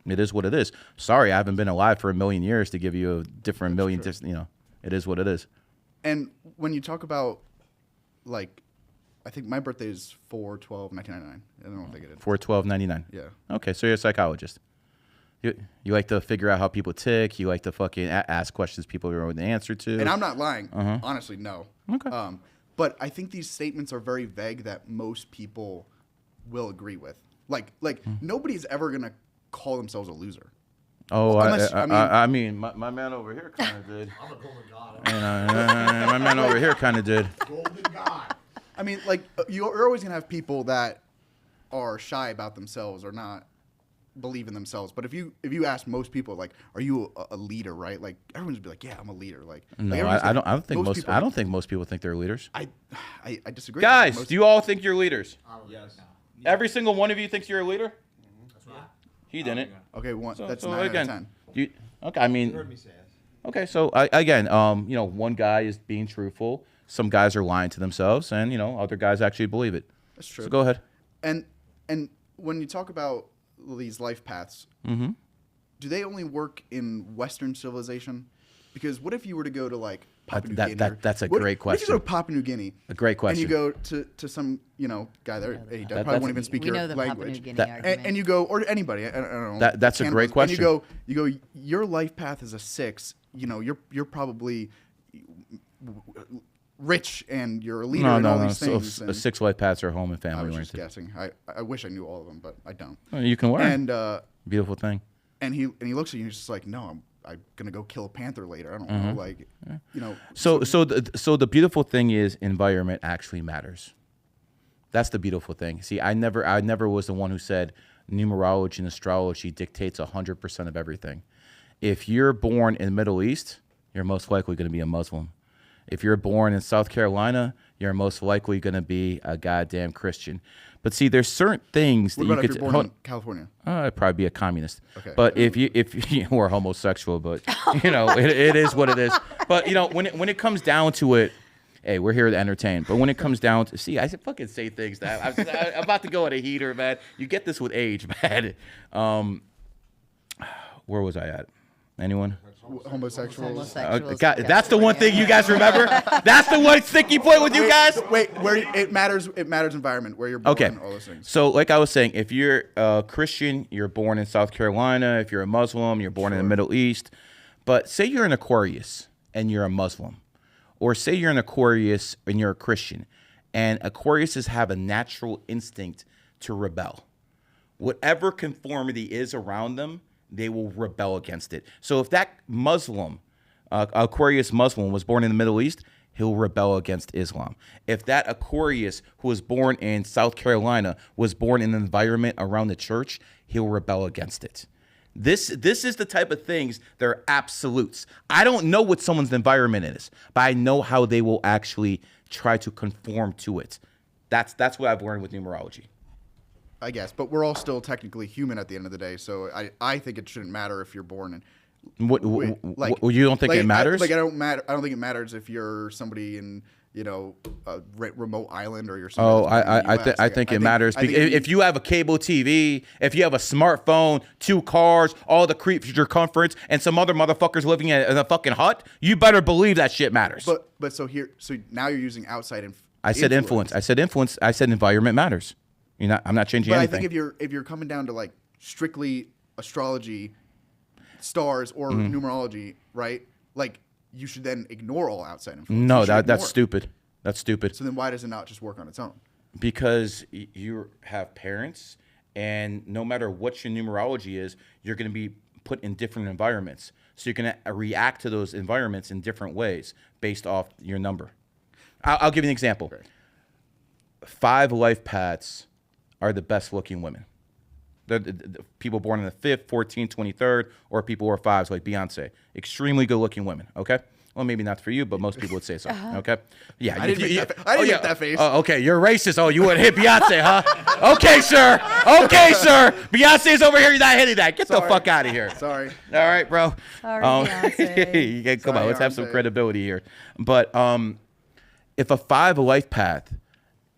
it is what it is. Sorry, I haven't been alive for a million years to give you a different million. It is what it is. And when you talk about like, I think my birthday is 4/12/1999. I don't think it is. 4/12/99. Yeah. Okay, so you're a psychologist. You like to figure out how people tick. You like to fucking ask questions people don't know the answer to. And I'm not lying. Honestly, no. Okay. But I think these statements are very vague that most people will agree with. Like nobody's ever gonna call themselves a loser. Oh, Unless- I mean, my man over here kind of did. I'm a golden god. My man over here kind of did. Golden God. I mean, like you're always gonna have people that are shy about themselves or not believe in themselves. But if you ask most people, like, are you a leader, right? Like everyone's be like, yeah, I'm a leader. No, I don't think most people think they're leaders. I disagree. Guys, do you all think you're leaders? Yes. Every single one of you thinks you're a leader? That's right. He didn't. Okay, that's So 9 again, out of 10. okay, I mean, okay, so again, one guy is being truthful. Some guys are lying to themselves, and other guys actually believe it. That's true. So go ahead. And when you talk about these life paths, do they only work in Western civilization? Because what if you were to go to like Papua New Guinea? That's a great What if you question. go to Papua New Guinea? A great question. And you go to some guy there, he probably won't even speak We your know the Papua New language. Guinea That- argument. And you go, or anybody, I don't know. That's a great question. And you go, your life path is a 6. You're probably rich and you're a leader and all these things. So, and 6 life paths are home and I family was just oriented. guessing. I wish I knew all of them, but I don't. Well, you can learn. And Beautiful thing. and he looks at you and he's just like, no, I'm gonna go kill a panther later. I don't know, like, So the beautiful thing is environment actually matters. That's the beautiful thing. See, I never was the one who said numerology and astrology dictates 100% of everything. If you're born in the Middle East, you're most likely going to be a Muslim. If you're born in South Carolina, you're most likely going to be a goddamn Christian. But see, there's certain things what that about you if could you're born in California? I'd probably be a communist. Okay. But if you were homosexual, but it is what it is. But when it comes down to it, hey, we're here to entertain. But when it comes down to I fucking say things that I'm about to go at a heater, man. You get this with age, man. Where was I at? Anyone? Homosexuals. God, that's the one thing you guys remember. That's the one sticky point with you guys. Wait, where it matters environment, where you're born, Okay. all those things. So, like I was saying, if you're a Christian, you're born in South Carolina. If you're a Muslim, you're born in the Middle East. But say you're an Aquarius and you're a Muslim, or say you're an Aquarius and you're a Christian, and Aquariuses have a natural instinct to rebel. Whatever conformity is around them, they will rebel against it. So if that Muslim, Aquarius Muslim, was born in the Middle East, he'll rebel against Islam. If that Aquarius who was born in South Carolina was born in an environment around the church, he'll rebel against it. This is the type of things that are absolutes. I don't know what someone's environment is, but I know how they will actually try to conform to it. That's what I've learned with numerology. I guess, but we're all still technically human at the end of the day. So I think it shouldn't matter if you're born in. What you don't think it matters? I don't think it matters if you're somebody in a remote island or you're. I think it matters because if you have a cable TV, if you have a smartphone, 2 cars, all the creature comforts, and some other motherfuckers living in a fucking hut, you better believe that shit matters. But so now you're using outside I said influence. I said influence. I said environment matters. I'm not changing anything. But I think if you're coming down to like strictly astrology, stars, or numerology, right? Like you should then ignore all outside influence. No, that's stupid. That's stupid. So then why does it not just work on its own? Because you have parents, and no matter what your numerology is, you're going to be put in different environments. So you're going to react to those environments in different ways based off your number. I'll give you an example. Okay. 5 life paths are the best looking women. The people born in the 5th, 14th, 23rd, or people who are 5s like Beyonce. Extremely good looking women, okay? Well, maybe not for you, but most people would say so, okay? Yeah. I didn't make that face. Oh, okay, you're racist. Oh, you would hit Beyonce, huh? Okay, sir. Okay, sir. Beyonce's over here. You're not hitting that. Get the fuck out of here. Sorry. All right, bro. Sorry, Beyonce. Come on, let's have some credibility here. But if a 5 life path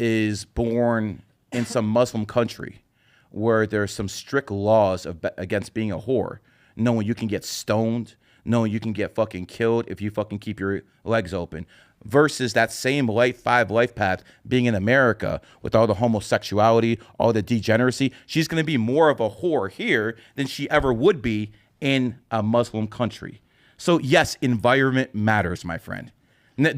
is born in some Muslim country where there's some strict laws against being a whore, knowing you can get stoned, knowing you can get fucking killed if you fucking keep your legs open, versus that same 5 life path being in America with all the homosexuality, all the degeneracy, she's going to be more of a whore here than she ever would be in a Muslim country. So yes, environment matters, my friend.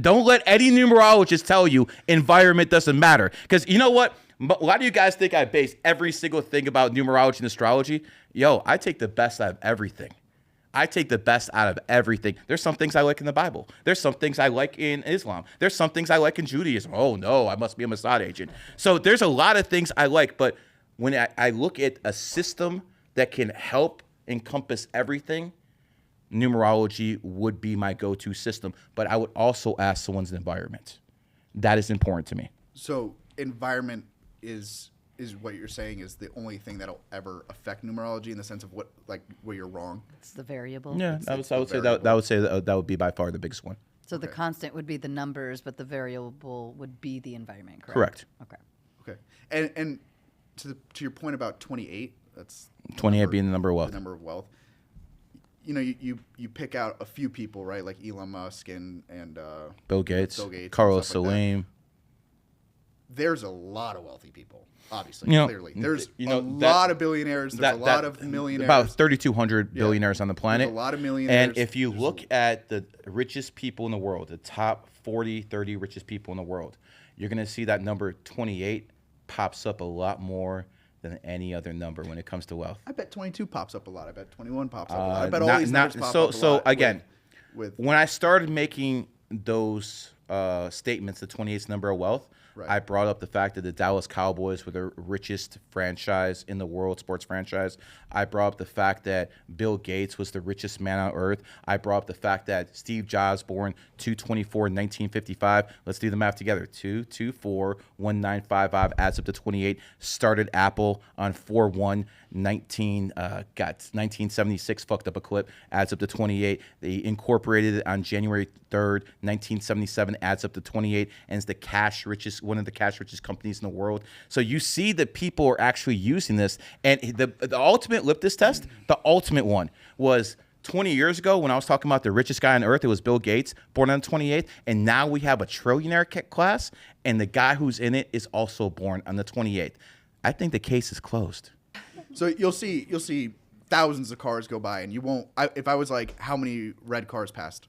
Don't let any numerologist tell you environment doesn't matter. Because you know what? A lot of you guys think I base every single thing about numerology and astrology. Yo, I take the best out of everything. I take the best out of everything. There's some things I like in the Bible. There's some things I like in Islam. There's some things I like in Judaism. Oh, no, I must be a Mossad agent. So there's a lot of things I like. But when I look at a system that can help encompass everything, numerology would be my go-to system. But I would also ask someone's environment. That is important to me. So environment is what you're saying is the only thing that'll ever affect numerology in the sense of where you're wrong. It's the variable. Yeah, I would say that would be by far the biggest one. So the constant would be the numbers, but the variable would be the environment, correct? Okay. And to your point about 28, that's 28 being the number of wealth. The number of wealth. You pick out a few people, right? Like Elon Musk and Bill Gates, Carlos Salim. There's a lot of wealthy people, obviously, clearly. There's a lot of billionaires. There's a lot of millionaires. About 3,200 billionaires on the planet. There's a lot of millionaires. And if you look at the richest people in the world, the top 40, 30 richest people in the world, you're going to see that number 28 pops up a lot more than any other number when it comes to wealth. I bet 22 pops up a lot. I bet 21 pops up a lot. I bet all these numbers pop up a lot. So again, when I started making those statements, the 28th number of wealth, right, I brought up the fact that the Dallas Cowboys were the richest franchise in the world, sports franchise. I brought up the fact that Bill Gates was the richest man on earth. I brought up the fact that Steve Jobs, born 2/24 in 1955. Let's do the math together. 2/24/1955 adds up to 28. Started Apple on 4/1 1976 fucked up a clip, adds up to 28. They incorporated it on January 3rd, 1977, adds up to 28, and is one of the cash richest companies in the world. So you see that people are actually using this, and the ultimate litmus test, the ultimate one was 20 years ago when I was talking about the richest guy on earth. It was Bill Gates, born on the 28th, and now we have a trillionaire class, and the guy who's in it is also born on the 28th. I think the case is closed. So you'll see thousands of cars go by, and you won't. If I was like, how many red cars passed?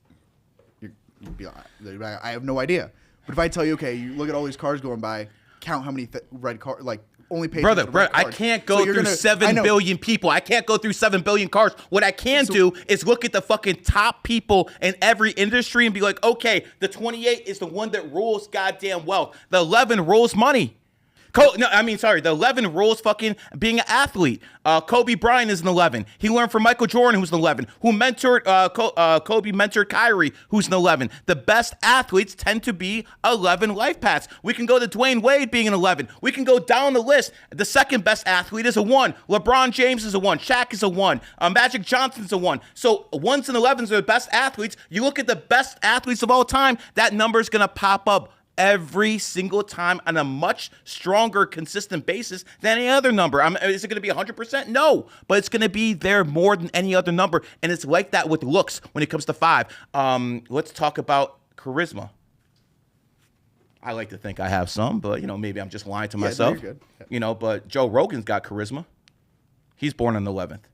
You'd be like, I have no idea. But if I tell you, okay, you look at all these cars going by, count how many red cars, like only pay. Brother, I can't go through 7 billion people. I can't go through 7 billion cars. What I can do is look at the fucking top people in every industry and be like, okay, the 28 is the one that rules goddamn wealth. The 11 rules money. The 11 rules fucking being an athlete. Kobe Bryant is an 11. He learned from Michael Jordan, who's an 11. Who mentored Kobe mentored Kyrie, who's an 11. The best athletes tend to be 11 life paths. We can go to Dwayne Wade being an 11. We can go down the list. The second best athlete is a 1. LeBron James is a 1. Shaq is a 1. Magic Johnson's a 1. So 1s and 11s are the best athletes. You look at the best athletes of all time, that number is going to pop up every single time on a much stronger, consistent basis than any other number. Is it going to be 100%? No, but it's going to be there more than any other number, and it's like that with looks when it comes to 5. Let's talk about charisma. I like to think I have some, but maybe I'm just lying to myself. No, you're good. Yeah. But Joe Rogan's got charisma. He's born on the 11th.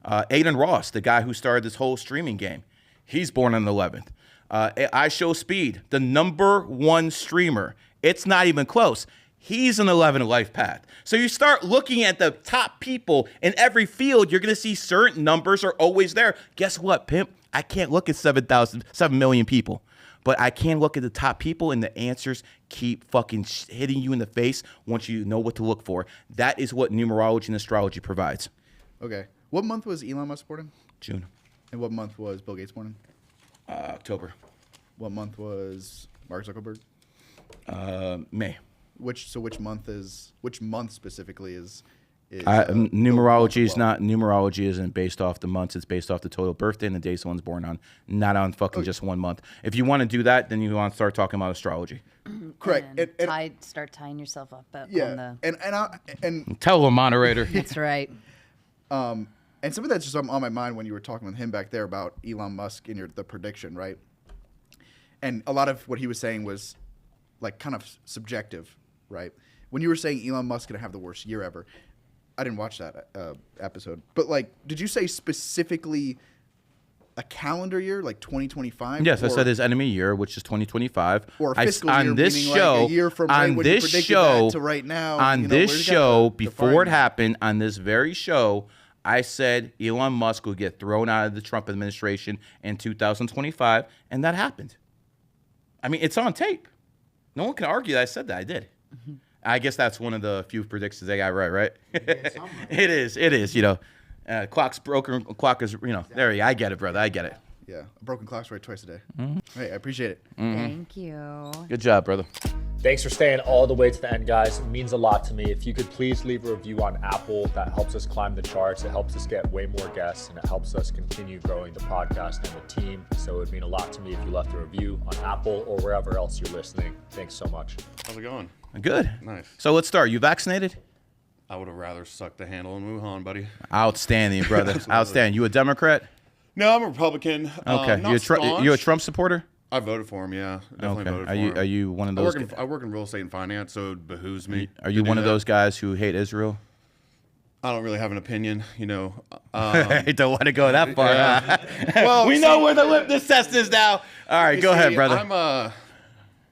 Aiden Ross, the guy who started this whole streaming game, he's born on the 11th. I Show Speed, the #1 streamer. It's not even close. He's an 11 life path. So you start looking at the top people in every field, you're going to see certain numbers are always there. Guess what, pimp? I can't look at 7 million people, but I can look at the top people, and the answers keep fucking hitting you in the face once you know what to look for. That is what numerology and astrology provides. Okay. What month was Elon Musk born in? June. And what month was Bill Gates born in? October. What month was Mark Zuckerberg? May. Which month specifically is numerology isn't based off the months. It's based off the total birthday and the day someone's born on, not on fucking just 1 month. If you want to do that, then you want to start talking about astrology. Correct. And start tying yourself up. Yeah. And tell the moderator. That's right. And some of that's just on my mind when you were talking with him back there about Elon Musk and the prediction, right? And a lot of what he was saying was like kind of subjective, right? When you were saying Elon Musk gonna have the worst year ever, I didn't watch that episode, but like, did you say specifically a calendar year, like 2025? Yes, I said his enemy year, which is 2025. Or a fiscal year, on this meaning show, like a year from right when you predicted that to right now. On this show, before it happened, on this very show, I said Elon Musk would get thrown out of the Trump administration in 2025, and that happened. I mean, it's on tape. No one can argue that I said that. I did. Mm-hmm. I guess that's one of the few predictions I got right? It is. Clock's broken. Clock is, there you go. I get it, brother. I get it. Yeah, a broken clock's right twice a day. Mm-hmm. Hey, I appreciate it. Mm-hmm. Thank you. Good job, brother. Thanks for staying all the way to the end, guys. It means a lot to me. If you could please leave a review on Apple, that helps us climb the charts. It helps us get way more guests, and it helps us continue growing the podcast and the team. So it would mean a lot to me if you left a review on Apple or wherever else you're listening. Thanks so much. How's it going? Good. Nice. So let's start. You vaccinated? I would have rather sucked the handle in Wuhan, buddy. Outstanding, brother. Outstanding. You a Democrat? No, I'm a Republican. Okay. You a Trump supporter? I voted for him, yeah. Definitely voted for him. Are you one of those? I work in real estate and finance, so it behooves me. Are you one of those guys who hate Israel? I don't really have an opinion, I don't want to go that far. Yeah. Well, we know where the litmus test is now. All right, go ahead, brother. I'm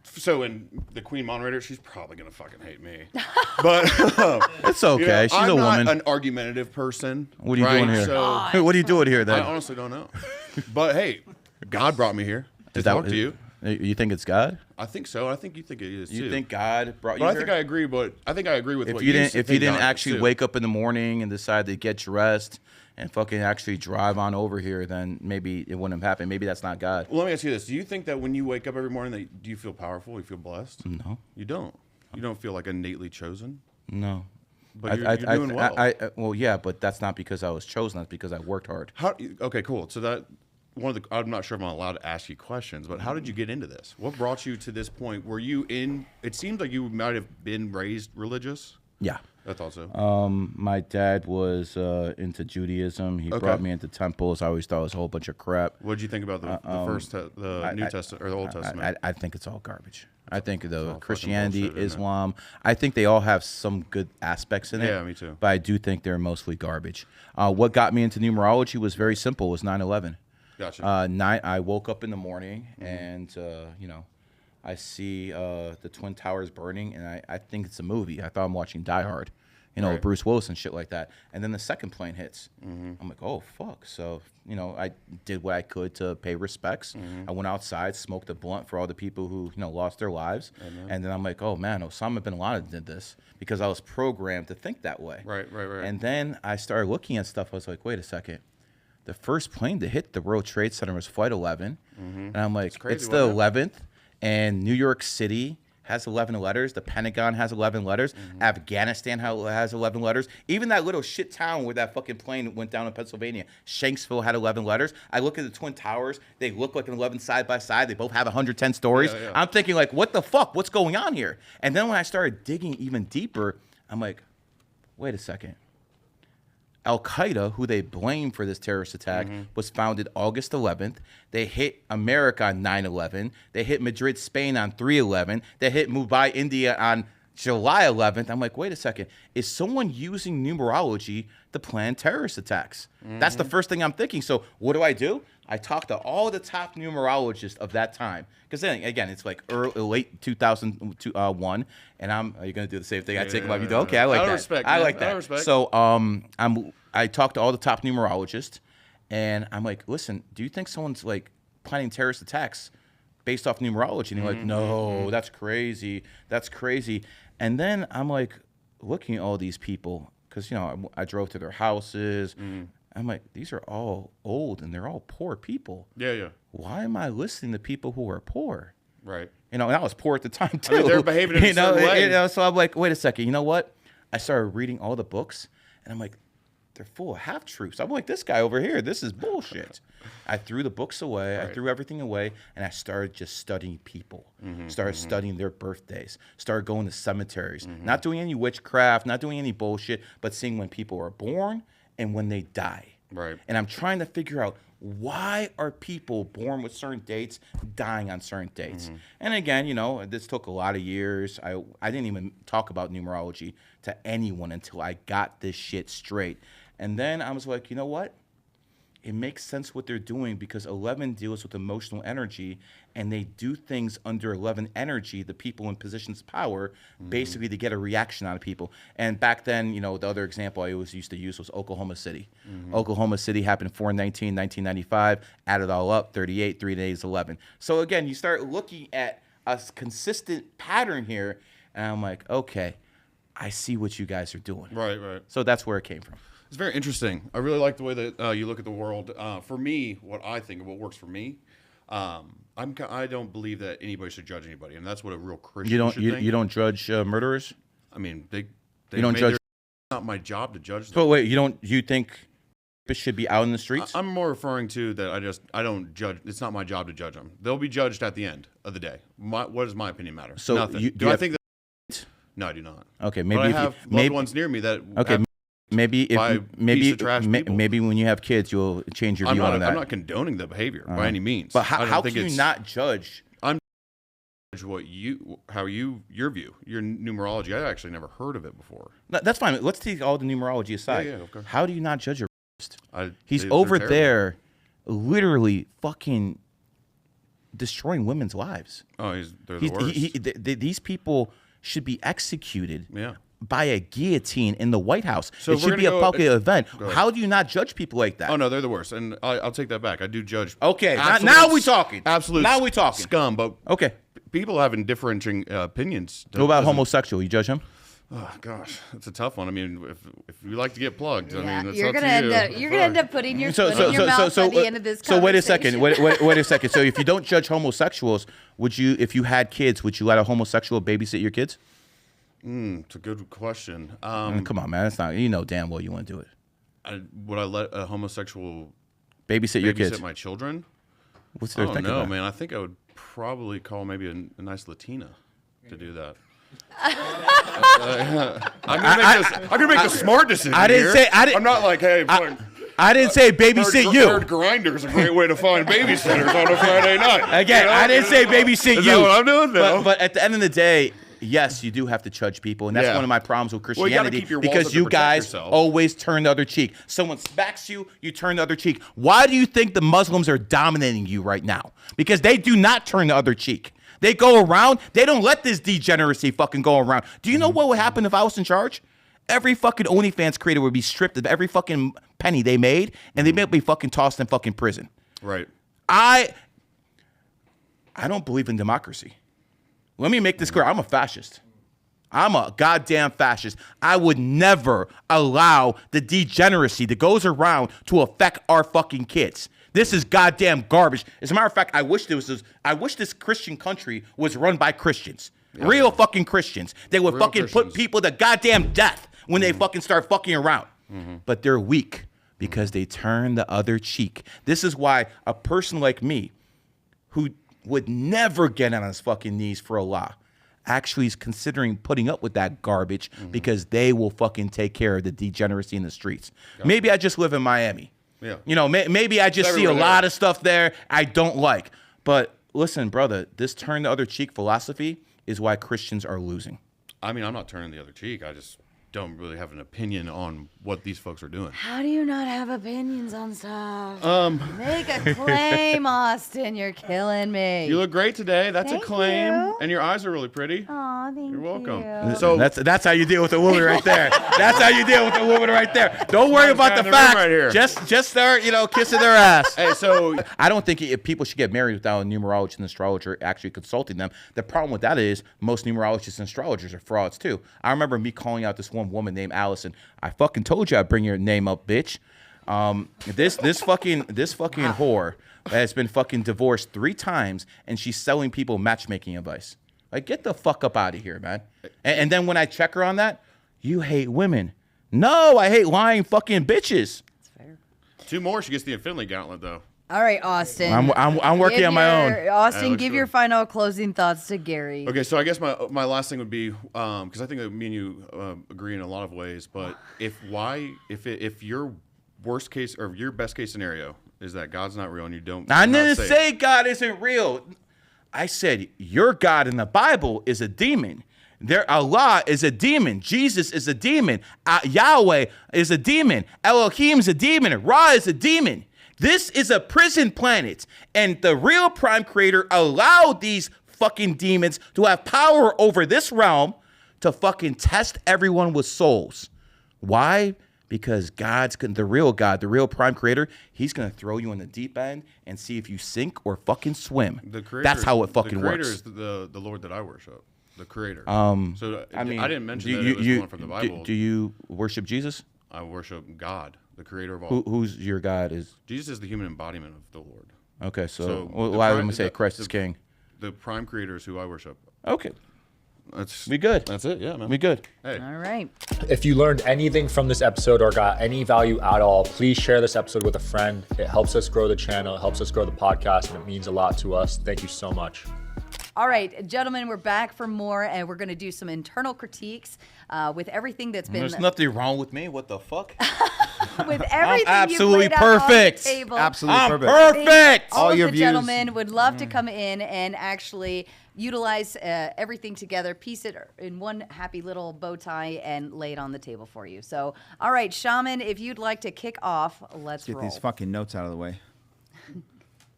so in the Queen moderator, she's probably gonna fucking hate me, but it's okay. She's I'm a woman. Not an argumentative person. What are you doing here? So, what are you doing here then? I honestly don't know. But hey, God brought me here to talk to you. You think it's God? I think so. I think you think it is too. You think God brought you but here? I think I agree. But I think I agree with if what you you didn't. If you didn't actually wake up in the morning and decide to get dressed and fucking actually drive on over here, then maybe it wouldn't have happened. Maybe that's not God. Well, let me ask you this: do you think that when you wake up every morning, do you feel powerful? You feel blessed? No. You don't. You don't feel like innately chosen? No. But you're doing well. Well, yeah, but that's not because I was chosen. That's because I worked hard. Okay, cool. So that I'm not sure if I'm allowed to ask you questions, but how did you get into this? What brought you to this point? Were you in? It seems like you might have been raised religious. Yeah. I thought so. My dad was into Judaism. He brought me into temples. I always thought it was a whole bunch of crap. What did you think about the New Testament or the Old Testament? I think it's all garbage. I think the Christianity, Islam, I think they all have some good aspects in it. Yeah, me too. But I do think they're mostly garbage. What got me into numerology was very simple. It was 9/11. Gotcha. I woke up in the morning and I see the Twin Towers burning, and I think it's a movie. I thought I'm watching Die Hard, with Bruce Willis and shit like that. And then the second plane hits. I'm like, oh, fuck. So, I did what I could to pay respects. I went outside, smoked a blunt for all the people who, lost their lives. And then I'm like, oh, man, Osama bin Laden did this because I was programmed to think that way. Right. And then I started looking at stuff. I was like, wait a second. The first plane to hit the World Trade Center was Flight 11. And I'm like, it's the 11th. And New York City has 11 letters. The Pentagon has 11 letters. Afghanistan has 11 letters. Even that little shit town where that fucking plane went down in Pennsylvania, Shanksville, had 11 letters. I look at the Twin Towers. They look like an 11 side by side. They both have 110 stories. Yeah. I'm thinking, like, what the fuck? What's going on here? And then when I started digging even deeper, I'm like, wait a second. Al-Qaeda, who they blame for this terrorist attack, was founded August 11th. They hit America on 9/11. They hit Madrid, Spain on 3/11. They hit Mumbai, India on July 11th. I'm like, wait a second. Is someone using numerology to plan terrorist attacks? That's the first thing I'm thinking. So what do? I talked to all the top numerologists of that time. Because then, again, it's like late 2001, and are you going to do the same thing? I take them up. You go, okay, I like that. I like that. Respect. So I talked to all the top numerologists, and I'm like, listen, do you think someone's like planning terrorist attacks based off numerology? And they're like, no, that's crazy. That's crazy. And then I'm like looking at all these people, because, I drove to their houses. I'm like, these are all old and they're all poor people. Yeah. Why am I listening to people who are poor? Right. And I was poor at the time too. I mean, they're behaving in a certain way. So I'm like, wait a second. You know what? I started reading all the books, and I'm like, they're full of half-truths. I'm like, this guy over here, this is bullshit. I threw the books away. I threw everything away, and I started just studying people. Started studying their birthdays. Started going to cemeteries. Not doing any witchcraft, not doing any bullshit, but seeing when people are born and when they die. Right. And I'm trying to figure out, why are people born with certain dates, dying on certain dates? And again, this took a lot of years. I didn't even talk about numerology to anyone until I got this shit straight. And then I was like, you know what? It makes sense what they're doing, because 11 deals with emotional energy, and they do things under 11 energy, the people in positions of power, basically to get a reaction out of people. And back then, the other example I always used to use was Oklahoma City. Oklahoma City happened 4/19, 1995, add it all up, 38, 3 days, 11. So again, you start looking at a consistent pattern here, and I'm like, okay, I see what you guys are doing. Right. So that's where it came from. It's very interesting. I really like the way that you look at the world. For me, what I think of what works for me, I don't believe that anybody should judge anybody, and that's what a real Christian should think. You don't judge murderers? I mean, they you don't judge. It's not my job to judge them. So wait, you think this should be out in the streets? I'm more referring to that. I don't judge. It's not my job to judge them. They'll be judged at the end of the day. What does my opinion matter? So nothing. Do I think that? No, I do not. Okay, maybe but I have loved ones near me that. Okay. Maybe when you have kids, you'll change your view on that. I'm not condoning the behavior by any means. But how can you not judge? I'm your view, your numerology. I actually never heard of it before. No, that's fine. Let's take all the numerology aside. Yeah, okay. How do you not judge a He's over there, literally fucking destroying women's lives. Oh, they're the worst. These people should be executed. Yeah. By a guillotine in the White House. So it should be a public event. How do you not judge people like that? Oh no, they're the worst, and I'll take that back. I do judge. Okay, now we're talking. Absolute. Now we're talking. Scum, but okay. People having different opinions. What about homosexual? You judge him? Oh gosh, that's a tough one. I mean, if you like to get plugged, I mean, that's you're up gonna to you. you're gonna end up putting your foot in your mouth by the end of this conversation. So wait a second. Wait a second. So if you don't judge homosexuals, if you had kids, would you let a homosexual babysit your kids? It's a good question. Come on, man. That's not. You know damn well you want to do it. Would I let a homosexual babysit your kids? My children? What's their thinking about? Man. I think I would probably call maybe a nice Latina to do that. I'm gonna make the smart decision. I'm not like, hey. I didn't say babysit you. Hard grinders a great way to find babysitters on a Friday night. Again, I didn't say babysit you. Is that what I'm doing now? But at the end of the day, yes, you do have to judge people, and that's one of my problems with Christianity, because you guys always turn the other cheek. Someone smacks you, you turn the other cheek. Why do you think the Muslims are dominating you right now? Because they do not turn the other cheek. They go around. They don't let this degeneracy fucking go around. Do you know what would happen if I was in charge? Every fucking OnlyFans creator would be stripped of every fucking penny they made, and they'd be fucking tossed in fucking prison. Right. I don't believe in democracy. Let me make this clear. I'm a fascist. I'm a goddamn fascist. I would never allow the degeneracy that goes around to affect our fucking kids. This is goddamn garbage. As a matter of fact, I wish this Christian country was run by Christians. Yeah. Real fucking Christians. They would fucking put people to goddamn death when they fucking start fucking around. But they're weak because they turn the other cheek. This is why a person like me, who would never get on his fucking knees for Allah, actually is considering putting up with that garbage because they will fucking take care of the degeneracy in the streets. Maybe I just live in Miami. Yeah. You know, maybe I just see a lot of stuff there I don't like. But listen, brother, this turn the other cheek philosophy is why Christians are losing. I mean, I'm not turning the other cheek. I just don't really have an opinion on what these folks are doing. How do you not have opinions on stuff? Make a claim, Austin. You're killing me. You look great today. That's a claim. You. And your eyes are really pretty. Aw, thank you. You're welcome. So that's how you deal with a woman right there. That's how you deal with a woman right there. Don't worry about the facts. Right here. Just start, kissing their ass. Hey, so I don't think people should get married without a numerologist and astrologer actually consulting them. The problem with that is most numerologists and astrologers are frauds too. I remember me calling out this one woman named Allison. I fucking told you I'd bring your name up, bitch. This fucking whore has been fucking divorced 3 times, and she's selling people matchmaking advice. Like, get the fuck up out of here, man. And then when I check her on that, you hate women. No, I hate lying fucking bitches. That's fair. 2 more, she gets the Infinity Gauntlet though. All right, Austin. I'm working on my own. Austin, give your final closing thoughts to Gary. Okay, so I guess my last thing would be because I think that me and you agree in a lot of ways. But if your worst case or your best case scenario is that God's not real and you don't, I didn't say God isn't real. I said your God in the Bible is a demon. Allah is a demon. Jesus is a demon. Yahweh is a demon. Elohim is a demon. Ra is a demon. This is a prison planet, and the real prime creator allowed these fucking demons to have power over this realm to fucking test everyone with souls. Why? Because the real God, the real prime creator, he's going to throw you in the deep end and see if you sink or fucking swim. That's how it fucking works. The creator is the Lord that I worship, the creator. So I didn't mention that it was one from the Bible. Do you worship Jesus? I worship God, the creator of all. Who's your God? Jesus is the human embodiment of the Lord. Okay, so why would we say Christ is king? The prime creator is who I worship. Okay. We good. That's it, yeah, man. We good. Hey. All right. If you learned anything from this episode or got any value at all, please share this episode with a friend. It helps us grow the channel, it helps us grow the podcast, and it means a lot to us. Thank you so much. All right, gentlemen, we're back for more, and we're going to do some internal critiques with everything that's been. There's nothing wrong with me. What the fuck? With everything I'm absolutely you've laid out perfect. on the table. Absolutely perfect. All of your the views. gentlemen would love to come in and actually utilize everything together, piece it in one happy little bow tie, and lay it on the table for you. So, all right, Shaman, if you'd like to kick off, let's Get roll. these fucking notes out of the way.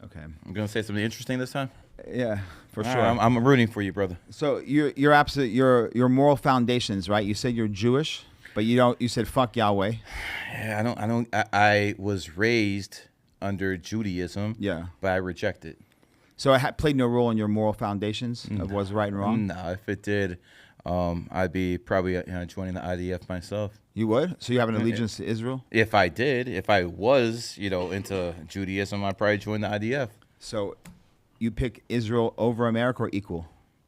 Okay. I'm gonna say something interesting this time. Yeah, for All sure. right, I'm rooting for you, brother. So you're absolute your moral foundations, right? You said you're Jewish, but you don't. You said fuck Yahweh. Yeah, I was raised under Judaism. Yeah, but I reject it. So it played no role in your moral foundations of what's right and wrong. No, if it did, I'd be probably joining the IDF myself. You would? So you have an allegiance to Israel? If I did, if I was, into Judaism, I'd probably join the IDF. So you pick Israel over America or equal?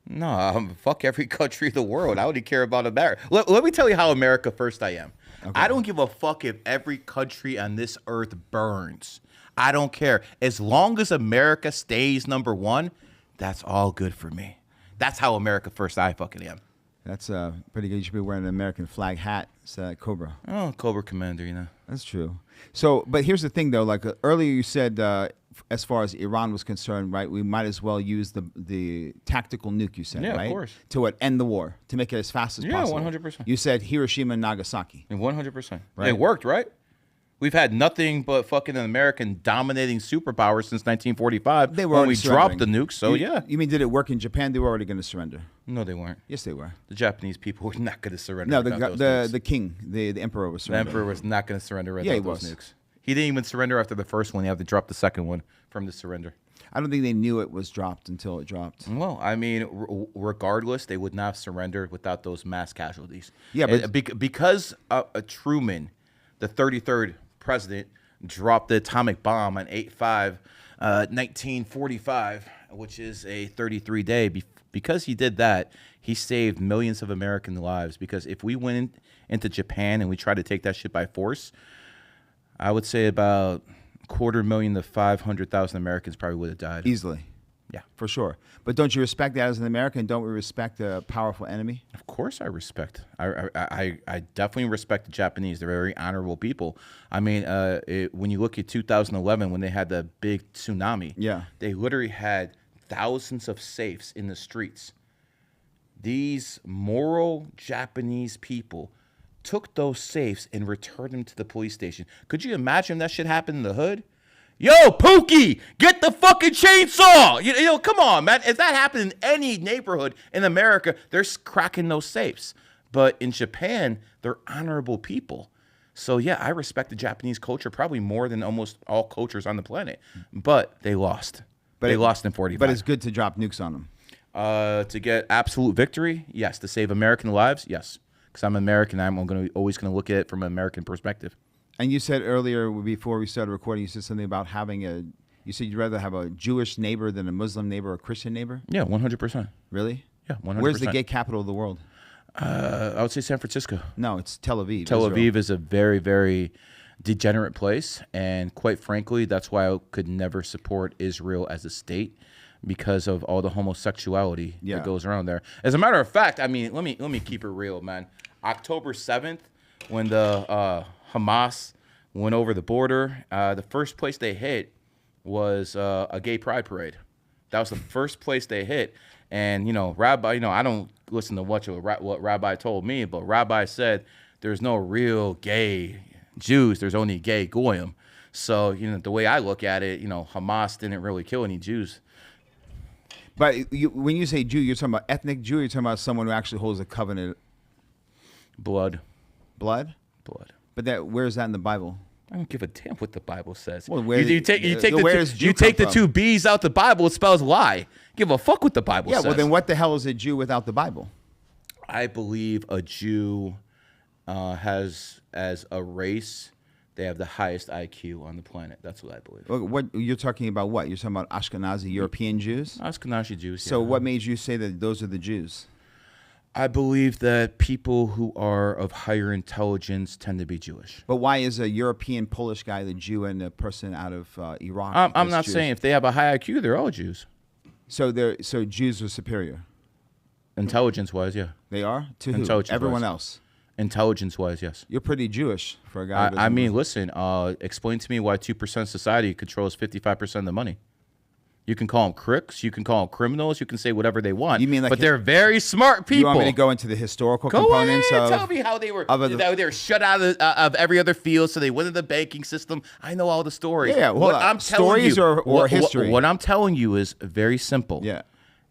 No, fuck every country in the world. I only care about America. Let me tell you how America first I am. Okay. I don't give a fuck if every country on this earth burns. I don't care. As long as America stays number one, that's all good for me. That's how America first I fucking am. That's pretty good. You should be wearing an American flag hat. It's Cobra. Oh, Cobra Commander, you know. That's true. So, but here's the thing, though. Like earlier you said, as far as Iran was concerned, right, we might as well use the tactical nuke, you said, right? Yeah, of course. To end the war, to make it as fast as possible. Yeah, 100%. You said Hiroshima and Nagasaki. 100%. Right? It worked, right? We've had nothing but fucking an American dominating superpower since 1945 They were when we dropped the nukes. So, yeah. You mean, did it work in Japan? They were already going to surrender. No, they weren't. Yes, they were. The Japanese people were not going to surrender. No, without those nukes. the king, the emperor was surrendering. The emperor was not going to surrender without he those was. nukes. He didn't even surrender after the first one. He had to drop the second one from the surrender. I don't think they knew it was dropped until it dropped. Well, I mean, regardless, they would not have surrendered without those mass casualties. Yeah, but because Truman, the 33rd president, dropped the atomic bomb on 8/5, 1945, which is a 33 day. Because he did that, he saved millions of American lives. Because if we went into Japan and we tried to take that shit by force, I would say about 250,000 to 500,000 Americans probably would have died. Easily. Yeah. For sure. But don't you respect that as an American? Don't we respect a powerful enemy? Of course I respect. I definitely respect the Japanese. They're very honorable people. I mean, when you look at 2011 when they had the big tsunami, yeah, they literally had thousands of safes in the streets. These moral Japanese people took those safes and returned them to the police station. Could you imagine that shit happened in the hood? Yo, Pookie, get the fucking chainsaw. You know, come on, man. If that happened in any neighborhood in America, they're cracking those safes. But in Japan, they're honorable people. So, yeah, I respect the Japanese culture probably more than almost all cultures on the planet. But they lost. They lost in 45. But it's good to drop nukes on them. To get absolute victory, yes. To save American lives, yes. Because I'm American, I'm always going to look at it from an American perspective. And you said earlier, before we started recording, you said something about having you said you'd rather have a Jewish neighbor than a Muslim neighbor or a Christian neighbor? Yeah, 100%. Really? Yeah, 100%. Where's the gay capital of the world? I would say San Francisco. No, it's Tel Aviv. Tel Aviv is a very, very degenerate place. And quite frankly, that's why I could never support Israel as a state, because of all the homosexuality that goes around there. As a matter of fact, I mean, let me keep it real, man. October 7th, when the Hamas went over the border, the first place they hit was a gay pride parade. That was the first place they hit. And, Rabbi, I don't listen to what Rabbi told me, but Rabbi said there's no real gay Jews. There's only gay goyim. So, the way I look at it, Hamas didn't really kill any Jews. But when you say Jew, you're talking about ethnic Jew, or you're talking about someone who actually holds a covenant? Blood. Blood? Blood. But where is that in the Bible? I don't give a damn what the Bible says. Well, you take the two B's out the Bible, it spells lie. Give a fuck what the Bible says. Yeah, well, then what the hell is a Jew without the Bible? I believe a Jew has, as a race, they have the highest IQ on the planet. That's what I believe. What you're talking about? What you're talking about? Ashkenazi European Jews? Ashkenazi Jews. So what made you say that those are the Jews? I believe that people who are of higher intelligence tend to be Jewish. But why is a European Polish guy the Jew and a person out of Iraq? I'm not saying if they have a high IQ, they're all Jews. So Jews are superior. Intelligence-wise, yeah. They are? To who? Everyone else. Intelligence-wise, yes. You're pretty Jewish for a guy. I mean, listen. Explain to me why 2% of society controls 55% of the money. You can call them crooks. You can call them criminals. You can say whatever they want. You mean but they're very smart people. You want me to go into the historical components? Tell me how they were shut out of every other field, so they went into the banking system. I know all the stories. Yeah, well, I'm stories or history. What I'm telling you is very simple. Yeah,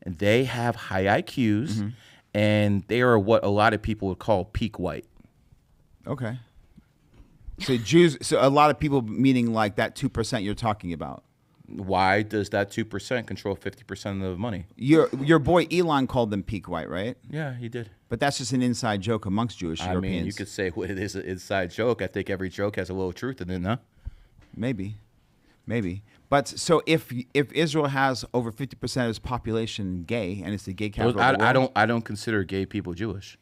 and they have high IQs, and they are what a lot of people would call peak white. Okay. So Jews. So a lot of people, meaning like that 2% you're talking about. Why does that 2% control 50% of the money? Your boy Elon called them peak white, right? Yeah, he did. But that's just an inside joke amongst Jewish Europeans. I mean, you could say what it is an inside joke. I think every joke has a little truth in it, huh? Maybe. Maybe. But so if Israel has over 50% of its population gay, and it's the gay capital of the world, I don't consider gay people Jewish.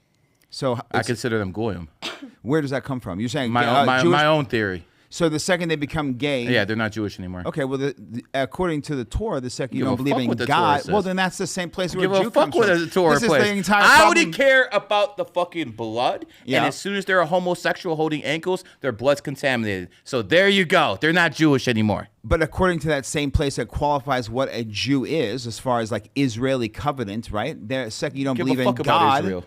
So I consider them goyim. Where does that come from? You're saying my own theory. So the second they become gay, yeah, they're not Jewish anymore. Okay, well, according to the Torah, the second you Give don't a believe fuck in what the God, Torah well, says. then that's the same place where Give a a Jew fuck comes what from. the Torah This is plays. the entire I problem. only care about the fucking blood. Yeah. And as soon as they're a homosexual holding ankles, their blood's contaminated. So there you go. They're not Jewish anymore. But according to that same place that qualifies what a Jew is, as far as like Israeli covenant, right? The second you don't Give believe a in fuck about God, Israel.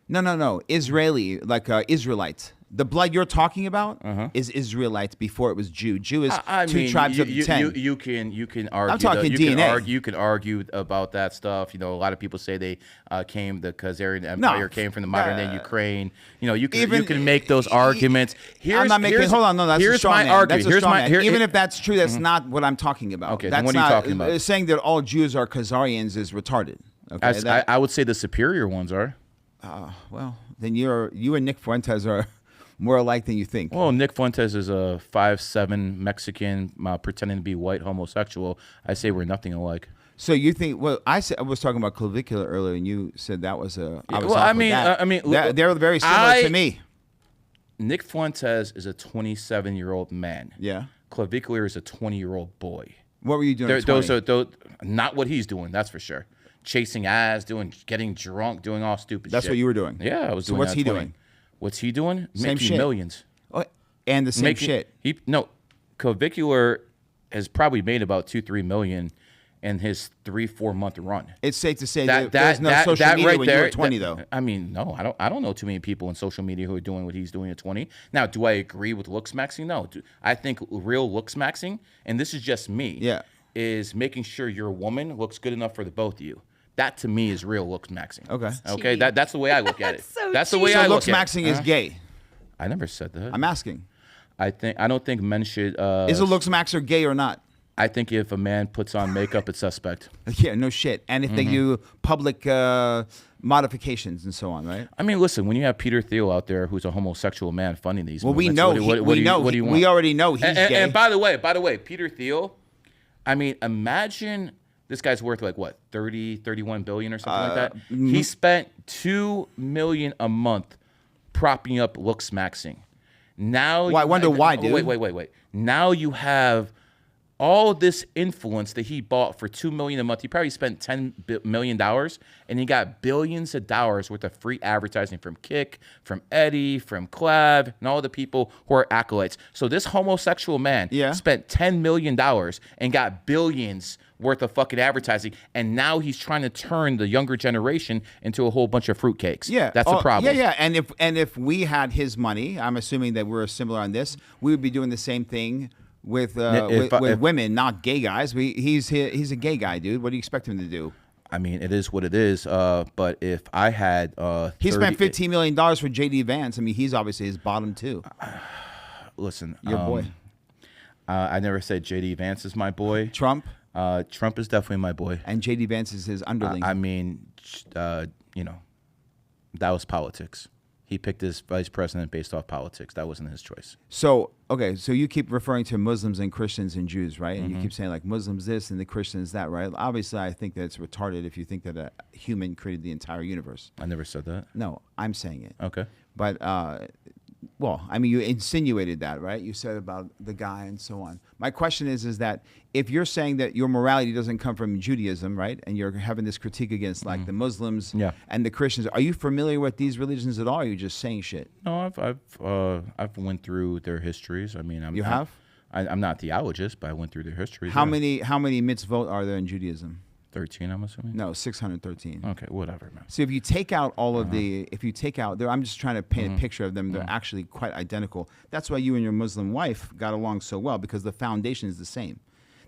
No, Israeli, like Israelite. The blood you're talking about is Israelite before it was Jew. Jew is two tribes of the 10. You can argue. I'm talking DNA. You can argue about that stuff. You know, a lot of people say they the Khazarian Empire came from the modern day Ukraine. You know, you can make those arguments. I'm not making. Hold on, no, that's a straw man. argument. That's a straw man. Even if that's true, that's not what I'm talking about. Okay, that's then what are you talking about? Saying that all Jews are Khazarians is retarded. Okay, I would say the superior ones are. Well, then you and Nick Fuentes are more alike than you think. Well, Nick Fuentes is a 5'7" Mexican pretending to be white homosexual. I say we're nothing alike. So you think? Well, I was talking about clavicular earlier, and you said that was a. They're very similar to me. Nick Fuentes is a 27-year-old man. Yeah. Clavicular is a 20-year-old boy. What were you doing? Those are not what he's doing. That's for sure. Chasing ass, getting drunk, doing all stupid. That's shit. what you were doing. Yeah, I was doing. So what's that he 20. doing? What's he doing? Same Making shit. Millions. Oh, and the same shit. Clavicular has probably made about 2-3 million in his 3-4 month run. It's safe to say that there's no social media right when you were 20, though. I mean, no, I don't know too many people in social media who are doing what he's doing at 20. Now, do I agree with looks maxing? No. I think real looks maxing, and this is just me, is making sure your woman looks good enough for the both of you. That to me is real looks maxing. Okay. That's the way I look at it. That's the way I look at it. So looks maxing is gay. I never said that. I'm asking. I don't think men should. Is a looks maxer gay or not? I think if a man puts on makeup, it's suspect. Yeah, no shit. And if they do public modifications and so on, right? I mean, listen, when you have Peter Thiel out there, who's a homosexual man funding these, well, movements, we know. What do you want? We already know he's gay. And by the way, Peter Thiel. I mean, imagine. This guy's worth like what, 31 billion or something like that. He spent $2 million a month propping up looks maxing. Now, I wonder why, dude. Wait. Now you have all this influence that he bought for $2 million a month. He probably spent $10 million, and he got billions of dollars worth of free advertising from Kick, from Eddie, from Clav, and all the people who are acolytes. So this homosexual man spent $10 million and got billions worth of fucking advertising, and now he's trying to turn the younger generation into a whole bunch of fruitcakes. Yeah, that's the problem. Yeah. And if we had his money, I'm assuming that we're similar on this, we would be doing the same thing with women, not gay guys. He's a gay guy, dude. What do you expect him to do? I mean, it is what it is. But if I had, he spent $15 million for JD Vance. I mean, he's obviously his bottom too. Listen, your boy. I never said JD Vance is my boy. Trump. Trump is definitely my boy. And JD Vance is his underling. I mean, that was politics. He picked his vice president based off politics. That wasn't his choice. So you keep referring to Muslims and Christians and Jews, right? And you keep saying like Muslims this and the Christians that, right? Obviously, I think that it's retarded if you think that a human created the entire universe. I never said that. No, I'm saying it. Okay. But well, I mean, you insinuated that, right? You said about the guy and so on. My question is that if you're saying that your morality doesn't come from Judaism, right, and you're having this critique against like the Muslims and the Christians, are you familiar with these religions at all? Or are you just saying shit? No, I've went through their histories. I mean, I'm not a theologist, but I went through their histories. How many mitzvot are there in Judaism? 13, I'm assuming. No, 613. Okay, whatever, man. So if you take out all of I'm just trying to paint a picture of them. They're actually quite identical. That's why you and your Muslim wife got along so well, because the foundation is the same.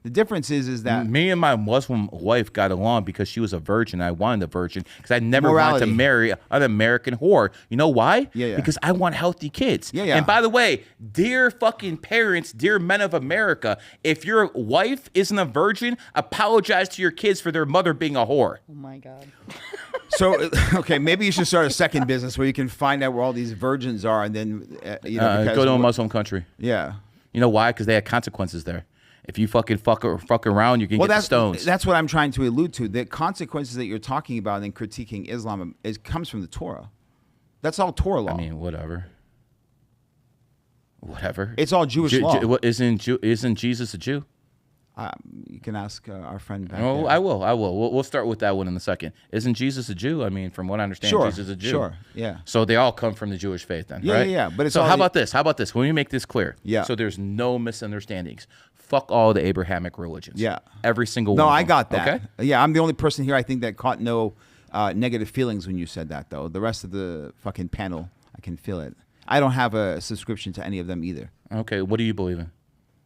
The difference is that me and my Muslim wife got along because she was a virgin. I wanted a virgin because I never wanted to marry an American whore. You know why? Yeah. Because I want healthy kids. Yeah. And by the way, dear fucking parents, dear men of America, if your wife isn't a virgin, apologize to your kids for their mother being a whore. Oh my God. So, okay, maybe you should start a second business where you can find out where all these virgins are, and then go to a Muslim country. Yeah. You know why? Because they had consequences there. If you fuck around, you can get the stones. That's what I'm trying to allude to. The consequences that you're talking about in critiquing Islam comes from the Torah. That's all Torah law. I mean, whatever. It's all Jewish law. Isn't Jesus a Jew? You can ask our friend back Oh, there. I will. We'll start with that one in a second. Isn't Jesus a Jew? I mean, from what I understand, Jesus is a Jew. Sure, yeah. So they all come from the Jewish faith then, Yeah, right? yeah. But it's so all how about this? How about this? When we make this clear, Yeah. So there's no misunderstandings. Fuck all the Abrahamic religions. Yeah. Every single No, one. I of them, got that. Okay. Yeah, I'm the only person here I think that caught no negative feelings when you said that, though. The rest of the fucking panel, I can feel it. I don't have a subscription to any of them either. Okay. What do you believe in?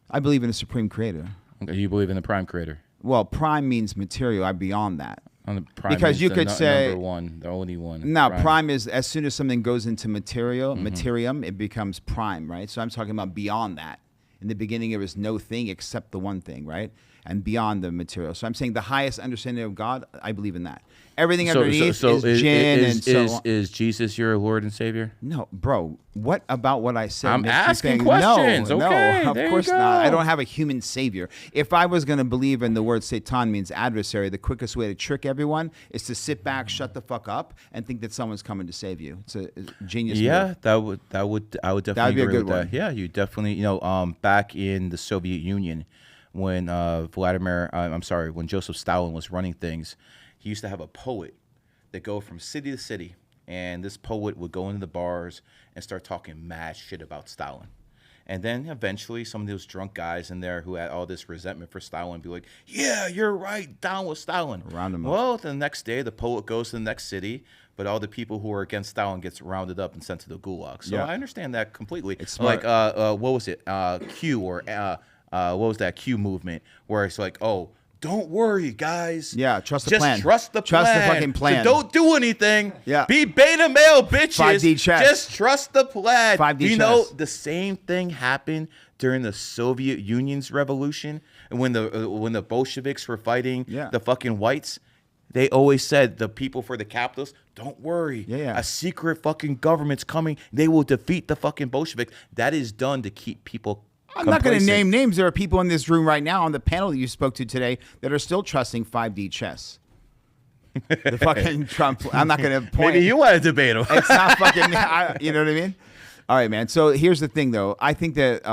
I believe in a supreme creator. Okay, you believe in the prime creator. Well, prime means material. I'm beyond that. On the prime Because means you the could say number one, the only one. No, prime is as soon as something goes into material, Mm-hmm. materium, it becomes prime, right? So I'm talking about beyond that. In the beginning, there was no thing except the one thing, right? And beyond the material. So I'm saying the highest understanding of God, I believe in that. Everything underneath is jinn and so on. Is Jesus your Lord and Savior? No, bro. What about what I said? I'm makes you asking think, questions. No, Okay, no, there of you course go. not. I don't have a human savior. If I was going to believe in the word Satan means adversary, the quickest way to trick everyone is to sit back, shut the fuck up, and think that someone's coming to save you. It's a genius move. I would definitely That'd be a agree good with one. that. Yeah, you definitely, back in the Soviet Union, when when Joseph Stalin was running things, he used to have a poet that go from city to city, and this poet would go into the bars and start talking mad shit about Stalin. And then eventually some of those drunk guys in there who had all this resentment for Stalin be like, yeah, you're right, down with Stalin. Round 'em up. Well, the next day the poet goes to the next city, but all the people who are against Stalin gets rounded up and sent to the gulag. So Yeah. I understand that completely. It's smart. Like, what was it? Q or what was that Q movement where it's like, oh, don't worry, guys. Yeah, trust the Just plan. trust the plan. Trust the fucking plan. So don't do anything. Yeah. Be beta male, bitches. 5D chess. Just trust the plan. 5D you know, chess. the same thing happened during the Soviet Union's revolution, and when the Bolsheviks were fighting Yeah. the fucking whites. They always said, the people for the capitalists, don't worry. Yeah. A secret fucking government's coming. They will defeat the fucking Bolsheviks. That is done to keep people I'm not going to complacent. name names. There are people in this room right now on the panel that you spoke to today that are still trusting 5D chess. The fucking Trump. I'm not going to point. Maybe you want to debate them. It's not fucking. You know what I mean? All right, man. So here's the thing, though. I think that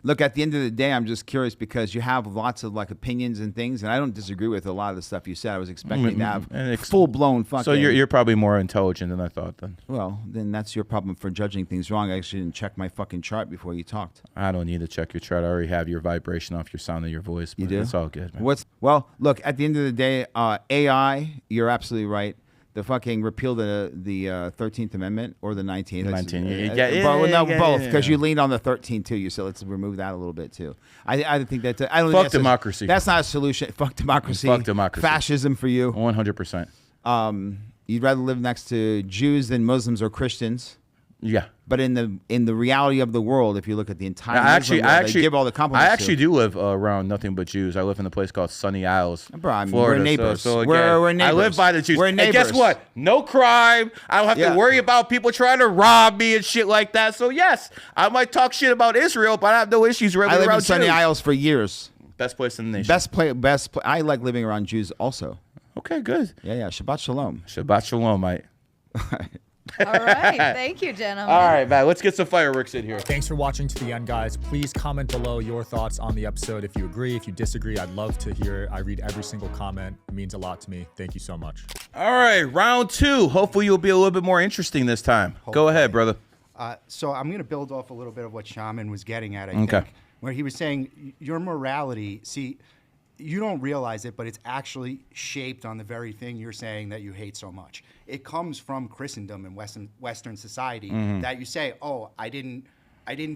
look, at the end of the day, I'm just curious because you have lots of like opinions and things, and I don't disagree with a lot of the stuff you said. I was expecting to have full blown fucking. So you're probably more intelligent than I thought then. Well, then that's your problem for judging things wrong. I actually didn't check my fucking chart before you talked. I don't need to check your chart. I already have your vibration off your sound of your voice. You But do? It's all good, man. Well, look, at the end of the day, AI, you're absolutely right. The fucking repeal the 13th Amendment or the 19th. 19th. Both, because you leaned on the 13th too. You said let's remove that a little bit too. I think that's I don't Fuck think that's democracy. That's not a solution. Fuck democracy. Fuck democracy. Fascism for you. 100%. You'd rather live next to Jews than Muslims or Christians. Yeah. But in the reality of the world, if you look at the entire I Muslim world, they give all the compliments. I actually do live around nothing but Jews. I live in a place called Sunny Isles, Bro, I mean, Florida. we're neighbors. So again, We're neighbors. I live by the Jews. We're And guess neighbors. what? No crime. I don't have Yeah. to worry about people trying to rob me and shit like that. So yes, I might talk shit about Israel, but I have no issues living I lived around in Sunny Jews. Isles for years. Best place in the nation. Best play. I like living around Jews also. Okay, good. Yeah. Shabbat shalom. Shabbat shalom, mate. All right. Thank you, gentlemen. All right, man. Let's get some fireworks in here. Thanks for watching to the end, guys. Please comment below your thoughts on the episode. If you agree, if you disagree, I'd love to hear it. I read every single comment. It means a lot to me. Thank you so much. All right, round 2. Hopefully you'll be a little bit more interesting this time. Go ahead, brother. So I'm going to build off a little bit of what Shaman was getting at, I Okay. think, where he was saying your morality, see, you don't realize it, but it's actually shaped on the very thing you're saying that you hate so much. It comes from Christendom and Western society that you say, oh, I didn't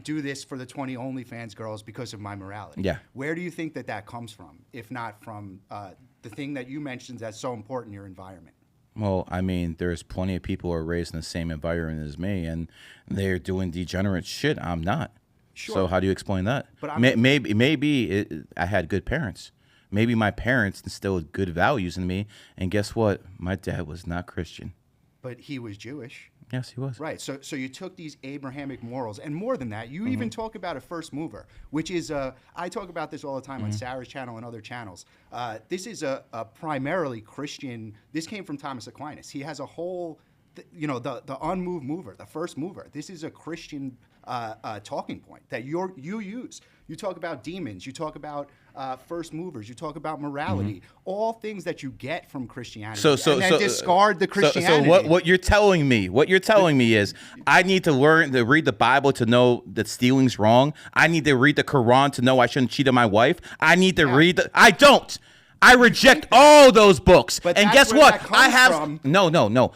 do this for the 20 OnlyFans girls because of my morality. Yeah. Where do you think that comes from, if not from the thing that you mentioned that's so important, your environment? Well, I mean, there's plenty of people who are raised in the same environment as me, and they're doing degenerate shit. I'm not. Sure. So how do you explain that? But maybe I had good parents. Maybe my parents instilled good values in me, and guess what? My dad was not Christian. But he was Jewish. Yes, he was. Right. So you took these Abrahamic morals, and more than that, you even talk about a first mover, which is I talk about this all the time on Sarah's channel and other channels. This is a primarily Christian. This came from Thomas Aquinas. He has a whole, the unmoved mover, the first mover. This is a Christian talking point that you use. You talk about demons. You talk about first movers. You talk about morality. All things that you get from Christianity. And then discard the Christianity. So what you're telling me is I need to learn to read the Bible to know that stealing's wrong. I need to read the Quran to know I shouldn't cheat on my wife. I need to read I don't. I reject all those books. But and that's guess where what? that comes I have from. no.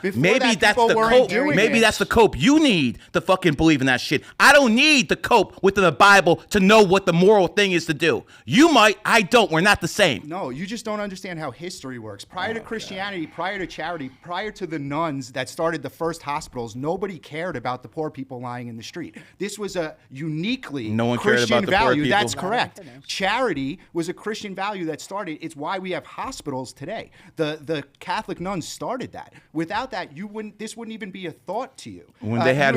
Maybe that's the cope. Maybe this. that's the cope you need to fucking believe in that shit. I don't need to cope within the Bible to know what the moral thing is to do. You might. I don't. We're not the same. No, you just don't understand how history works. Prior to Christianity, prior to charity, prior to the nuns that started the first hospitals, nobody cared about the poor people lying in the street. This was a uniquely No one cared Christian about the poor value. people. That's correct. Charity was a Christian value that started. It's why we have hospitals today. The Catholic nuns started that. Without that, this wouldn't even be a thought to you. When they had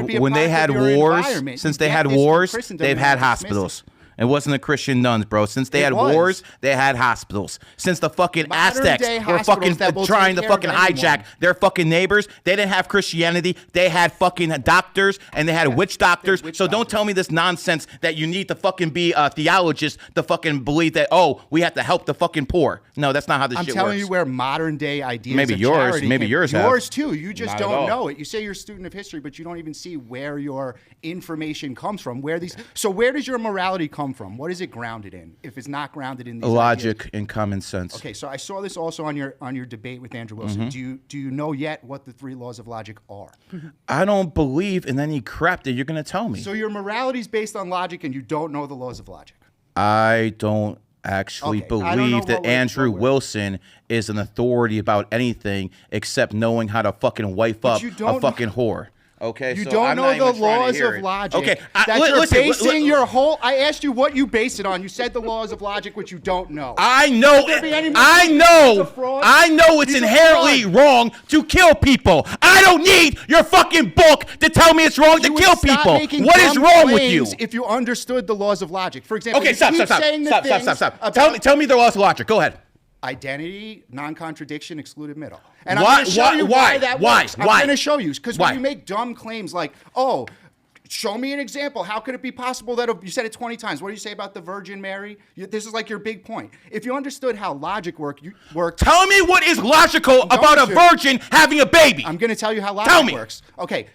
wars, since they had wars, they've had hospitals. It wasn't the Christian nuns, bro. Since they had wars, they had hospitals. Since the fucking Aztecs were fucking trying to fucking hijack their fucking neighbors, they didn't have Christianity. They had fucking doctors and they had witch doctors. So don't tell me this nonsense that you need to fucking be a theologist to fucking believe that, we have to help the fucking poor. No, that's not how this shit works. I'm telling you where modern day ideas maybe of yours, charity maybe yours have. Yours too. You just Not don't know it. You say you're a student of history, but you don't even see where your information comes from. Where does your morality come from? What is it grounded in? If it's not grounded in these logic ideas? and common sense. Okay, so I saw this also on your debate with Andrew Wilson. Do you know yet what the 3 laws of logic are? I don't believe in any crap that you're gonna tell me. So your morality is based on logic, and you don't know the laws of logic. I don't actually believe that Andrew Wilson is an authority about anything except knowing how to fucking wife up a fucking whore. Okay, you so don't I'm know not the even trying to laws hear of it. logic. Okay, you're basing your whole. I asked you what you base it on. You said the laws of logic, which you don't know. I know. I know it's inherently wrong to kill people. I don't need your fucking book to tell me it's wrong to kill people. What is wrong with you? If you understood the laws of logic, for example, okay, stop. Tell me the laws of logic. Go ahead. Identity, non-contradiction, excluded middle. And I'm going to show you why that works. I'm going to show you. Because when you make dumb claims like, show me an example. How could it be possible that you said it 20 times? What do you say about the Virgin Mary? This is like your big point. If you understood how logic works. Tell me what is logical about a virgin having a baby. I'm going to tell you how logic works. Okay.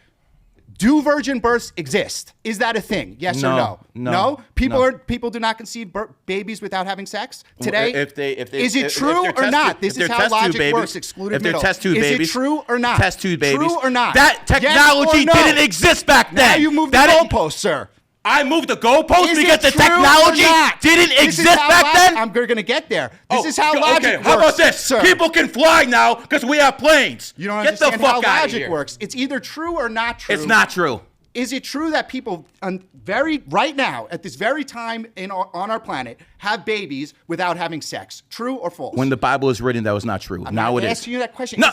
Do virgin births exist? Is that a thing? Yes or no? No. People do not conceive babies without having sex today. Is it true or not? This is how logic works. Excluded middle. If they're test tube babies, is it true or not? Test tube babies. True or not? That technology didn't exist back then. Now you moved the goalpost, sir. I moved the goalpost because the technology didn't exist back then? I'm going to get there. This is how logic works. How about this? Sir. People can fly now because we have planes. You don't understand how logic works. It's either true or not true. It's not true. Is it true that people right now, at this very time on our planet, have babies without having sex? True or false? When the Bible was written, that was not true. Now it is. I'm asking you that question. No.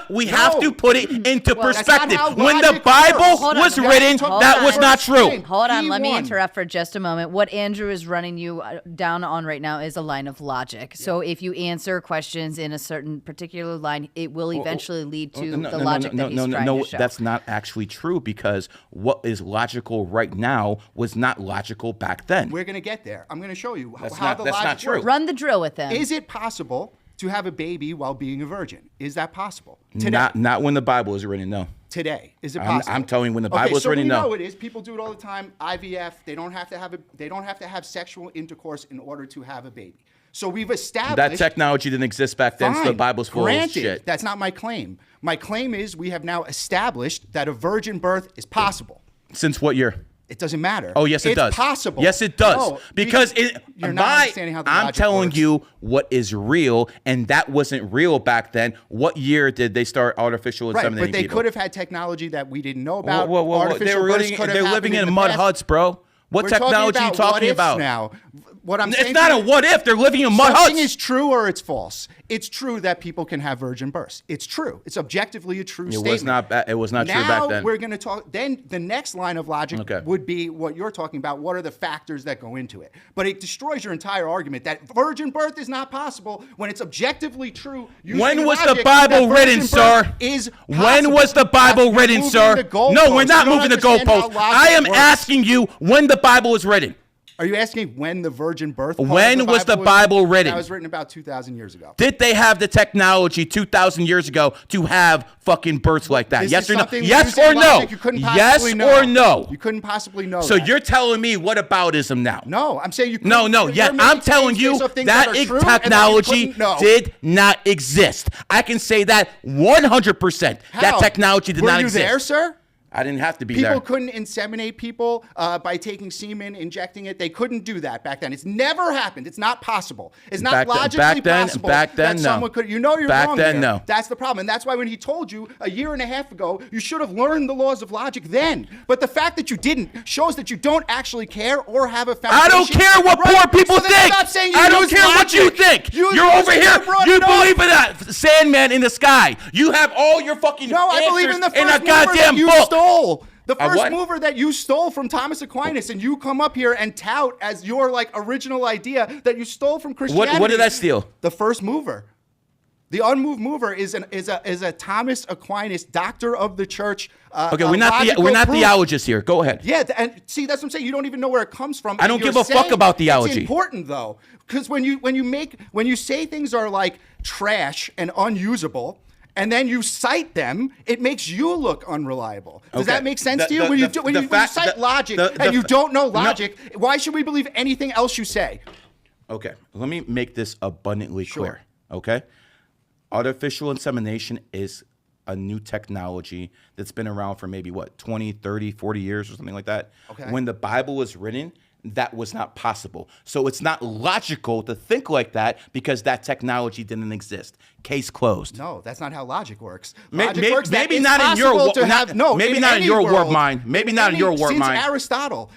We have to put it into perspective. When the Bible was written, that was not true. Hold on. Let me interrupt for just a moment. What Andrew is running you down on right now is a line of logic. So if you answer questions in a certain particular line, it will eventually lead to the logic that he's trying to show. That's not actually true because what is logical right now was not logical back then. We're going to get there. I'm going to show you how the that's logic not true. works. Run the drill with them. Is it possible to have a baby while being a virgin? Is that possible? Today. Not when the Bible is written, no. Today, is it possible? I'm telling you, when the Bible is written, no. We know it is. People do it all the time. IVF. They don't have to have sexual intercourse in order to have a baby. So we've established that technology didn't exist back then. So the Bible's full of shit. That's not my claim. My claim is we have now established that a virgin birth is possible. Since what year? It doesn't matter. Oh, yes, it does. It's possible. Yes, it does. No, because you're not understanding how the I'm logic telling works. you what is real, and that wasn't real back then. What year did they start artificial inseminating Right, but they people? could have had technology that we didn't know about. They're living in mud huts, bro. What technology are you talking about? Now. What I'm saying it's not a what if. They're living in mud huts. Something is true or it's false. It's true that people can have virgin births. It's true. It's objectively a true statement. It was not true back then. Now we're going to talk. Then the next line of logic would be what you're talking about. What are the factors that go into it? But it destroys your entire argument that virgin birth is not possible when it's objectively true. When was the Bible written, sir? When was the Bible written, sir? No, we're not moving the goalpost. I am asking you when the Bible was written. Are you asking when the virgin birth? When was the Bible written? That was written about 2,000 years ago. Did they have the technology 2,000 years ago to have fucking births like that? Yes or no? Yes or no? Yes or no? You couldn't possibly know. So you're telling me what aboutism now? No, I'm saying you. No. Yeah, I'm telling you that technology did not exist. I can say that 100%. That technology did not exist. Were you there, sir? I didn't have to be there. People couldn't inseminate people by taking semen, injecting it. They couldn't do that back then. It's never happened. It's not possible. It's not logically possible that someone could. You know you're wrong there. No. That's the problem. And that's why when he told you a year and a half ago, you should have learned the laws of logic then. But the fact that you didn't shows that you don't actually care or have a foundation. I don't care what poor people think. I don't care what you think. You're over here. You believe in that Sandman in the sky. You have all your fucking I believe in the first in a goddamn book. The first mover that you stole from Thomas Aquinas, and you come up here and tout as your original idea that you stole from Christianity. What did I steal? The first mover. The unmoved mover is a Thomas Aquinas, doctor of the church. Okay, we're not theologists here. Go ahead. Yeah, and see, that's what I'm saying. You don't even know where it comes from. I don't give a fuck about theology. It's important though, because when you say things are like trash and unusable, and then you cite them, it makes you look unreliable. Does that make sense to you? When you cite logic and you don't know logic, why should we believe anything else you say? Okay, let me make this abundantly clear. Okay, artificial insemination is a new technology that's been around for maybe 20, 30, 40 years or something like that. Okay. When the Bible was written, that was not possible. So it's not logical to think like that because that technology didn't exist. Case closed. No, that's not how logic works. Maybe not in your warp mind. Maybe not in your warp mind. Since Aristotle,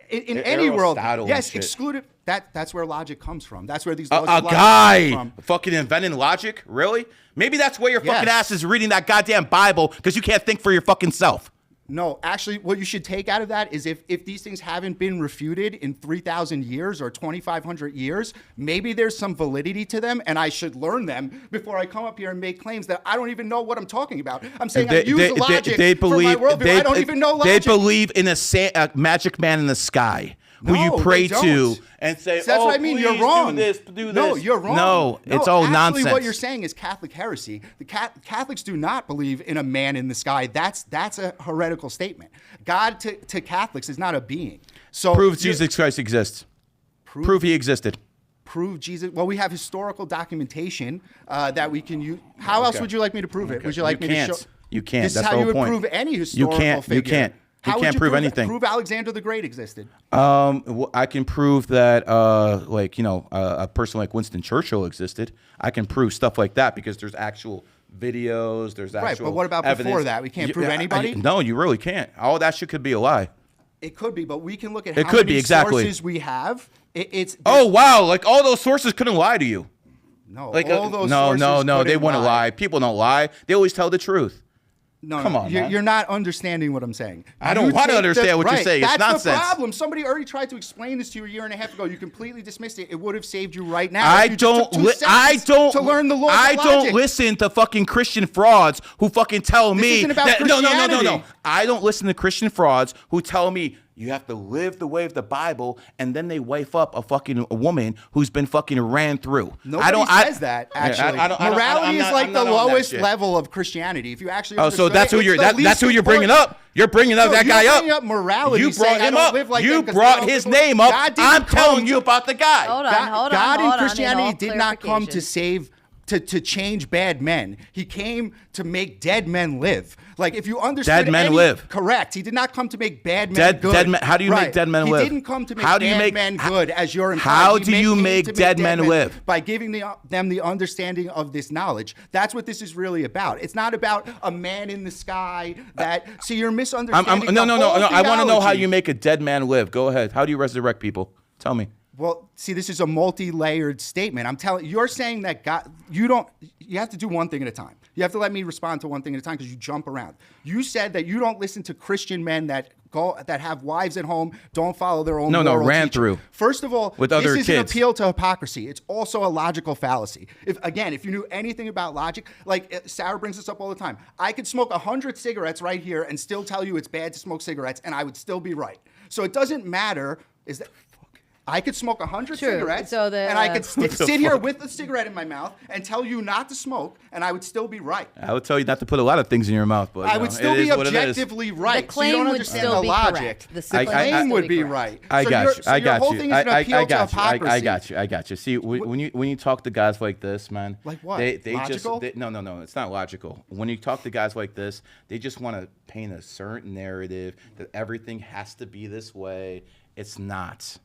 in any world, yes, excluded. That's where logic comes from. That's where these laws of logic come from. Fucking inventing logic? Really? Maybe that's where your fucking ass is reading that goddamn Bible because you can't think for your fucking self. No, actually, what you should take out of that is if these things haven't been refuted in 3,000 years or 2,500 years, maybe there's some validity to them, and I should learn them before I come up here and make claims that I don't even know what I'm talking about. I'm saying I use logic for my worldview. I don't even know logic. They believe in a magic man in the sky who you pray to and say, that's what I mean. You're wrong. Do this. No, you're wrong. No, it's all nonsense. Actually, what you're saying is Catholic heresy. The Catholics do not believe in a man in the sky. That's a heretical statement. God to Catholics is not a being. So prove Jesus Christ exists. Prove he existed. Prove Jesus. Well, we have historical documentation that we can use. How else would you like me to prove it? Would you like me to show? You can't. This That's is how the you whole would point. prove any historical figure. You can't. You can't prove anything. Prove Alexander the Great existed. I can prove that, a person like Winston Churchill existed. I can prove stuff like that because there's actual videos. There's actual right. But what about evidence. Before that? We can't prove anybody. No, you really can't. All that shit could be a lie. It could be, but we can look at how many sources we have. Oh wow! Like all those sources couldn't lie to you. No, all those sources no. They wouldn't lie. People don't lie. They always tell the truth. No, come on, you're not understanding what I'm saying. I don't want to understand what you're saying. It's nonsense. That's the problem. Somebody already tried to explain this to you a year and a half ago. You completely dismissed it. It would have saved you right now. I don't to learn the laws of logic. don't listen to fucking Christian frauds who fucking tell me that no. I don't listen to Christian frauds who tell me you have to live the way of the Bible, and then they wife up a woman who's been fucking ran through. Nobody says that, actually. Morality is like the lowest level of Christianity. If you actually so that's who you're bringing up. You're bringing up that guy up. Bringing up morality. You brought him up. You brought his name up. I'm telling you about the guy. Hold on. God in Christianity did not come to save. To change bad men. He came to make dead men live. Like, if you understand dead men live. Correct. He did not come to make bad men good. Dead men, how do you make dead men live? He didn't come to make bad men good, as you're implying. How do you make dead men live? By giving them the understanding of this knowledge. That's what this is really about. It's not about a man in the sky that... See, you're misunderstanding No. I want to know how you make a dead man live. Go ahead. How do you resurrect people? Tell me. Well, see, this is a multi-layered statement. You're saying that God, you have to do one thing at a time. You have to let me respond to one thing at a time because you jump around. You said that you don't listen to Christian men that have wives at home, don't follow their own moral ran teaching. through. First of all, with this other is an kids. appeal to hypocrisy. It's also a logical fallacy. If you knew anything about logic, like Sarah brings this up all the time, I could smoke 100 cigarettes right here and still tell you it's bad to smoke cigarettes, and I would still be right. So it doesn't matter. I could smoke 100 cigarettes, and I could sit here with a cigarette in my mouth and tell you not to smoke, and I would still be right. I would tell you not to put a lot of things in your mouth, but I would still be objectively right. The claim so you don't would understand still the be logic. correct. The claim would be right. I got you. I got you. I got you. See, when you talk to guys like this, man, like what? Logical? No, it's not logical. When you talk to guys like this, they just want to paint a certain narrative that everything has to be this way. It's not.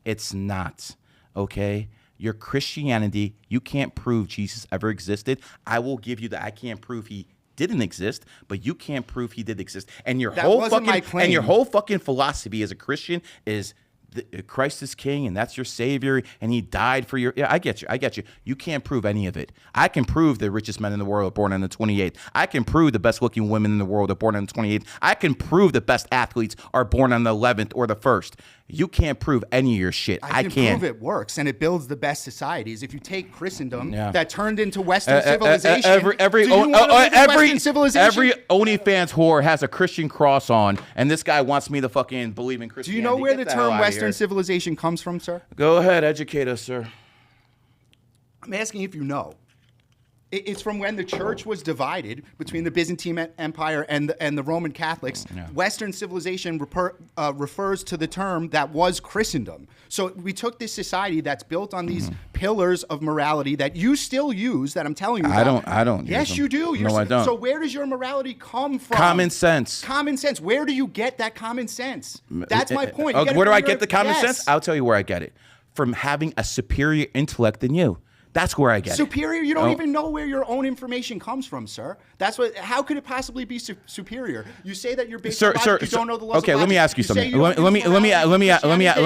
It's not, okay? Your Christianity, you can't prove Jesus ever existed. I will give you that. I can't prove he didn't exist, but you can't prove he did exist. And your whole fucking philosophy as a Christian is Christ is king and that's your savior and he died for your. Yeah, I get you. You can't prove any of it. I can prove the richest men in the world are born on the 28th. I can prove the best looking women in the world are born on the 28th. I can prove the best athletes are born on the 11th or the 1st. You can't prove any of your shit. I can prove it works and it builds the best societies. If you take Christendom that turned into Western civilization, every OnlyFans whore has a Christian cross on, and this guy wants me to fucking believe in Christianity. Do you know where the term Western civilization comes from, sir? Go ahead, educate us, sir. I'm asking if you know. It's from when the church was divided between the Byzantine Empire and the Roman Catholics. Yeah. Western civilization refers to the term that was Christendom. So we took this society that's built on these pillars of morality that you still use, that I'm telling you about. I don't. Yes, you do. No, I don't. So where does your morality come from? Common sense. Common sense. Where do you get that common sense? That's my point. Where do I get the common sense? I'll tell you where I get it. From having a superior intellect than you. That's where I get superior. You don't even know where your own information comes from, sir. That's what. How could it possibly be superior? You say that you're based on logic. You don't know the laws of logic. Okay, let me ask you something. Let me ask you something.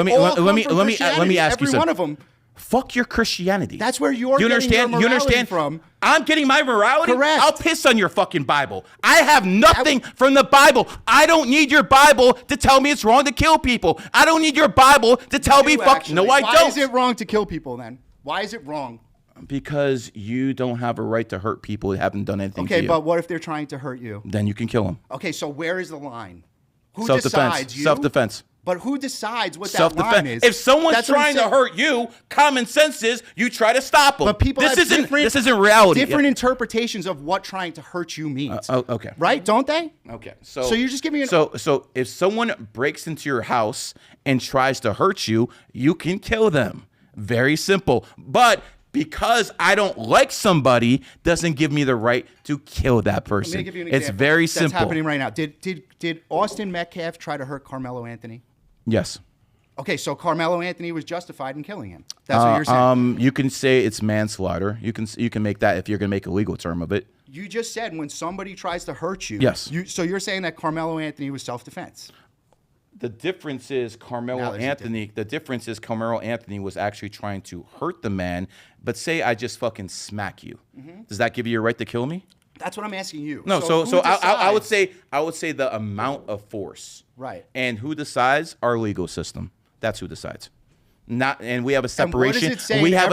Every one of them. Fuck your Christianity. That's where you're getting your morality from. I'm getting my morality? Correct. I'll piss on your fucking Bible. I have nothing from the Bible. I don't need your Bible to tell me it's wrong to kill people. I don't need your Bible to tell me fuck. No, I don't. Why is it wrong to kill people then? Why is it wrong? Because you don't have a right to hurt people who haven't done anything to you. Okay, but what if they're trying to hurt you? Then you can kill them. Okay, so where is the line? Who Self-defense. decides? You? Self-defense. But who decides what that line is? If someone's trying to hurt you, common sense is you try to stop them. But people this isn't reality. Different interpretations of what trying to hurt you means. Okay. Right? Don't they? Okay. So you're just giving me So if someone breaks into your house and tries to hurt you, you can kill them. Very simple. But because I don't like somebody doesn't give me the right to kill that person. Let me give you an example. It's very simple. That's happening right now. Did Austin Metcalf try to hurt Carmelo Anthony? Yes. Okay, so Carmelo Anthony was justified in killing him. That's what you're saying. You can say it's manslaughter. You can make that if you're going to make a legal term of it. You just said when somebody tries to hurt you. Yes. So you're saying that Carmelo Anthony was self-defense. The difference is Carmelo Anthony was actually trying to hurt the man. But say I just fucking smack you. Mm-hmm. Does that give you a right to kill me? That's what I'm asking you. No, so I would say the amount of force. Right. And who decides? Our legal system. That's who decides. And we have a separation. And what does it say we have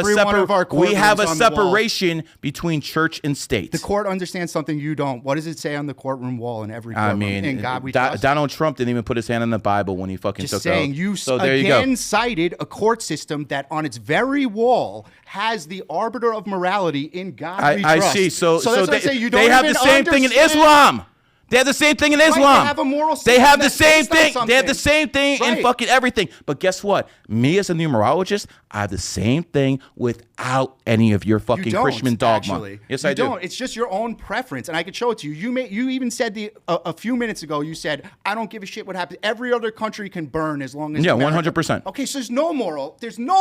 a separation between church and state. The court understands something you don't. What does it say on the courtroom wall in every courtroom? In God we trust? Donald Trump didn't even put his hand on the Bible when he fucking Just took saying, out. You so there you go. Cited a court system that on its very wall has the arbiter of morality in God we trust. I see. So they have the same thing in Islam. They have the same thing in Islam. Right, they have a moral system. They have the same thing. They have the same thing in fucking everything. But guess what? Me as a numerologist, I have the same thing without any of your fucking Christian dogma. Actually. Yes, I do. You don't. It's just your own preference, and I could show it to you. You even said a few minutes ago. You said I don't give a shit what happens. Every other country can burn as long as 100%. Okay, so there's no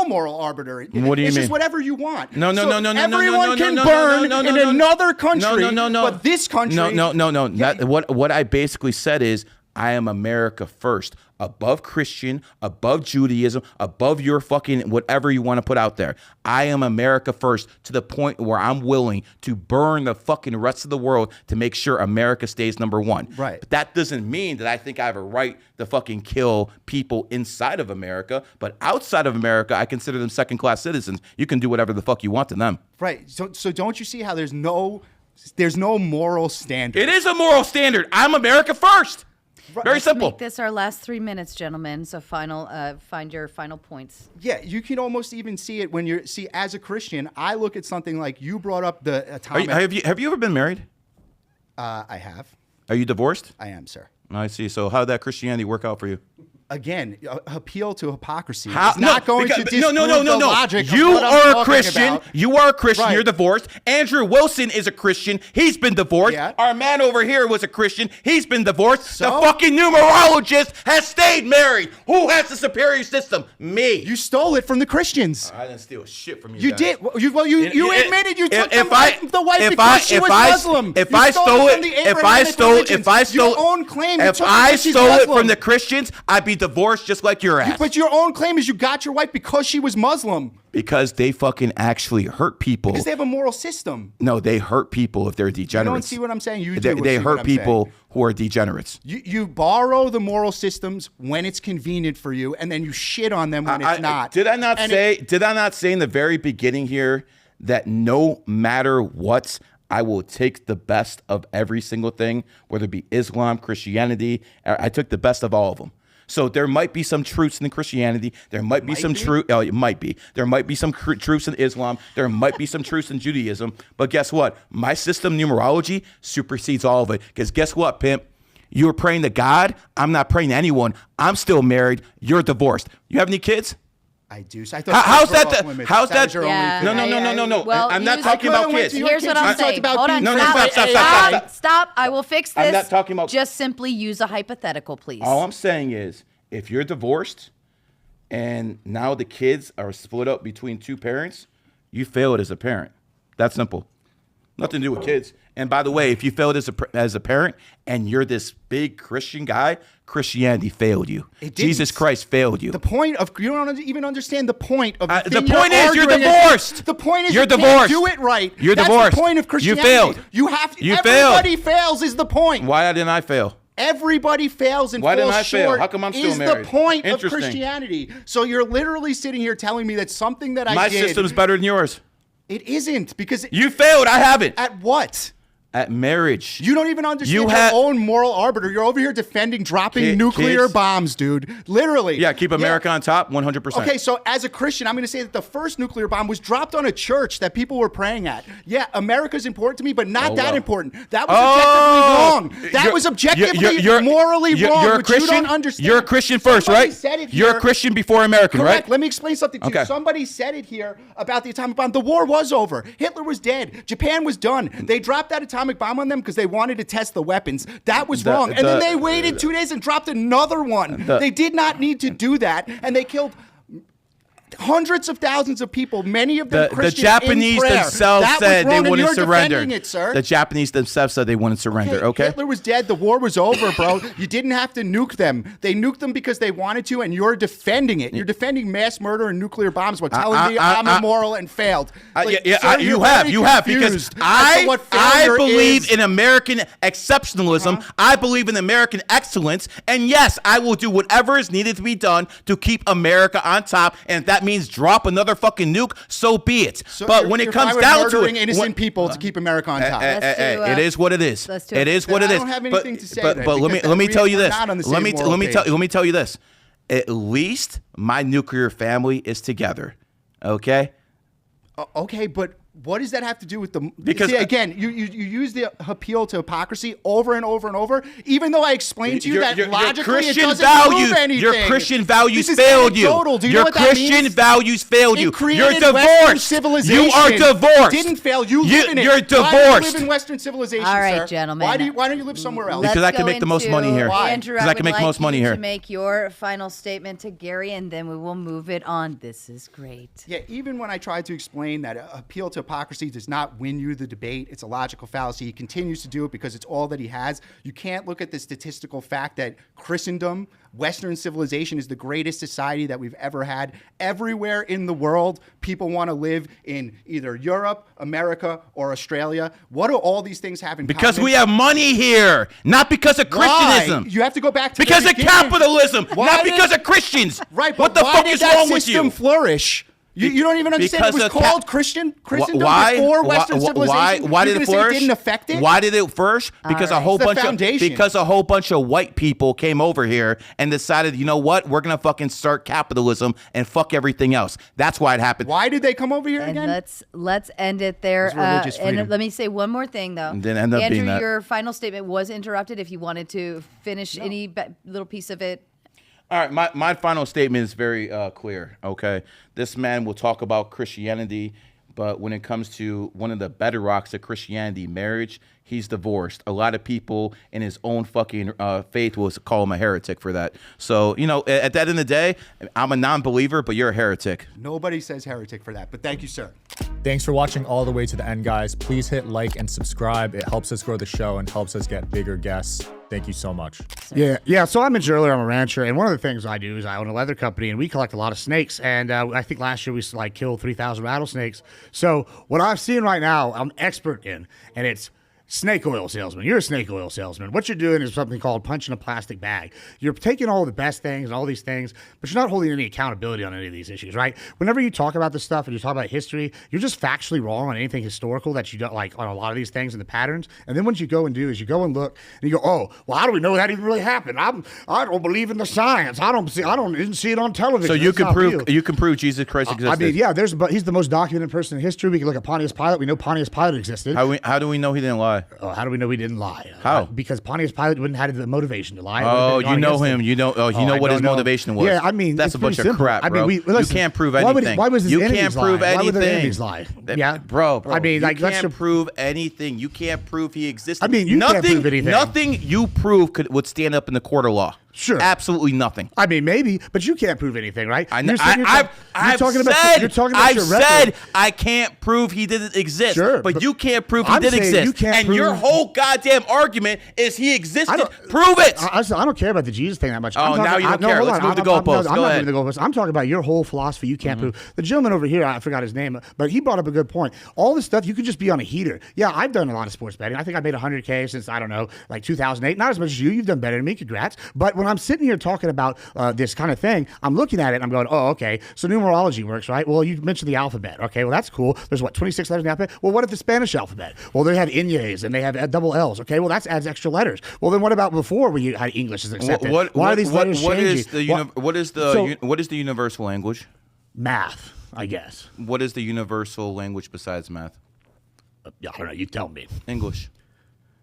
moral arbiter. What do you mean? It's just whatever you want. No. Everyone can burn in another country. No. But this country. No. What I basically said is I am America first, above Christian, above Judaism, above your fucking whatever you want to put out there. I am America first to the point where I'm willing to burn the fucking rest of the world to make sure America stays number one. Right. But that doesn't mean that I think I have a right to fucking kill people inside of America. But outside of America, I consider them second-class citizens. You can do whatever the fuck you want to them. Right. So don't you see how there's no moral standard? It is a moral standard. I'm America first. Very simple. Make this our last 3 minutes, gentlemen. So find your final points. Yeah, you can almost even see it when as a Christian, I look at something like you brought up the atomic. Have you ever been married? I have. Are you divorced? I am, sir. I see. So how did that Christianity work out for you? Again, appeal to hypocrisy. How? It's not going to disprove no. the logic You of what I'm are a talking Christian. about. You are a Christian. Right. You're divorced. Andrew Wilson is a Christian. He's been divorced. Yeah. Our man over here was a Christian. He's been divorced. So? The fucking numerologist has stayed married. Who has the superior system? Me. You stole it from the Christians. I didn't steal shit from you. You guys. did. You admitted you took if the wife because she was Muslim. If You I stole stole it it, from the if I Abrahamic stole, religions. if I stole, your own claim, you if took it I because she's stole it Muslim. from the Christians, I'd be divorced just like your ass. But your own claim is you got your wife because she was Muslim. Because they fucking actually hurt people. Because they have a moral system. No, they hurt people if they're degenerates. You don't see what I'm saying? You They do. see what hurt I'm people saying. who are degenerates. You borrow the moral systems when it's convenient for you, and then you shit on them when it's not. Did I not say in the very beginning here that no matter what, I will take the best of every single thing, whether it be Islam, Christianity. I took the best of all of them. So there might be some truths in Christianity. There might be some truth. Oh, it might be. There might be some truths in Islam. There might be some truths in Judaism. But guess what? My system, numerology, supersedes all of it. Because guess what, pimp? You're praying to God. I'm not praying to anyone. I'm still married. You're divorced. You have any kids? I do. So how's that? How's that? Yeah, No. Well, I'm not talking about kids. Here's what I'm saying. Hold on. No, Stop. I will fix this. I'm not talking about. Just simply use a hypothetical, please. All I'm saying is, if you're divorced and now the kids are split up between two parents, you failed as a parent. That's simple. Nothing to do with kids. And by the way, if you failed as a parent and you're this big Christian guy, Christianity failed you. Jesus Christ failed you. The point of you don't even understand the point of the point is you're divorced. The point is you're you divorced. Can't do it right. You're That's divorced. The point of Christianity. You failed. You have to. You everybody failed. fails is the point. Why didn't I fail? Everybody fails and Why falls didn't I fail? short. How come I'm still is married? the point of Interesting. Christianity. So you're literally sitting here telling me that something that I My did. system's better than yours. It isn't because You failed. I haven't. at what? At marriage. You don't even understand You your ha- own moral arbiter. You're over here defending dropping nuclear kids. bombs, dude. Literally. Yeah, keep America on top, 100%. Okay, so as a Christian, I'm going to say that the first nuclear bomb was dropped on a church that people were praying at. Yeah, America's important to me, but not that important. That was objectively wrong. That was objectively morally wrong, You're a which Christian? you don't understand. You're a Christian first, Somebody right? said it You're a here. Christian before American, Correct. right? Let me explain something to you. Okay. Somebody said it here about the atomic bomb. The war was over. Hitler was dead. Japan was done. They dropped that atomic bomb on them because they wanted to test the weapons. That was wrong. And then they waited 2 days and dropped another one. They did not need to do that. And they killed hundreds of thousands of people, many of them Christian. The Japanese in prayer. themselves That said was wrong, they and wouldn't you're surrender. defending it, sir. The Japanese themselves said they wouldn't surrender, okay? Hitler was dead. The war was over, bro. You didn't have to nuke them. They nuked them because they wanted to, and you're defending it. You're defending mass murder and nuclear bombs while telling me I'm immoral and failed. Sir, you have, because I believe in American exceptionalism. I believe in American excellence. And yes, I will do whatever is needed to be done to keep America on top. And if that means drop another fucking nuke, so be it. So but when it comes down to it, innocent people to keep America on top. it is what it is. It is what it is. I don't have anything to say. But let me tell you this. Let me tell you this. At least my nuclear family is together. Okay. Okay, but what does that have to do with the? Because see, again, you use the appeal to hypocrisy over and over and over. Even though I explained to you that logically it doesn't prove anything. Your Christian values This is failed you. anecdotal. Do you know Your what that Christian means? values failed you. It created You're Western divorced. civilization. You are divorced. It didn't fail. You live in it. You're divorced. Why do you live in Western civilization, All right, sir? gentlemen. Why don't you live somewhere else? Because I can make the most money here. Andrew, Because I can make would the most like money you here. to make your final statement to Gary, and then we will move it on. This is great. Yeah, even when I tried to explain that appeal to hypocrisy does not win you the debate. It's a logical fallacy. He continues to do it because it's all that he has. You can't look at the statistical fact that Christendom, Western civilization, is the greatest society that we've ever had. Everywhere in the world, people want to live in either Europe, America, or Australia. What do all these things have in common? Because we have money here, not because of Christianism. Why? You have to go back to because the of beginning. capitalism, not because of Christians. Right, what but the why fuck did is that wrong with system you? flourish? You don't even understand. Because It was of called Christendom Why? before Western civilization. Why You're did it gonna say flourish? It didn't affect it. Why did it flourish? Because a whole It's the bunch foundation. because a whole bunch of white people came over here and decided, you know what, we're gonna fucking start capitalism and fuck everything else. That's why it happened. Why did they come over here And again? let's end it there. It's religious freedom. And let me say one more thing though. It didn't end up Andrew, being that. your final statement was interrupted. If you wanted to finish any little piece of it. All right, my final statement is very clear, okay? This man will talk about Christianity, but when it comes to one of the bedrocks of Christianity, marriage, he's divorced. A lot of people in his own fucking faith will call him a heretic for that. So, you know, at the end of the day, I'm a non-believer, but you're a heretic. Nobody says heretic for that, but thank you, sir. Thanks for watching all the way to the end, guys. Please hit like and subscribe. It helps us grow the show and helps us get bigger guests. Thank you so much. Yeah. So I mentioned earlier I'm a rancher, and one of the things I do is I own a leather company, and we collect a lot of snakes. And I think last year we killed 3,000 rattlesnakes. So what I've seen right now, I'm expert in, and it's snake oil salesman. You're a snake oil salesman. What you're doing is something called punching a plastic bag. You're taking all the best things and all these things, but you're not holding any accountability on any of these issues, right? Whenever you talk about this stuff and you talk about history, you're just factually wrong on anything historical that you don't like on a lot of these things and the patterns. And then what you go and do is you go and look and you go, oh, well, how do we know that even really happened? I don't believe in the science. I didn't see it on television. So you That's can not prove real. Jesus Christ existed. I mean, yeah, but he's the most documented person in history. We can look at Pontius Pilate. We know Pontius Pilate existed. How do we know he didn't lie? How do we know he didn't lie? How? Because Pontius Pilate wouldn't have had the motivation to lie. Oh, you know him. You know what his motivation was. Yeah, I mean, that's it's a bunch pretty of simple. crap, bro. I mean, listen, you can't prove why would- anything. why was his you enemies can't prove lie? Why would their anything. enemies lie? Yeah. bro. I mean, you like, let's can't just- prove anything. You can't prove he existed. I mean, you can't prove anything. Nothing you prove would stand up in the court of law. Sure. Absolutely nothing. I mean, maybe, but you can't prove anything, right? I've You're talking said about your record. I can't prove he didn't exist. Sure, but you can't prove he I'm did saying exist. you can't and prove- your whole goddamn argument is he I existed. don't- Prove it. I don't care about the Jesus thing that much. Oh, now you don't care. hold Let's on. move the I'm goalposts. not Go ahead. moving the goalposts. I'm talking about your whole philosophy. You can't prove. The gentleman over here, I forgot his name, but he brought up a good point. All this stuff, you could just be on a heater. Yeah, I've done a lot of sports betting. I think I made $100K since, I don't know, like 2008. Not as much as you. You've done better than me. Congrats. But when I'm sitting here talking about this kind of thing, I'm looking at it and I'm going, oh, okay. So numerology works, right? Well, you mentioned the alphabet. Okay, well, that's cool. There's 26 letters in the alphabet? Well, what if the Spanish alphabet? Well, they have Inye's and they have double L's. Okay, well, that adds extra letters. Well, then what about before when you had English as accepted? Why are these letters changing? What is the universal language? Math, I guess. What is the universal language besides math? I don't know. You tell me. English.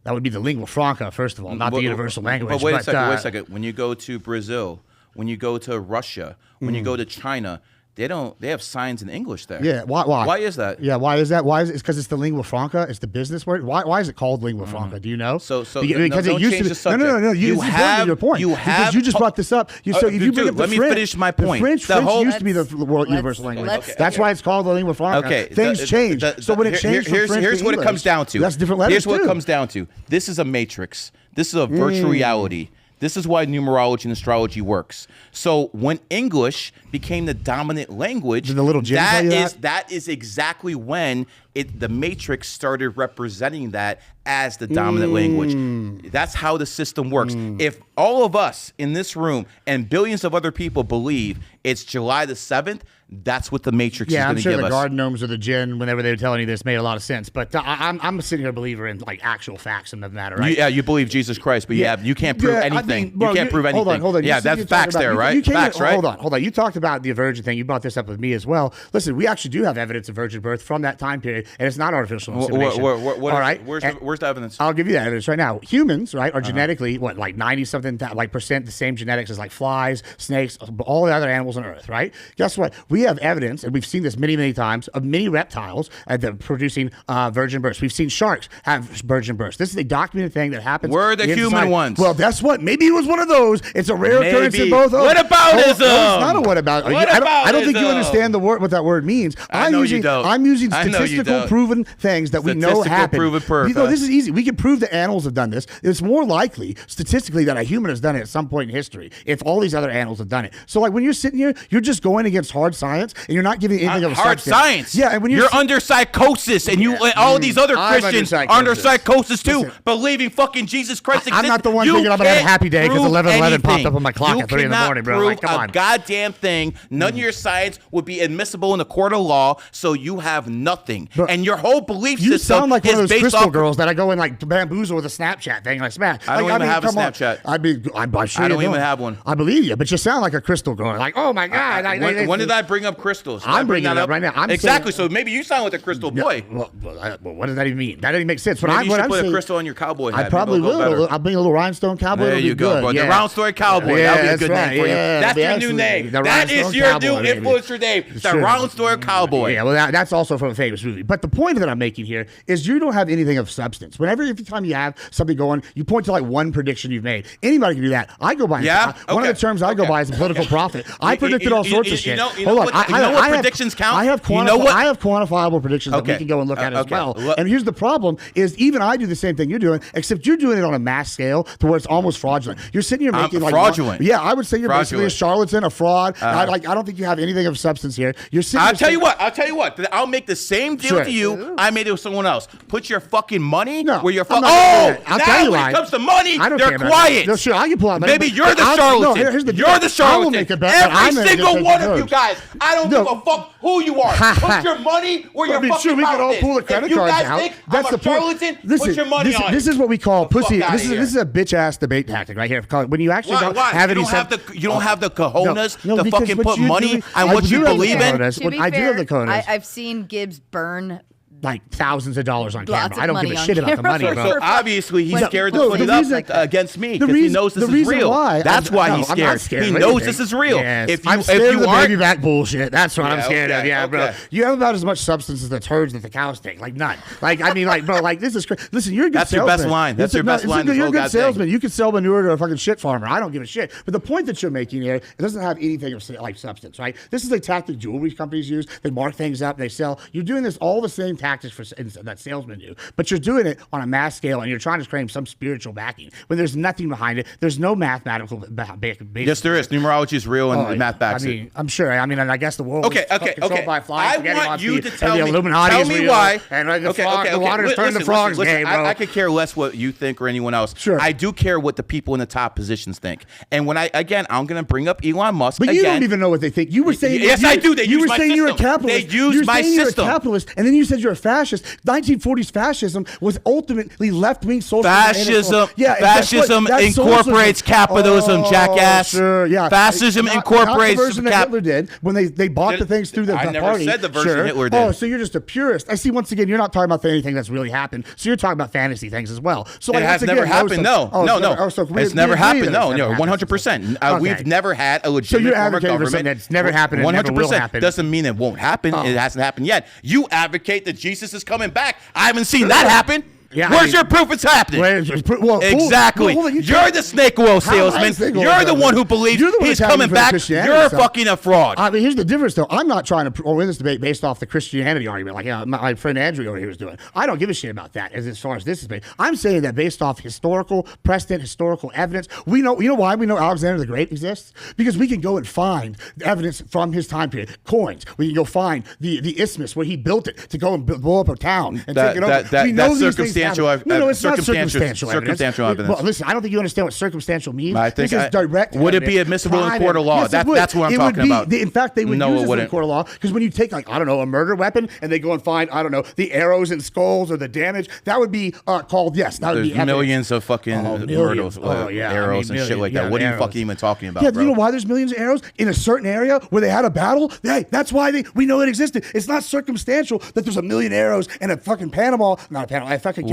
That would be the lingua franca, first of all, not the universal language. But wait a second. When you go to Brazil, when you go to Russia, when you go to China, they have signs in English there. Yeah, why? Why is that? Yeah, why is that? Why is it? It's because it's the lingua franca. It's the business word. Why is it called lingua franca? Do you know? Because it don't used change to be. the subject. No. You It's have your point. Because you just brought this up. You bring up the let me French. finish my point. The French used to be the world universal language. That's why it's called the lingua franca. Okay. Things change. So when it changed from French here's to what it English, comes down to. That's different letters Here's what too. it comes down to. This is a matrix. This is a virtual reality. This is why numerology and astrology works. So when English became the dominant language, Did the little gin tell you that is exactly when the matrix started representing that as the dominant language. That's how the system works. If all of us in this room and billions of other people believe it's July the 7th, that's what the matrix is Yeah, going I'm to sure give the us. garden gnomes or the gin, whenever they were telling you this, made a lot of sense. But I'm a sitting here believer in like actual facts and the matter, right? You believe Jesus Christ, but you can't prove anything. bro, you can't prove anything. Hold on. Yeah, that's facts there, right? Facts, right? Hold on. You talked about the virgin thing. You brought this up with me as well. Listen, we actually do have evidence of virgin birth from that time period, and it's not artificial insemination. All right? Where's the evidence? I'll give you that evidence right now. Humans, right, are genetically, like 90-something percent the same genetics as like flies, snakes, all the other animals on Earth, right? Guess what? We have evidence, and we've seen this many, many times, of many reptiles producing virgin births. We've seen sharks have virgin births. This is a documented thing that happens. We're the human society. ones. Well, that's what. Maybe it was one of those. It's a rare occurrence in both. What aboutism? No, it's not a what about. I don't think you understand what that word means. You don't. I'm using statistical proven things that we know happen. Proven perf. This is easy. We can prove that animals have done this. It's more likely statistically that a human has done it at some point in history if all these other animals have done it. So like when you're sitting here, you're just going against hard science and you're not giving anything of a hard substance. Science. Yeah, and when you're under psychosis, and all these other Christians are under psychosis too, believing fucking Jesus Christ exists. I'm not the one thinking I'm gonna have a happy day because 11:11 popped up on my clock at 3 in the morning, bro. Like, come on, goddamn thing. None of your science would be admissible in the court of law, so you have nothing, and your whole belief system. You sound like one of those crystal off girls that I go in like to bamboozle with a Snapchat thing and I smash. I don't even have a Snapchat. I'm sure I don't even have one. I believe you, but you sound like a crystal girl. Like, oh my God. When did I bring up crystals? I'm bringing it up right now. Exactly. So maybe you sound like a crystal boy. Well, what does that even mean? That doesn't make sense. Maybe you should put a crystal on your cowboy hat. I probably will. I'll bring a little rhinestone cowboy. There you go, bro. The rhinestone cowboy. That would be a good name for you. That's your new name. That is your new influencer name. The rhinestone cowboy. Yeah, well, that's also from a famous movie. But the point that I'm making here is you don't have anything of substance. Every time you have something going, you point to like one prediction you've made. Anybody can do that. I go by one of the terms I go by is a political prophet. I predicted all sorts of shit. Hold on. You know what predictions count? I have quantifiable predictions that we can go and look at as well. And here's the problem is even I do the same thing you're doing, except you're doing it on a mass scale to where it's almost fraudulent. You're sitting here making like fraudulent. Yeah, I would say you're basically a charlatan, a fraud. I don't think you have anything of substance here. You're sitting I'll tell you what. I'll make the same deal to you I made it with someone else. Put your fucking money where your fucking I'll tell you when it comes to money, they're quiet. No, sure, I can pull out money. Maybe you're the charlatan. You're the charlatan. I will make a bet. Every single one of you guys. I don't give a fuck who you are. Put your money where your fucking we can all mouth pull the is. credit If you cards guys out. think That's I'm the a charlatan, put your money on it. This is what we call pussy. This is a bitch ass debate tactic right here. When you actually don't have any. You don't have the cojones to fucking put money on what you believe in. I do have the cojones. I've seen Gibbs burn like thousands of dollars on camera. I don't give a on shit about the money, bro. So obviously he's scared to put it up against me because he knows this is real. That's why he's scared. He knows this is real. I'm scared of the baby back bullshit. That's what I'm scared of. Yeah, bro. You have about as much substance as the turds that the cows take. Like none. Like I mean, like bro, like this is crazy. Listen, you're a good salesman. That's your best line. That's your best line. You're a good salesman. You can sell manure to a fucking shit farmer. I don't give a shit. But the point that you're making here, it doesn't have anything of like substance, right? This is a tactic jewelry companies use. They mark things up. They sell. You're doing this all the same tactics for that salesmen do, but you're doing it on a mass scale and you're trying to claim some spiritual backing when there's nothing behind it. There's no mathematical basis. Yes, there is. Numerology is real and math backs it. I'm sure. I mean, and I guess the world is controlled by flying. I want you to tell me. The Illuminati is real, why. And the waters turn the frogs gay, bro. I could care less what you think or anyone else. Sure. I do care what the people in the top positions think. And when I'm going to bring up Elon Musk but again. you don't even know what they think. You were saying yes, I do. You were saying you're a capitalist. They use my system. You're a capitalist, and then you said you're a fascist. 1940s fascism was ultimately left-wing socialism. Fascism incorporates capitalism, jackass. Sure, yeah. Fascism incorporates the version that Hitler did when they bought the things through the party. I never said the version Hitler did. Oh, so you're just a purist. I see. Once again, you're not talking about anything that's really happened. So you're talking about fantasy things as well. So it has never happened. No. It's never happened. No, 100%. We've never had a legitimate form of government. That's never happened. 100% doesn't mean it won't happen. It hasn't happened yet. You advocate that Jesus is coming back. I haven't seen that happen. Yeah, Where's your proof it's happening? Exactly. You're the snake oil salesman. You're the one who believes he's coming back. You're fucking a fraud. I mean, here's the difference, though. I'm not trying to win this debate based off the Christianity argument, like my friend Andrew over here was doing. I don't give a shit about that as far as this is based. I'm saying that based off historical precedent, historical evidence. We know. You know why we know Alexander the Great exists? Because we can go and find evidence from his time period, coins. We can go find the isthmus where he built it to go and blow up a town and take it over. We know these things. No, it's not circumstantial evidence. Well, listen, I don't think you understand what circumstantial means. I think this is direct. Would it be admissible in court of law? Yes, that's what I'm talking about. In fact, they would use this in court of law because when you take, like, I don't know, a murder weapon and they go and find, I don't know, the arrows and skulls or the damage, that would be called, yes, that would be evidence. Millions of fucking murders, arrows and shit like that. What are you fucking even talking about, bro? You know why there's millions of arrows in a certain area where they had a battle? Hey, that's why we know it existed. It's not circumstantial that there's a million arrows and a fucking Panama, not a Panama, a fucking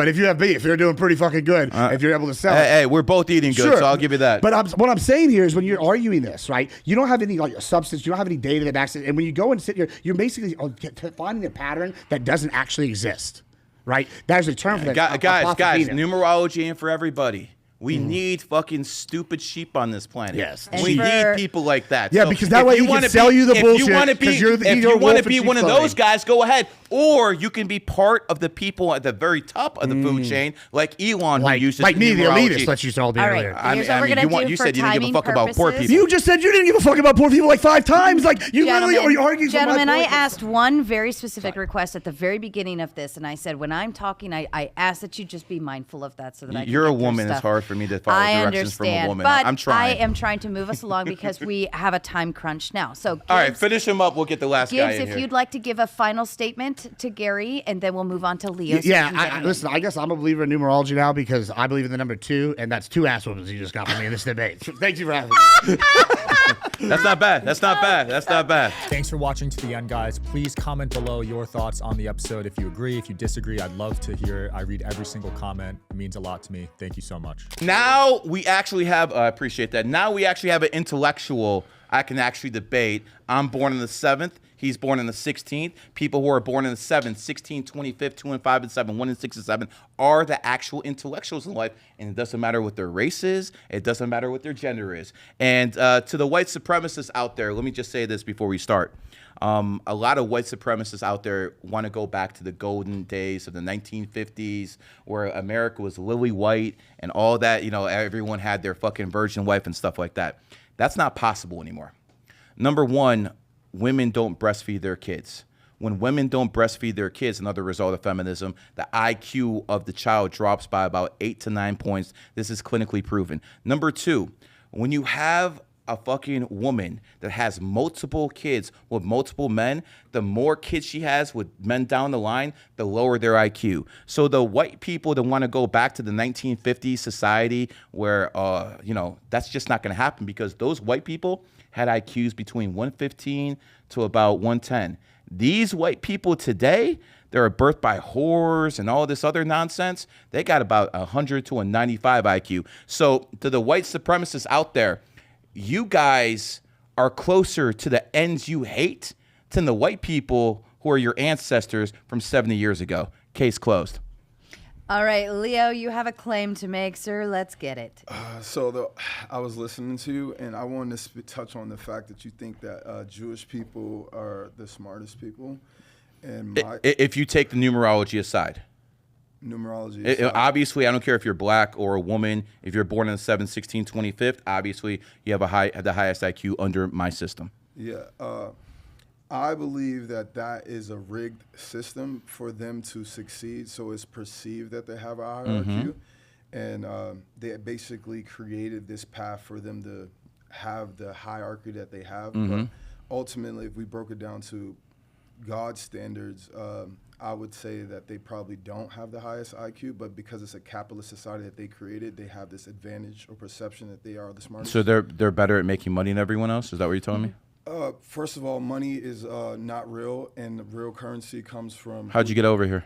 but if you have beef, you're doing pretty fucking good. If you're able to sell it. Hey, we're both eating good, so I'll give you that. But what I'm saying here is when you're arguing this, right? You don't have any like substance. You don't have any data that backs it. And when you go and sit here, you're basically finding a pattern that doesn't actually exist, right? There's a term for that. Guys, numerology ain't for everybody. We need fucking stupid sheep on this planet. Yes. We need people like that. Yeah, because that way he can sell you the bullshit. If you want to be one of those guys, go ahead. Or you can be part of the people at the very top of the food chain, like Elon, who uses like me, the elitist. Let's use all the earlier. Here's what we're gonna do you for said you didn't give a fuck about poor people. You just said you didn't give a fuck about poor people like 5 times. Like you literally are arguing. Gentlemen, I asked one very specific request at the very beginning of this, and I said when I'm talking, I ask that you just be mindful of that, so that you're a woman. It's hard for me to follow directions from a woman. But I'm trying. I am trying to move us along because we have a time crunch now. So Gibbs, all right, finish him up. We'll get the last guy in if here. you'd like to give a final statement to Gary, and then we'll move on to Leo. Yeah, listen, I guess I'm a believer in numerology now because I believe in the number 2, and that's 2 ass whoopings you just got from me in this debate. Thank you for having me. That's not bad. That's not bad. That's not bad. Thanks for watching to the end, guys. Please comment below your thoughts on the episode. If you agree, if you disagree, I'd love to hear it. I read every single comment. It means a lot to me. Thank you so much. Now we actually have, I appreciate that. Now we actually have an intellectual I can actually debate. I'm born in the 7th. He's born in the 16th. People who are born in the 7th, 16th, 25th, 2 and 5 and 7, 1 and 6 and 7 are the actual intellectuals in life. And it doesn't matter what their race is. It doesn't matter what their gender is. And to the white supremacists out there, let me just say this before we start. A lot of white supremacists out there want to go back to the golden days of the 1950s where America was lily white and all that, you know, everyone had their fucking virgin wife and stuff like that. That's not possible anymore. Number one, women don't breastfeed their kids. When women don't breastfeed their kids, another result of feminism, the IQ of the child drops by about 8 to 9 points. This is clinically proven. Number two, when you have a fucking woman that has multiple kids with multiple men, the more kids she has with men down the line, the lower their IQ. So the white people that want to go back to the 1950s society where, you know, that's just not going to happen because those white people had IQs between 115 to about 110. These white people today, they're birthed by whores and all this other nonsense. They got about 100 to a 95 IQ. So to the white supremacists out there, you guys are closer to the ends you hate than the white people who are your ancestors from 70 years ago. Case closed. All right, Leo, you have a claim to make, sir. Let's get it. I was listening to you, and I wanted to touch on the fact that you think that Jewish people are the smartest people. And if you take the numerology aside. Numerology aside. Obviously, I don't care if you're black or a woman. If you're born in the 7th, 16th, 25th, obviously you have the highest IQ under my system. Yeah. I believe that is a rigged system for them to succeed. So it's perceived that they have a higher IQ. And they basically created this path for them to have the hierarchy that they have. But ultimately, if we broke it down to God's standards, I would say that they probably don't have the highest IQ, but because it's a capitalist society that they created, they have this advantage or perception that they are the smartest. So they're better at making money than everyone else? Is that what you're telling me? First of all, money is not real, and the real currency comes from... How'd you get over here?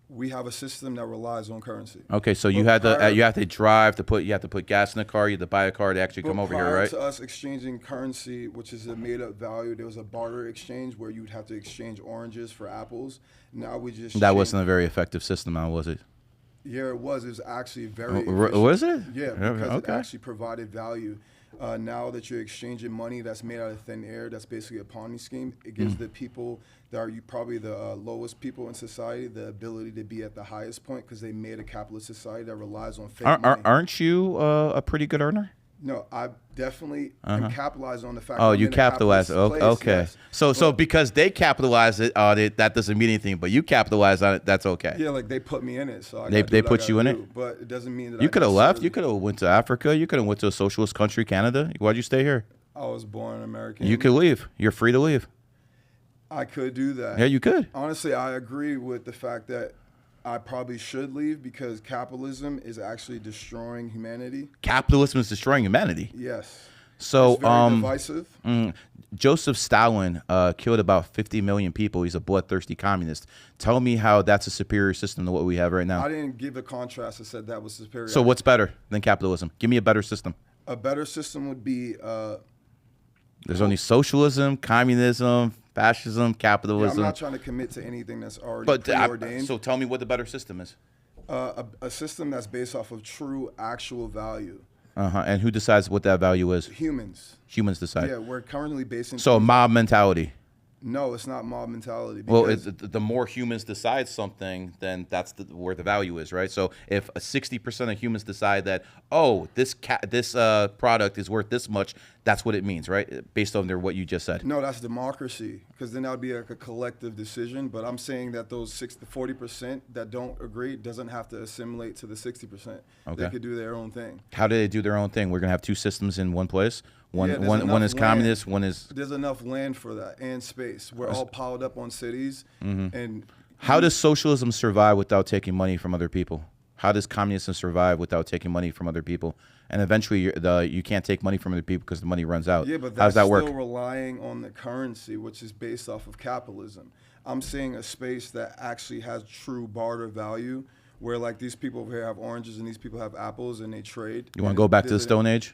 We have a system that relies on currency. Okay, so you have to drive to put gas in the car. You have to buy a car to actually come over here, right? Prior to us exchanging currency, which is a made-up value, there was a barter exchange where you'd have to exchange oranges for apples. Now we just that wasn't a very effective system, now was it? Yeah, it was. It was actually very efficient. Was it? Yeah, because it actually provided value. Now that you're exchanging money that's made out of thin air, that's basically a Ponzi scheme. It gives the people that are probably the lowest people in society the ability to be at the highest point because they made a capitalist society that relies on fake money. Aren't you a pretty good earner? No, I definitely am capitalizing on the fact. Oh, that you capitalize. Okay. Yes. So because they capitalize on it, that doesn't mean anything. But you capitalize on it, that's okay. Yeah, like they put me in it, so they put you in it. But it doesn't mean that you could have left. You could have went to Africa. You could have went to a socialist country, Canada. Why'd you stay here? I was born an American. You could leave. You're free to leave. I could do that. Yeah, you could. Honestly, I agree with the fact that I probably should leave because capitalism is actually destroying humanity. Capitalism is destroying humanity. Yes. So, it's very divisive. Joseph Stalin killed about 50 million people. He's a bloodthirsty communist. Tell me how that's a superior system to what we have right now. I didn't give a contrast. I said that was superior. So what's better than capitalism? Give me a better system. A better system would be. There's only socialism, communism, fascism, capitalism. I'm not trying to commit to anything that's already preordained. So tell me what the better system is. A system that's based off of true, actual value. And who decides what that value is? Humans. Humans decide. Yeah, we're currently basing. So mob mentality. No, it's not mob mentality. Well, the more humans decide something, then that's where the value is, right? So if 60% of humans decide that, oh, this product is worth this much, that's what it means, right? Based on what you just said. No, that's democracy, because then that would be like a collective decision. But I'm saying that those 40% that don't agree doesn't have to assimilate to the 60%. Okay. They could do their own thing. How do they do their own thing? We're gonna have two systems in one place. One is communist, one is. There's enough land for that and space. We're all piled up on cities. And how does socialism survive without taking money from other people? How does communism survive without taking money from other people? And eventually, you can't take money from other people because the money runs out. Yeah, but how does that's that work? still relying on the currency, which is based off of capitalism. I'm saying a space that actually has true barter value, where like these people over here have oranges and these people have apples and they trade. You want to go back to the Stone Age?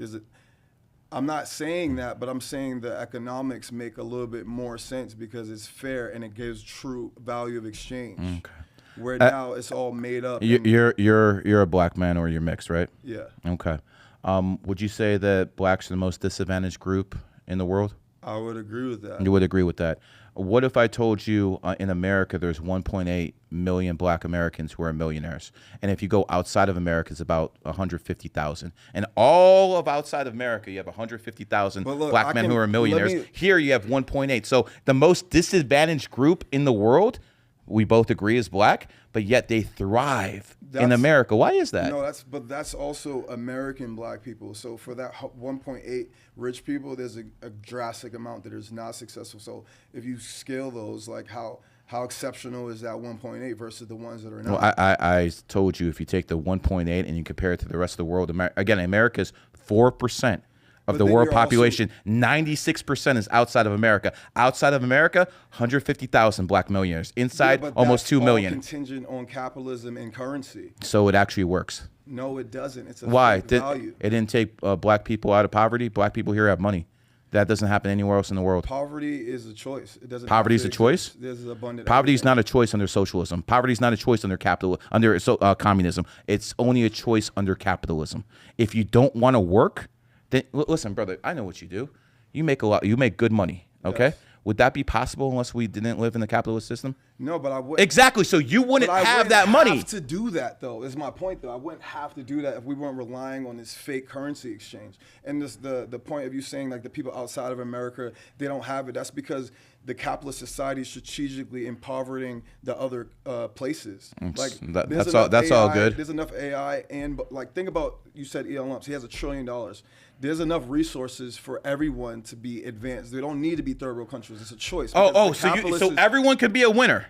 I'm not saying that, but I'm saying the economics make a little bit more sense because it's fair and it gives true value of exchange. Okay. Where now it's all made up. You're a black man or you're mixed, right? Yeah. Okay. Would you say that blacks are the most disadvantaged group in the world? I would agree with that. You would agree with that. What if I told you in America there's 1.8 million black Americans who are millionaires, and if you go outside of America, it's about 150,000, and all of outside of America you have 150,000 black men who are millionaires. Here you have 1.8. So the most disadvantaged group in the world, we both agree, is black, but yet they thrive in America. Why is that? No, that's also American black people. So for that 1.8 rich people, there's a drastic amount that is not successful. So if you scale those, like how exceptional is that 1.8 versus the ones that are not? Well, I told you, if you take the 1.8 and you compare it to the rest of the world, again, America's 4% of the world population. 96% is outside of America. Outside of America, 150,000 black millionaires. Inside, almost 2 million. Contingent on capitalism and currency. So it actually works. No, it doesn't. It's a Why? value. It didn't take black people out of poverty. Black people here have money. That doesn't happen anywhere else in the world. Poverty is a choice. It doesn't. Poverty is a choice. There's abundant. Poverty is not a choice under socialism. Poverty is not a choice under communism. It's only a choice under capitalism. If you don't want to work, then listen, brother. I know what you do. You make a lot. You make good money. Okay. Yes. Would that be possible unless we didn't live in the capitalist system? No, but I would. Exactly. So you wouldn't have that money. I wouldn't have to do that, though, is my point, though. I wouldn't have to do that if we weren't relying on this fake currency exchange. And the point of you saying, like, the people outside of America, they don't have it, that's because the capitalist society is strategically impoverishing the other places. Like, that's all good. There's enough AI, and, like, think about, you said Elon Musk, he has $1 trillion. There's enough resources for everyone to be advanced. They don't need to be third world countries. It's a choice. So everyone could be a winner.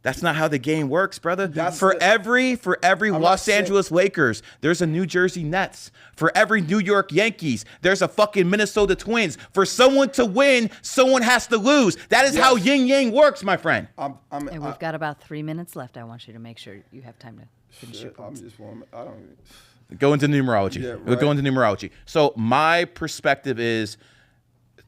That's not how the game works, brother. For every Los Angeles Lakers, there's a New Jersey Nets. For every New York Yankees, there's a fucking Minnesota Twins. For someone to win, someone has to lose. That is how yin yang works, my friend. And we've got about 3 minutes left. I want you to make sure you have time to finish your points. Go into numerology. Yeah, right. We'll go into numerology. So my perspective is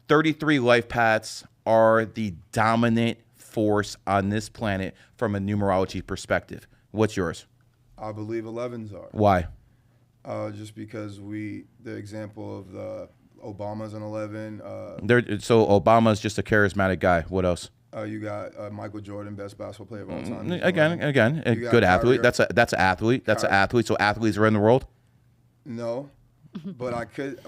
33 life paths are the dominant force on this planet from a numerology perspective. What's yours? I believe 11s are. Why? Just because the example of the Obama's an 11. So Obama's just a charismatic guy. What else? You got Michael Jordan, best basketball player of all time. Again, a good athlete. That's an athlete. That's an athlete. So athletes are in the world. No, but I could.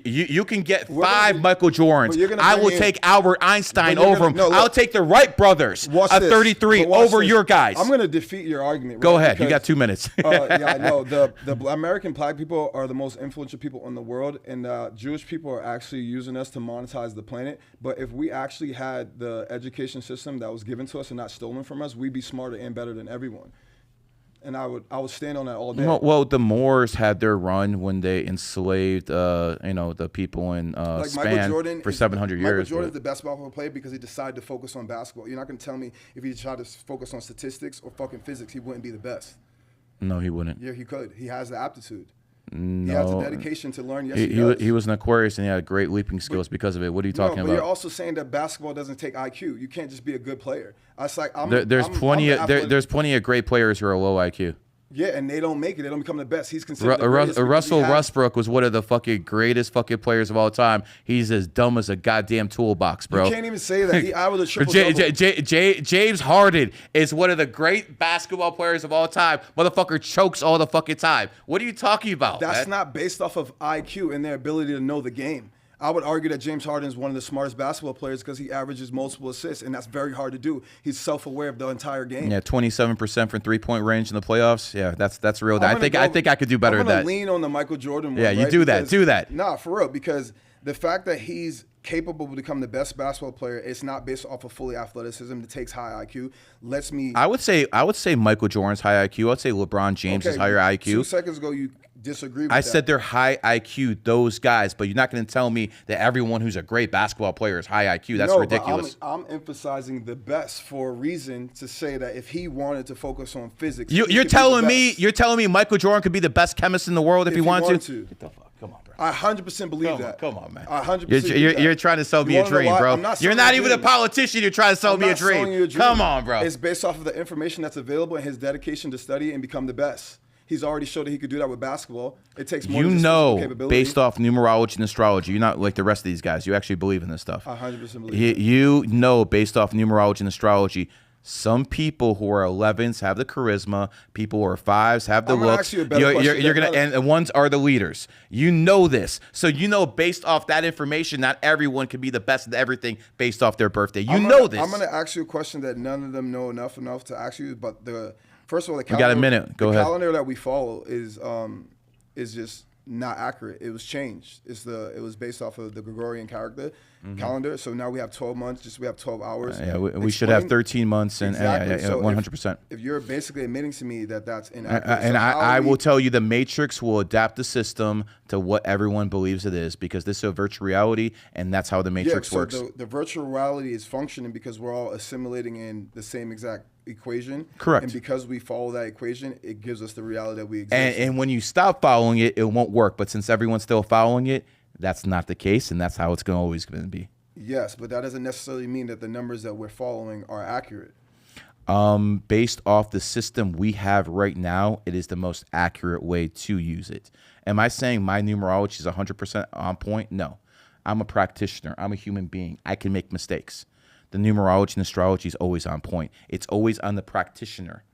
You can get 5 Michael Jordans. I will take Albert Einstein over him. I'll take the Wright brothers at 33 over your guys. I'm going to defeat your argument. Go ahead. You got 2 minutes. Yeah, I know. The American black people are the most influential people in the world, and Jewish people are actually using us to monetize the planet. But if we actually had the education system that was given to us and not stolen from us, we'd be smarter and better than everyone. And I would stand on that all day. Well, the Moors had their run when they enslaved, the people in Spain for 700 years. Michael Jordan's the best basketball player because he decided to focus on basketball. You're not going to tell me if he tried to focus on statistics or fucking physics, he wouldn't be the best. No, he wouldn't. Yeah, he could. He has the aptitude. No. He has the dedication to learn. Yes, he was an Aquarius and he had great leaping skills because of it. What are you talking about? But you're also saying that basketball doesn't take IQ. You can't just be a good player. It's like there's plenty of great players who are low IQ. Yeah, and they don't make it. They don't become the best. He's considered Russell Westbrook was one of the fucking greatest fucking players of all time. He's as dumb as a goddamn toolbox, bro. You can't even say that. I was a triple-double. James Harden is one of the great basketball players of all time. Motherfucker chokes all the fucking time. What are you talking about? That's not based off of IQ and their ability to know the game. I would argue that James Harden is one of the smartest basketball players because he averages multiple assists, and that's very hard to do. He's self-aware of the entire game. Yeah, 27% from three-point range in the playoffs. Yeah, that's real. I think I could do better at that. I'm gonna lean on the Michael Jordan one. Yeah, you do that. Do that. Nah, for real, because the fact that he's capable of becoming the best basketball player, it's not based off of fully athleticism. It takes high IQ. I would say Michael Jordan's high IQ. I would say LeBron James is higher IQ. 2 seconds ago, you disagree with that. I said they're high IQ, those guys, but you're not going to tell me that everyone who's a great basketball player is high IQ. That's ridiculous. But I'm emphasizing the best for a reason to say that if he wanted to focus on physics, you're telling me Michael Jordan could be the best chemist in the world if he wanted to? Get the fuck. Come on, bro. I 100% believe that. Come on, man. I 100%. You're trying to sell me a dream, bro. You're not even a politician. You're trying to sell me a dream. Come on, bro. It's based off of the information that's available and his dedication to study and become the best. He's already showed that he could do that with basketball. It takes more than capability. Based off numerology and astrology, you're not like the rest of these guys. You actually believe in this stuff. I 100% believe You know, based off numerology and astrology, some people who are 11s have the charisma. People who are 5s have the looks. You're gonna, and ones are the leaders. You know this, so you know based off that information, not everyone can be the best at everything based off their birthday. Know this. I'm gonna ask you a question that none of them know enough to ask you, but first of all, the calendar, we got a minute. Go ahead. The calendar that we follow is just not accurate. It was changed. It was based off of the Gregorian calendar. So now we have 12 months. We have 12 hours. Yeah, we should have 13 months and exactly. 100%. If you're basically admitting to me that that's inaccurate, and I will tell you, the Matrix will adapt the system to what everyone believes it is, because this is a virtual reality, and that's how the Matrix works. The virtual reality is functioning because we're all assimilating in the same exact equation. Correct. And because we follow that equation, it gives us the reality that we exist. And when you stop following it, it won't work. But since everyone's still following it, that's not the case, and that's how it's always going to be. Yes, but that doesn't necessarily mean that the numbers that we're following are accurate. Based off the system we have right now, it is the most accurate way to use it. Am I saying my numerology is 100% on point? No. I'm a practitioner. I'm a human being. I can make mistakes. The numerology and astrology is always on point. It's always on the practitioner,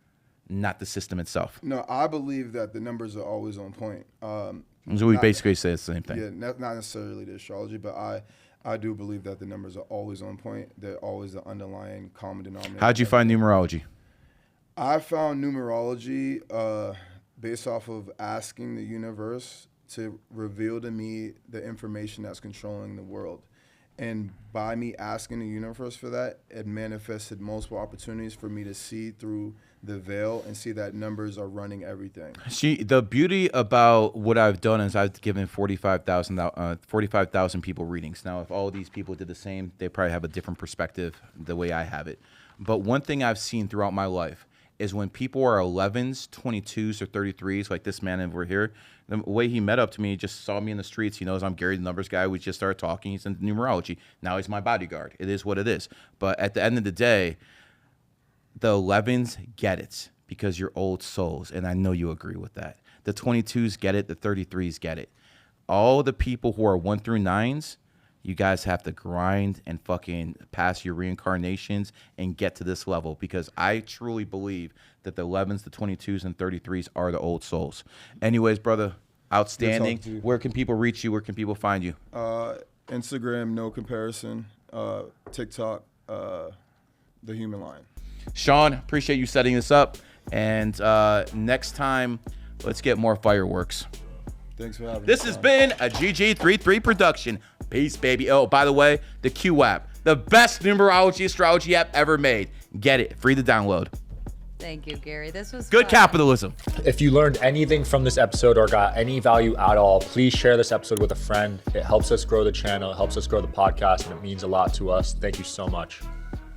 not the system itself. No, I believe that the numbers are always on point. So we basically say the same thing. Yeah, not necessarily the astrology, but I do believe that the numbers are always on point. They're always the underlying common denominator. How'd you find numerology? I found numerology based off of asking the universe to reveal to me the information that's controlling the world. And by me asking the universe for that, it manifested multiple opportunities for me to see through the veil and see that numbers are running everything. The beauty about what I've done is I've given 45,000 people readings. Now, if all of these people did the same, they probably have a different perspective the way I have it. But one thing I've seen throughout my life is when people are 11s, 22s, or 33s, like this man over here, the way he met up to me, he just saw me in the streets. He knows I'm Gary the Numbers guy. We just started talking. He's into numerology. Now he's my bodyguard. It is what it is. But at the end of the day, the 11s get it because you're old souls, and I know you agree with that. The 22s get it. The 33s get it. All the people who are 1 through 9s, you guys have to grind and fucking pass your reincarnations and get to this level, because I truly believe that the 11s, the 22s, and 33s are the old souls. Anyways, brother, outstanding. Where can people reach you? Where can people find you? Instagram, No Comparison. TikTok, The Human Lion. Sean, appreciate you setting this up. And next time, let's get more fireworks. Thanks for having me. This has been a GG33 production. Peace, baby. Oh, by the way, the Q app, the best numerology astrology app ever made. Get it. Free to download. Thank you, Gary. This was good fun. Capitalism. If you learned anything from this episode or got any value at all, please share this episode with a friend. It helps us grow the channel. It helps us grow the podcast, and it means a lot to us. Thank you so much.